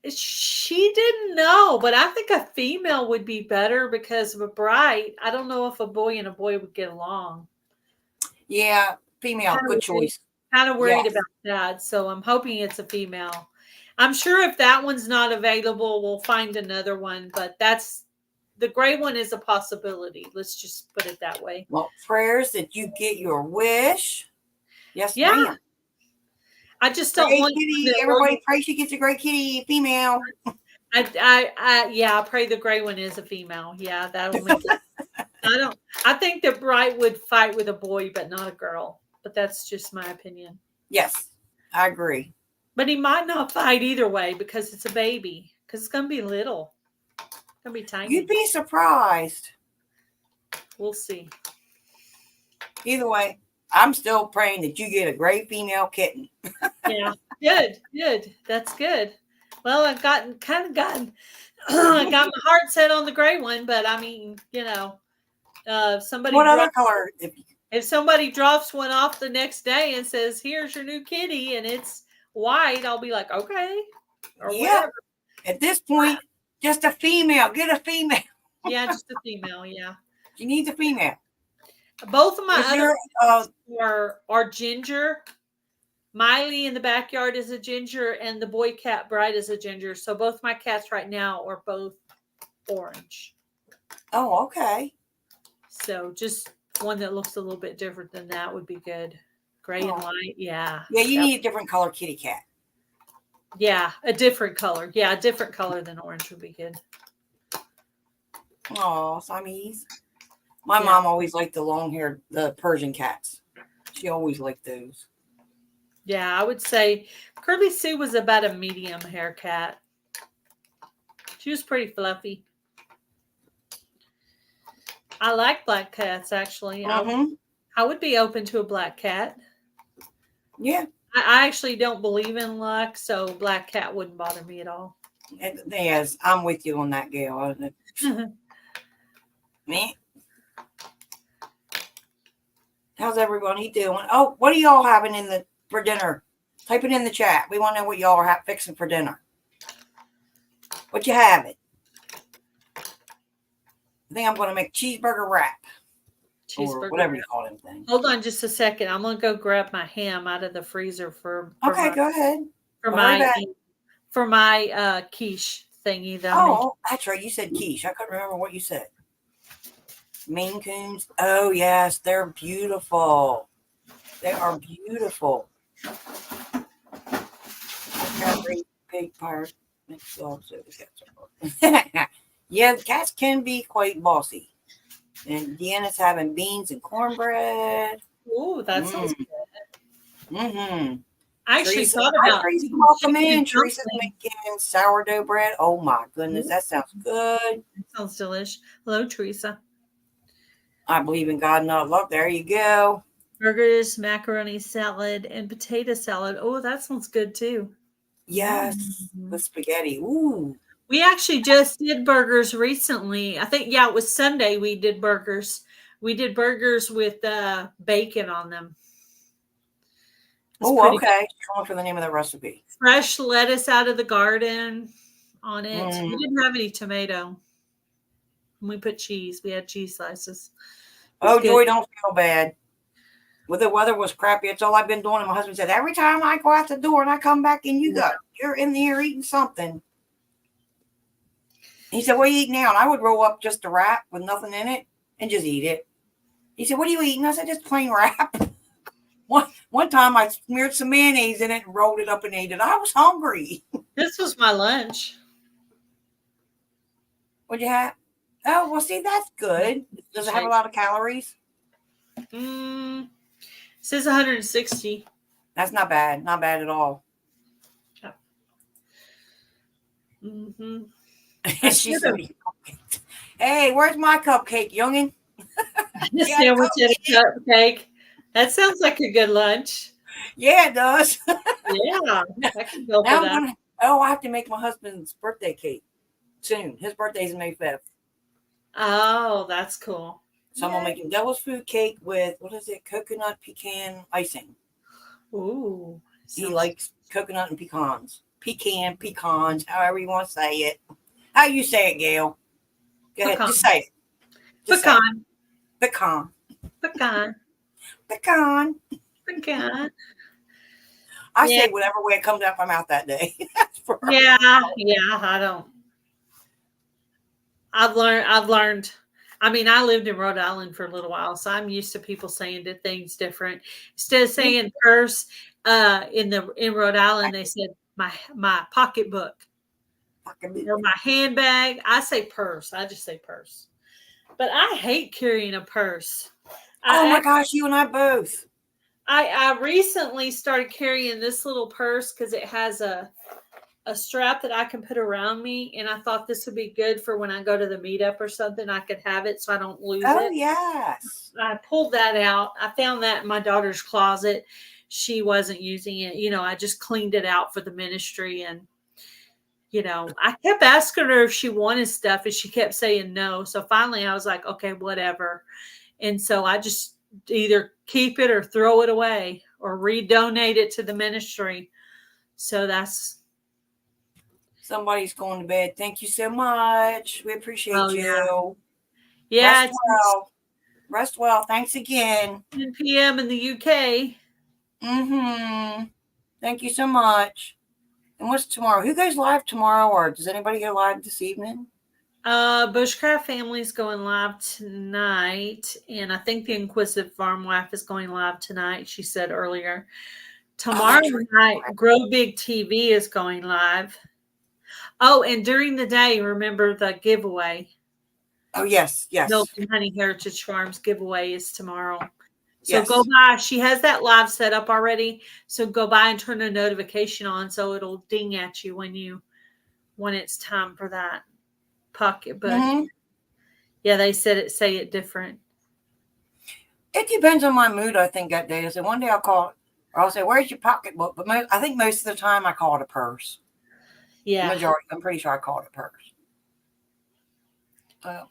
S3: she didn't know, but I think a female would be better because of a bright. I don't know if a boy and a boy would get along.
S1: Yeah, female.
S3: Kinda
S1: Good
S3: worried-
S1: choice.
S3: Kind of worried
S1: Yes.
S3: about that. So I'm hoping it's a female. I'm sure if that one's not available, we'll find another one, but the gray one is a possibility. Let's just put it that way.
S1: Well, prayers that you get your wish. Yes,
S3: Yeah.
S1: ma'am.
S3: I just don't
S1: Great
S3: want
S1: kitty. Everybody pray she gets a great kitty, female.
S3: I pray the gray one is a female. Yeah, that'll make it. I think the bright would fight with a boy, but not a girl. But that's just my opinion.
S1: Yes, I agree.
S3: But he might not fight either way because it's a baby. Because it's gonna be little. It's gonna be tiny.
S1: You'd be surprised.
S3: We'll see.
S1: Either way, I'm still praying that you get a great female kitten.
S3: Yeah. Good. That's good. Well, I've gotten I got my heart set on the gray one, but I mean, somebody
S1: What other color?
S3: if somebody drops one off the next day and says, "Here's your new kitty," and it's white, I'll be like, "Okay," or
S1: Yeah.
S3: whatever.
S1: At this point, just a female. Get a female.
S3: Yeah, just a female. Yeah,
S1: She needs a female.
S3: both of my
S1: Is
S3: other
S1: there,
S3: are ginger. Miley in the backyard is a ginger, and the boy cat Bright is a ginger. So both my cats right now are both orange.
S1: oh, okay.
S3: So just one that looks a little bit different than that would be good. Gray and
S1: Oh.
S3: white, yeah.
S1: Yeah, you need a different color kitty cat.
S3: Yeah, a different color. Yeah, a different color than orange would be good.
S1: Oh, Siamese. My
S3: Yeah.
S1: mom always liked the Persian cats. She always liked those.
S3: Yeah, I would say Curly Sue was about a medium hair cat. She was pretty fluffy. I like black cats, actually.
S1: Mm-hmm.
S3: I would be open to a black cat.
S1: Yeah,
S3: I actually don't believe in luck, so black cat wouldn't bother me at all.
S1: yes, I'm with you on that, Gail. Me. How's everybody doing? Oh, what are y'all having for dinner? Type it in the chat. We want to know what y'all are fixing for dinner. What you having? I think I'm going to make cheeseburger wrap. Or whatever you call them things.
S3: Hold on just a second. I'm going to go grab my ham out of the freezer for
S1: Okay, go ahead.
S3: For my quiche thingy.
S1: Oh, that's right. You said quiche. I couldn't remember what you said. Maine Coons. Oh, yes. They're beautiful. They are beautiful. Big part. Yeah, cats can be quite bossy. And Deanna's having beans and cornbread.
S3: Oh, that sounds good.
S1: Mm-hmm.
S3: I actually
S1: Teresa,
S3: thought about
S1: Teresa, welcome in.
S3: chicken
S1: Teresa's making sourdough bread. Oh my goodness, that sounds good.
S3: That sounds delish. Hello, Teresa.
S1: I believe in God, not luck. There you go.
S3: Burgers, macaroni salad, and potato salad. Oh, that sounds good too.
S1: Yes,
S3: Mm-hmm.
S1: the spaghetti. Ooh.
S3: We actually just did burgers recently. I think, it was Sunday we did burgers. We did burgers with bacon on them.
S1: Oh, okay. Going for the name of the recipe.
S3: Fresh lettuce out of the garden on it. We didn't have any tomato. We put cheese. We had cheese slices.
S1: Oh, Joy, don't feel bad. Well, the weather was crappy. It's all I've been doing. And my husband said, every time I go out the door and I come back and you're in here eating something. He said, what are you eating now? And I would roll up just a wrap with nothing in it and just eat it. He said, what are you eating? I said, just plain wrap. One time I smeared some mayonnaise in it and rolled it up and ate it. I was hungry.
S3: This was my lunch.
S1: What'd you have? Oh, well, see, that's good. Does it have a lot of calories?
S3: It says 160.
S1: That's not bad. Not bad at all.
S3: Yeah. Mm-hmm.
S1: She said, hey, where's my cupcake, youngin?
S3: Sandwich and a cupcake. That sounds like a good lunch.
S1: Yeah, it does.
S3: Yeah, I can go for that.
S1: I have to make my husband's birthday cake soon. His birthday's May 5th.
S3: Oh, that's cool.
S1: So I'm making devil's food cake with, what is it, coconut pecan icing.
S3: Ooh.
S1: He likes coconut and pecans. Pecans, however you want to say it. How you say it, Gail? Go ahead, just say it.
S3: Pecan.
S1: Pecan.
S3: Pecan.
S1: Pecan.
S3: Pecan.
S1: I say whatever way it comes out my mouth that day.
S3: Yeah, I don't. I've learned. I mean, I lived in Rhode Island for a little while, so I'm used to people saying things different. Instead of saying purse, in Rhode Island, they said my pocketbook or my handbag. I say purse. I just say purse. But I hate carrying a purse.
S1: Oh my gosh, you and I both.
S3: I recently started carrying this little purse because it has a strap that I can put around me, and I thought this would be good for when I go to the meetup or something. I could have it so I don't lose it.
S1: Oh yes.
S3: I pulled that out. I found that in my daughter's closet. She wasn't using it. I just cleaned it out for the ministry, and I kept asking her if she wanted stuff, and she kept saying no. So finally I was like, okay, whatever. And so I just either keep it or throw it away or redonate it to the ministry. So that's.
S1: Somebody's going to bed. Thank you so much. We appreciate you.
S3: Yeah.
S1: Rest well. Thanks again.
S3: 10 p.m. in the UK.
S1: Mm-hmm. Thank you so much. And what's tomorrow? Who goes live tomorrow, or does anybody go live this evening?
S3: Bushcraft Family's going live tonight, and I think the Inquisitive Farm Wife is going live tonight, she said earlier. Tomorrow night, Grow Big TV is going live. Oh, and during the day, remember the giveaway.
S1: Oh, yes.
S3: Milk and Honey Heritage Farms giveaway is tomorrow. So
S1: yes.
S3: Go by. She has that live set up already. So go by and turn a notification on so it'll ding at you when it's time for that pocketbook. Yeah, they say it different.
S1: It depends on my mood, I think, that day. So one day I'll call it, or I'll say, where's your pocketbook? But I think most of the time I call it a purse.
S3: Yeah.
S1: Majority, I'm pretty sure I call it a purse. I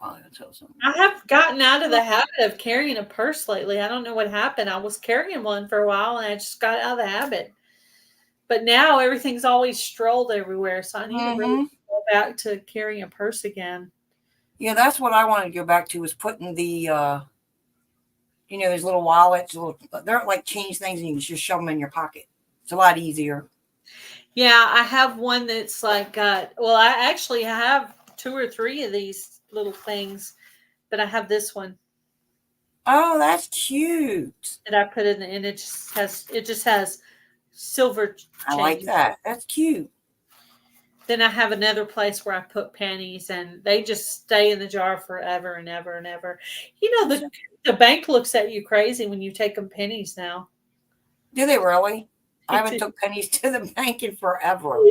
S3: have gotten out of the habit of carrying a purse lately. I don't know what happened. I was carrying one for a while and I just got out of the habit. But now everything's always strolled everywhere. So I need to really go back to carrying a purse again.
S1: Yeah, that's what I wanted to go back to, was putting the, those little wallets. They're like change things and you can just shove them in your pocket. It's a lot easier.
S3: Yeah, I have one that's like, I actually have 2 or 3 of these little things, but I have this one.
S1: Oh, that's cute.
S3: That I put in, and it just has silver.
S1: I like that. That's cute.
S3: Then I have another place where I put pennies, and they just stay in the jar forever and ever and ever. The bank looks at you crazy when you take them pennies now.
S1: Do they really? I haven't took pennies to the bank in forever.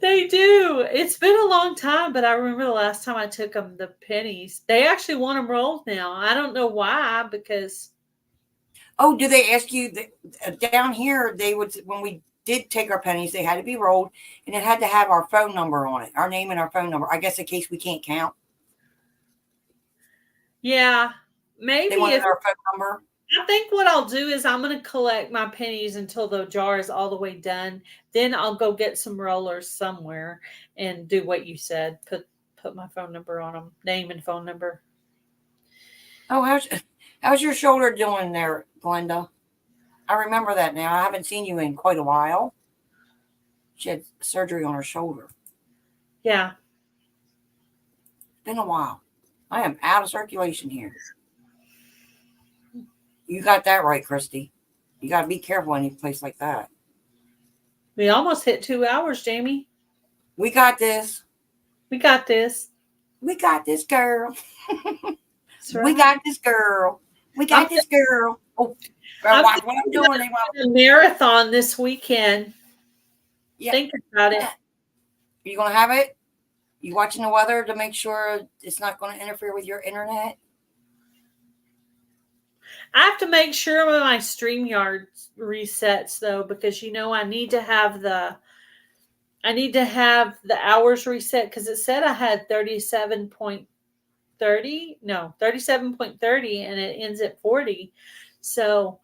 S3: They do. It's been a long time, but I remember the last time I took them, the pennies. They actually want them rolled now. I don't know why, because.
S1: Oh, do they ask you down here? They would, when we did take our pennies, they had to be rolled, and it had to have our phone number on it, our name and our phone number. I guess in case we can't count.
S3: Yeah, maybe.
S1: They wanted our phone number.
S3: I think what I'll do is I'm going to collect my pennies until the jar is all the way done. Then I'll go get some rollers somewhere and do what you said. Put my phone number on them, name and phone number.
S1: Oh, how's your shoulder doing there, Glenda. I remember that now. I haven't seen you in quite a while. She had surgery on her shoulder.
S3: Yeah.
S1: It's been a while. I am out of circulation here. You got that right, Christy. You got to be careful in a place like that.
S3: We almost hit 2 hours, Jamie.
S1: We got this.
S3: We got this.
S1: We got this, girl.
S3: That's right.
S1: We got this, girl. We got this, girl. Oh, girl, watch what I'm doing.
S3: A marathon this weekend.
S1: Yeah.
S3: Think about it.
S1: Are you going to have it? You watching the weather to make sure it's not going to interfere with your internet?
S3: I have to make sure when my StreamYard resets though, because I need to have the hours reset because it said I had 37.30 and it ends at 40. So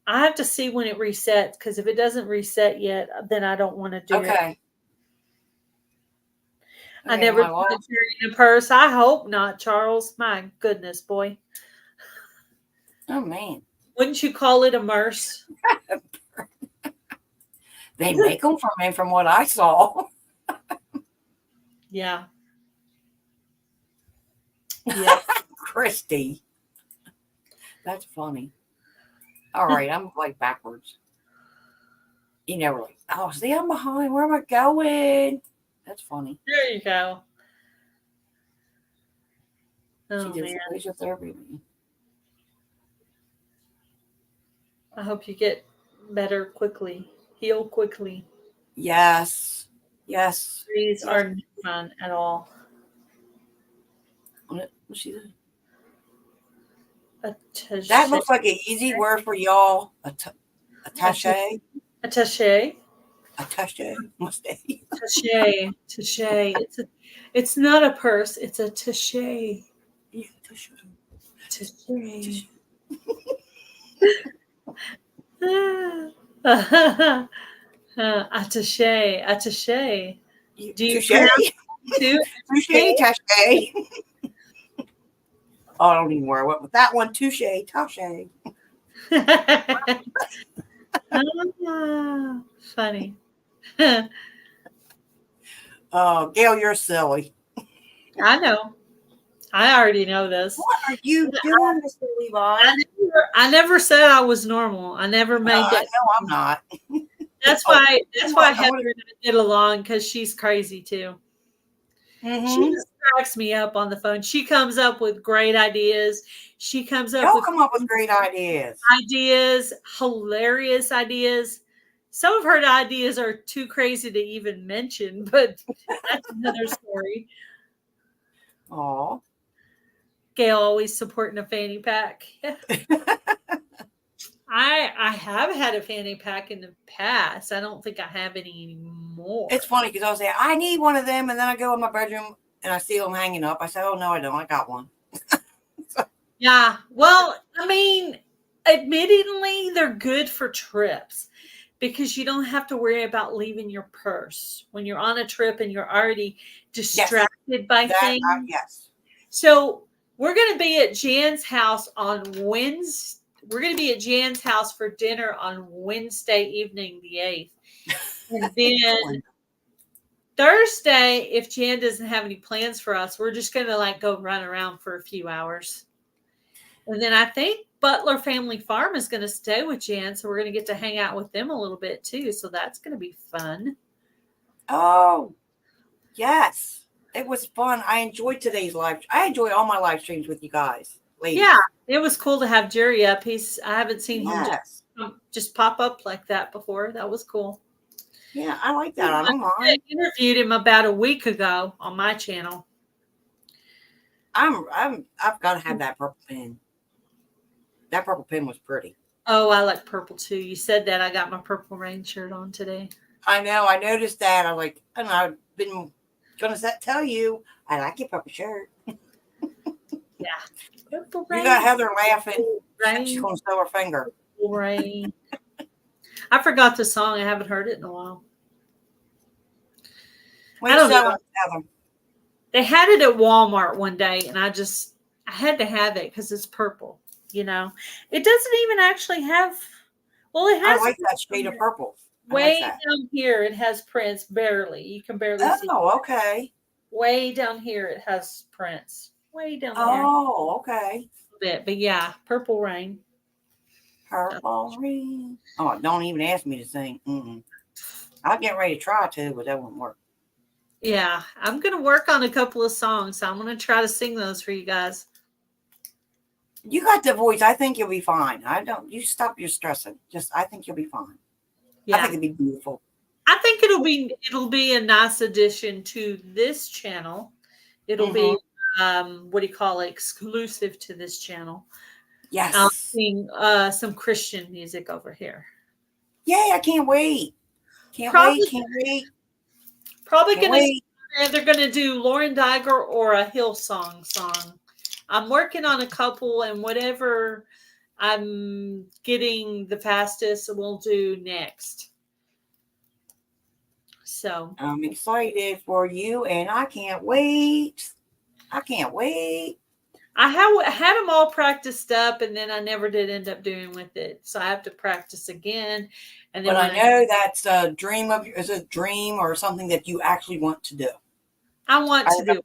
S3: I have to see when it resets because if it doesn't reset yet, then I don't want to do it.
S1: Okay.
S3: I never put it in a purse. I hope not, Charles. My goodness, boy.
S1: Oh, man.
S3: Wouldn't you call it a merce?
S1: They make them from what I saw.
S3: Yeah. Yeah.
S1: Christy. That's funny. All right, I'm like backwards. Like, oh, see, I'm behind. Where am I going? That's funny.
S3: There you go. Oh,
S1: She did
S3: man.
S1: laser therapy.
S3: I hope you get better quickly. Heal quickly.
S1: Yes. Yes.
S3: These are not fun at all.
S1: What's she doing?
S3: Attaché.
S1: That looks like an easy word for y'all. Attaché.
S3: Attaché.
S1: Attaché. Attaché.
S3: Taché. Taché. It's not a purse. It's a taché.
S1: Yeah, attaché.
S3: Taché. Attaché. Attaché. Do you
S1: Touché.
S3: too?
S1: Touché. Taché. Oh, I don't even worry. What with that one? Touché. Taché.
S3: Funny.
S1: Oh, Gail, you're silly.
S3: I know. I already know this.
S1: What are you doing, Mr. Levi?
S3: I never said I was normal. I never made that.
S1: No, I'm not.
S3: That's why Heather and I get along because she's crazy too.
S1: Mm-hmm.
S3: She just cracks me up on the phone. She comes up with great ideas. She comes up
S1: Y'all come up with great ideas.
S3: Hilarious ideas. Some of her ideas are too crazy to even mention, but that's another story.
S1: Aw.
S3: Gail always supporting a fanny pack. I have had a fanny pack in the past. I don't think I have any anymore.
S1: It's funny because I'll say, I need one of them. And then I go in my bedroom and I see them hanging up. I say, oh, no, I don't. I got one.
S3: Yeah. Well, I mean, admittedly, they're good for trips because you don't have to worry about leaving your purse when you're on a trip and you're already distracted by things.
S1: Yes.
S3: So we're going to be at Jan's house on Wednesday. We're going to be at Jan's house for dinner on Wednesday evening, the 8th. And then Thursday, if Jan doesn't have any plans for us, we're just going to go run around for a few hours. And then I think Butler Family Farm is going to stay with Jan. So we're going to get to hang out with them a little bit too. So that's going to be fun.
S1: Oh, yes. It was fun. I enjoyed today's live. I enjoy all my live streams with you guys. Ladies.
S3: Yeah, it was cool to have Jerry up. I haven't seen him just pop up like that before. That was cool.
S1: Yeah, I like that. I don't mind.
S3: I interviewed him about a week ago on my channel.
S1: I've got to have that purple pen. That purple pen was pretty.
S3: Oh, I like purple too. You said that. I got my Purple Rain shirt on today.
S1: I know. I noticed that. I was like, and I've been going to tell you, I like your purple shirt.
S3: Yeah. Purple Rain.
S1: You got Heather laughing.
S3: Rain.
S1: She's going to sew her finger.
S3: Purple Rain. I forgot the song. I haven't heard it in a while.
S1: I don't know.
S3: They had it at Walmart one day, and I had to have it because it's purple. you know. It doesn't even actually have, well, it
S1: I
S3: has
S1: like that shade of purple. I like
S3: way
S1: that.
S3: down here. It has Prince barely. You can barely see.
S1: Oh, okay.
S3: Way down here, it has Prince. Way down there.
S1: Oh, okay.
S3: A bit, but yeah, Purple Rain.
S1: Purple Rain. Oh, don't even ask me to sing. I'll get ready to try to, but that won't work.
S3: Yeah, I'm going to work on a couple of songs. So I'm going to try to sing those for you guys.
S1: You got the voice. I think you'll be fine. You stop your stressing. I think you'll be fine.
S3: Yeah.
S1: I think it'll be beautiful.
S3: I think it'll be a nice addition to this channel. It'll be what do you call it? Exclusive to this channel.
S1: Yes.
S3: I'll sing some Christian music over here.
S1: Yay, I can't wait. Can't wait.
S3: Probably they're gonna do Lauren Daigle or a Hillsong song. I'm working on a couple, and whatever I'm getting the fastest, we'll do next. So
S1: I'm excited for you, and I can't wait. I can't wait.
S3: I had them all practiced up, and then I never did end up doing with it. So I have to practice again. And then
S1: but I know that's a dream is a dream or something that you actually want to do.
S3: I want to do it.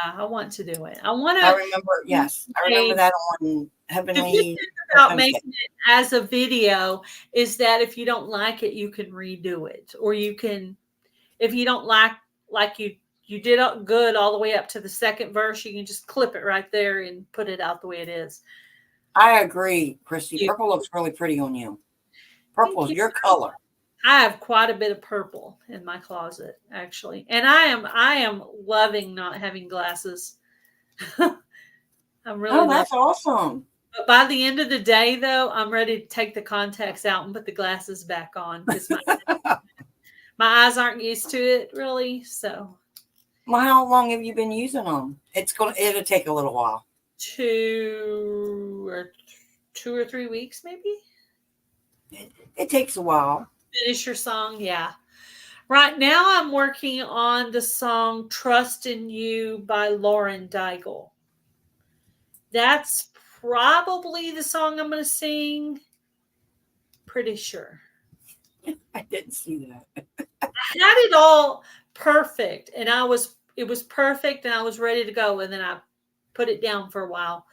S3: Yeah, I want to do it. I
S1: remember. Yes, I remember that on Heavenly.
S3: The good thing about making it as a video is that if you don't like it, you can redo it, or you can, if you don't like you did good all the way up to the second verse, you can just clip it right there and put it out the way it is.
S1: I agree, Christy. Purple looks really pretty on you. Purple is your color.
S3: I have quite a bit of purple in my closet, actually, and I am loving not having glasses. I'm really.
S1: Oh, that's awesome.
S3: But by the end of the day, though, I'm ready to take the contacts out and put the glasses back on because my eyes aren't used to it really. So.
S1: Well, how long have you been using them? It'll take a little while.
S3: 2 or 3 weeks, maybe.
S1: It takes a while.
S3: Finish your song, yeah. Right now, I'm working on the song "Trust in You" by Lauren Daigle. That's probably the song I'm going to sing. Pretty sure.
S1: I didn't see that.
S3: I had it all perfect, and it was perfect, and I was ready to go, and then I put it down for a while.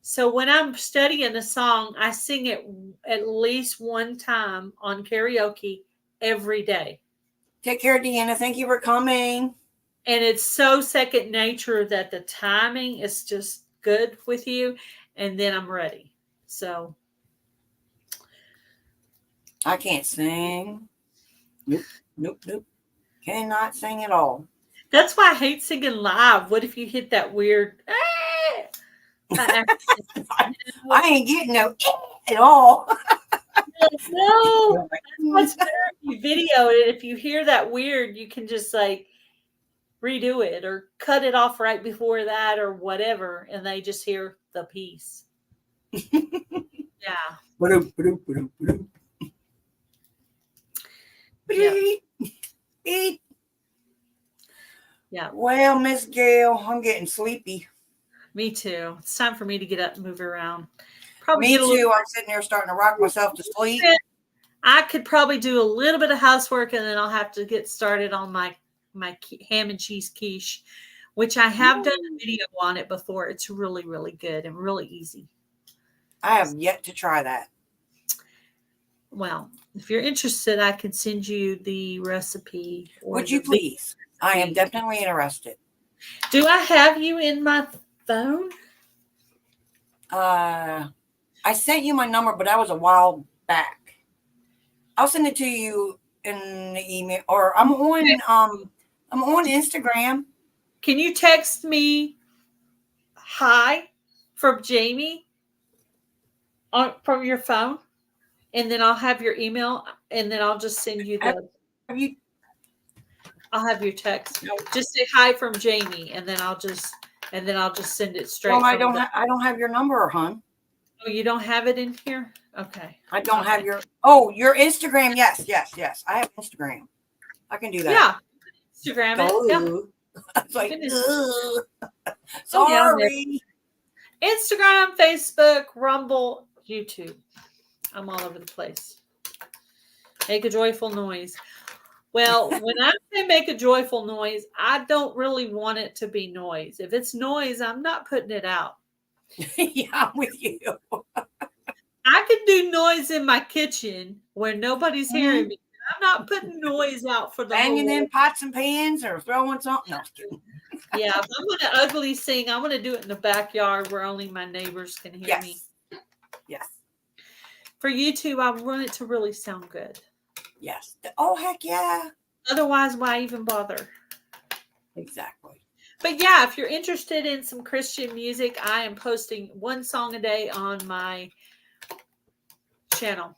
S3: So when I'm studying a song, I sing it at least one time on karaoke every day.
S1: Take care, Deanna. Thank you for coming.
S3: And it's so second nature that the timing is just good with you, and then I'm ready. So
S1: I can't sing. Nope. Cannot sing at all.
S3: That's why I hate singing live. What if you hit that weird?
S1: I ain't getting no at all.
S3: No, that's better if you video it. If you hear that weird, you can just like redo it or cut it off right before that or whatever, and they just hear the piece. Yeah. Yeah.
S1: Well, Miss Gail, I'm getting sleepy.
S3: Me too. It's time for me to get up and move around.
S1: Me too. I'm sitting there starting to rock myself to sleep.
S3: I could probably do a little bit of housework, and then I'll have to get started on my ham and cheese quiche, which I have done a video on it before. It's really, really good and really easy.
S1: I have yet to try that.
S3: Well, if you're interested, I can send you the recipe.
S1: Would you please? I am definitely interested.
S3: Do I have you in my phone?
S1: I sent you my number, but that was a while back. I'll send it to you in the email, or I'm on Instagram.
S3: Can you text me hi from Jamie from your phone, and then I'll have your email, and then I'll just send you the. I'll have your text. Just say hi from Jamie, and then I'll just send it straight.
S1: Well, I don't have your number, hon.
S3: Oh, you don't have it in here? Okay.
S1: I don't have your your Instagram. Yes. I have Instagram. I can do that.
S3: Yeah. Instagram it. Yeah.
S1: It's like, sorry.
S3: Instagram, Facebook, Rumble, YouTube. I'm all over the place. Make a joyful noise. Well, when I say make a joyful noise, I don't really want it to be noise. If it's noise, I'm not putting it out.
S1: Yeah, I'm with you.
S3: I can do noise in my kitchen where nobody's hearing me. I'm not putting noise out for the
S1: Banging
S3: whole
S1: in pots and pans or throwing something. No, just kidding.
S3: Yeah, if I'm going to ugly sing, I'm going to do it in the backyard where only my neighbors can hear me.
S1: Yes.
S3: For YouTube, I want it to really sound good.
S1: Yes. Oh, heck yeah.
S3: Otherwise, why even bother?
S1: Exactly.
S3: But yeah, if you're interested in some Christian music, I am posting one song a day on my channel.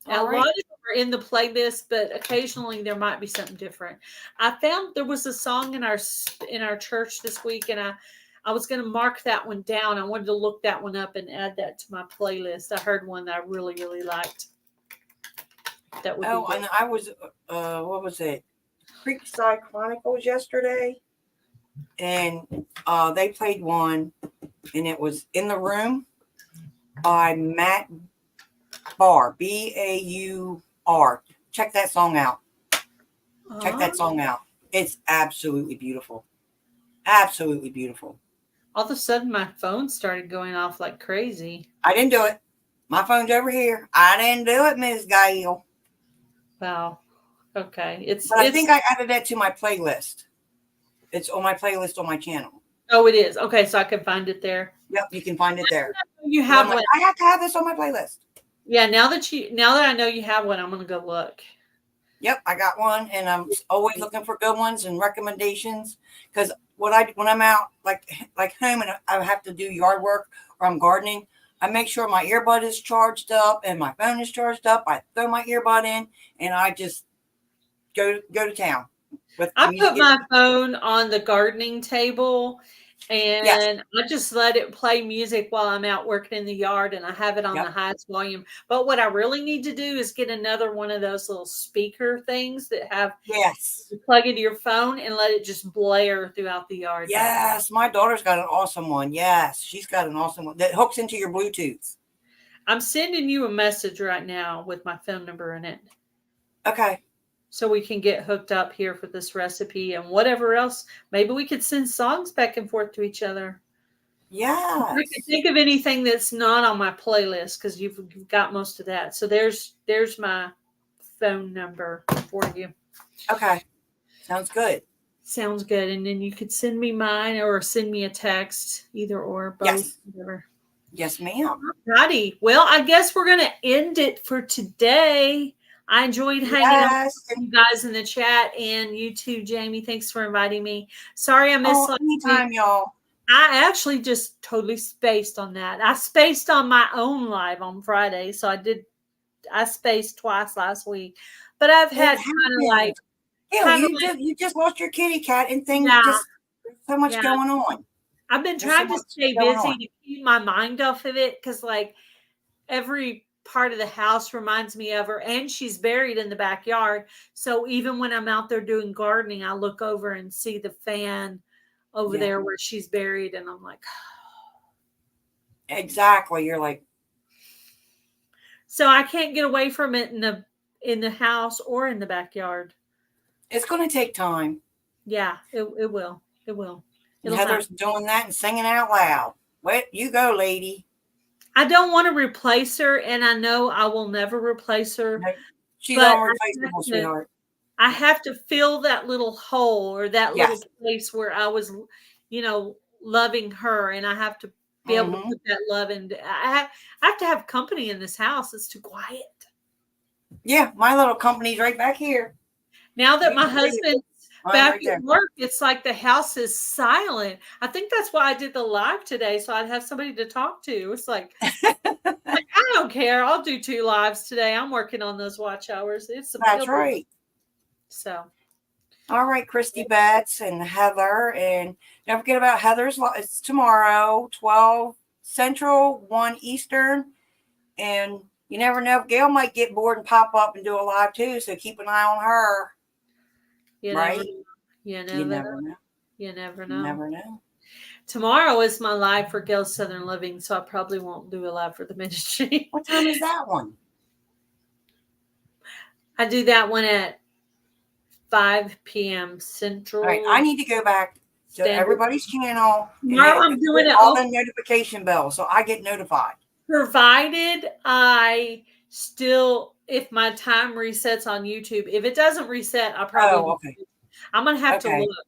S3: Now, a lot of them are in the playlist, but occasionally there might be something different. I found there was a song in our church this week, and I was going to mark that one down. I wanted to look that one up and add that to my playlist. I heard one that I really, really liked. That would be good.
S1: And I was, what was it? Creekside Chronicles yesterday, and they played one, and it was In the Room by Matt Baur, Baur. Check that song out. Check that song out. It's absolutely beautiful. Absolutely beautiful.
S3: All of a sudden, my phone started going off like crazy.
S1: I didn't do it. My phone's over here. I didn't do it, Ms. Gail.
S3: Wow. Okay.
S1: But I think I added that to my playlist. It's on my playlist on my channel.
S3: Oh, it is. Okay, so I can find it there.
S1: Yep, you can find it there.
S3: You have one.
S1: I have to have this on my playlist.
S3: Yeah, now that I know you have one, I'm gonna go look.
S1: Yep, I got one, and I'm always looking for good ones and recommendations. Because when I'm out like home and I have to do yard work or I'm gardening, I make sure my earbud is charged up and my phone is charged up. I throw my earbud in and I just go to town.
S3: I put my phone on the gardening table and I just let it play music while I'm out working in the yard, and I have it on the highest volume. But what I really need to do is get another one of those little speaker things that have you plug into your phone and let it just blare throughout the yard.
S1: Yes, my daughter's got an awesome one. Yes, she's got an awesome one that hooks into your Bluetooth.
S3: I'm sending you a message right now with my phone number in it.
S1: Okay.
S3: So we can get hooked up here for this recipe and whatever else. Maybe we could send songs back and forth to each other.
S1: Yeah.
S3: I can think of anything that's not on my playlist because you've got most of that. So there's my phone number for you.
S1: Okay. Sounds good.
S3: Sounds good. And then you could send me mine or send me a text, either or, both.
S1: Yes.
S3: Whatever.
S1: Yes, ma'am.
S3: Alrighty. Well, I guess we're going to end it for today. I enjoyed hanging out with you guys in the chat, and you too, Jamie. Thanks for inviting me. Sorry I missed last
S1: anytime, y'all.
S3: I actually just totally spaced on that. I spaced on my own live on Friday, so I spaced twice last week. But I've had kind of
S1: you just lost your kitty cat and things. Just so much going on.
S3: I've been trying to stay busy to keep my mind off of it because, like, every part of the house reminds me of her, and she's buried in the backyard. So even when I'm out there doing gardening, I look over and see the fan over there where she's buried, and I'm like,
S1: exactly. You're like,
S3: so I can't get away from it in the house or in the backyard.
S1: It's going to take time.
S3: Yeah, it will. It will.
S1: Heather's doing that and singing out loud. Wait, you go, lady.
S3: I don't want to replace her, and I know I will never replace her.
S1: She's unreplaceable, sweetheart.
S3: I have to fill that little hole or that little place where I was, loving her, and I have to be able to put that love in. I have to have company in this house. It's too quiet.
S1: Yeah, my little company's right back here.
S3: Now that my husband's back at work, it's like the house is silent. I think that's why I did the live today, so I'd have somebody to talk to. It's like, I don't care. I'll do 2 lives today. I'm working on those watch hours.
S1: That's right.
S3: So,
S1: all right, Christy Betts and Heather, and don't forget about Heather's. It's tomorrow, 12 Central, 1 Eastern, and you never know. Gail might get bored and pop up and do a live too. So keep an eye on her.
S3: You
S1: right?
S3: You never know. You never know.
S1: You never know.
S3: Tomorrow is my live for Gail's Southern Living, so I probably won't do a live for the ministry.
S1: What time is that one?
S3: I do that one at 5 p.m. Central.
S1: All right, I need to go back to
S3: Standard.
S1: everybody's channel. and
S3: Tomorrow
S1: hit
S3: I'm doing it
S1: all
S3: all-
S1: the notification bells, so I get notified.
S3: Provided I still, if my time resets on YouTube, if it doesn't reset, I probably.
S1: Oh, okay.
S3: I'm gonna have to
S1: Okay.
S3: look.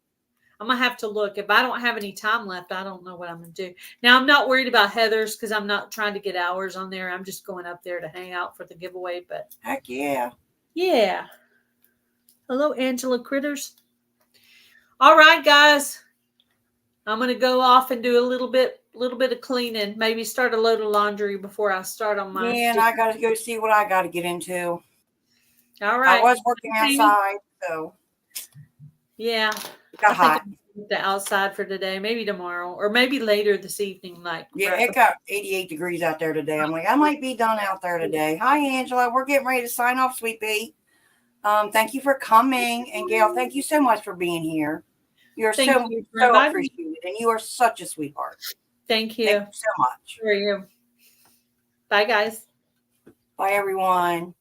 S3: I'm gonna have to look. If I don't have any time left, I don't know what I'm gonna do. Now I'm not worried about Heather's because I'm not trying to get hours on there. I'm just going up there to hang out for the giveaway. But
S1: Heck yeah.
S3: yeah. Hello, Angela Critters. All right, guys. I'm gonna go off and do a little bit of cleaning. Maybe start a load of laundry before I start on my.
S1: Yeah, and I got to go see what I got to get into.
S3: All right.
S1: I was working
S3: Amy?
S1: outside, so
S3: Yeah.
S1: it got hot.
S3: The outside for today, maybe tomorrow, or maybe later this evening. Like
S1: Yeah, it got 88 degrees out there today. I'm like, I might be done out there today. Hi, Angela. We're getting ready to sign off, Sweet Pea. Thank you for coming. And Gail, thank you so much for being here. You're
S3: Thank
S1: so
S3: you for inviting me.
S1: appreciated. And you are such a sweetheart.
S3: Thank you.
S1: Thank you so much.
S3: For you. Bye, guys.
S1: Bye, everyone.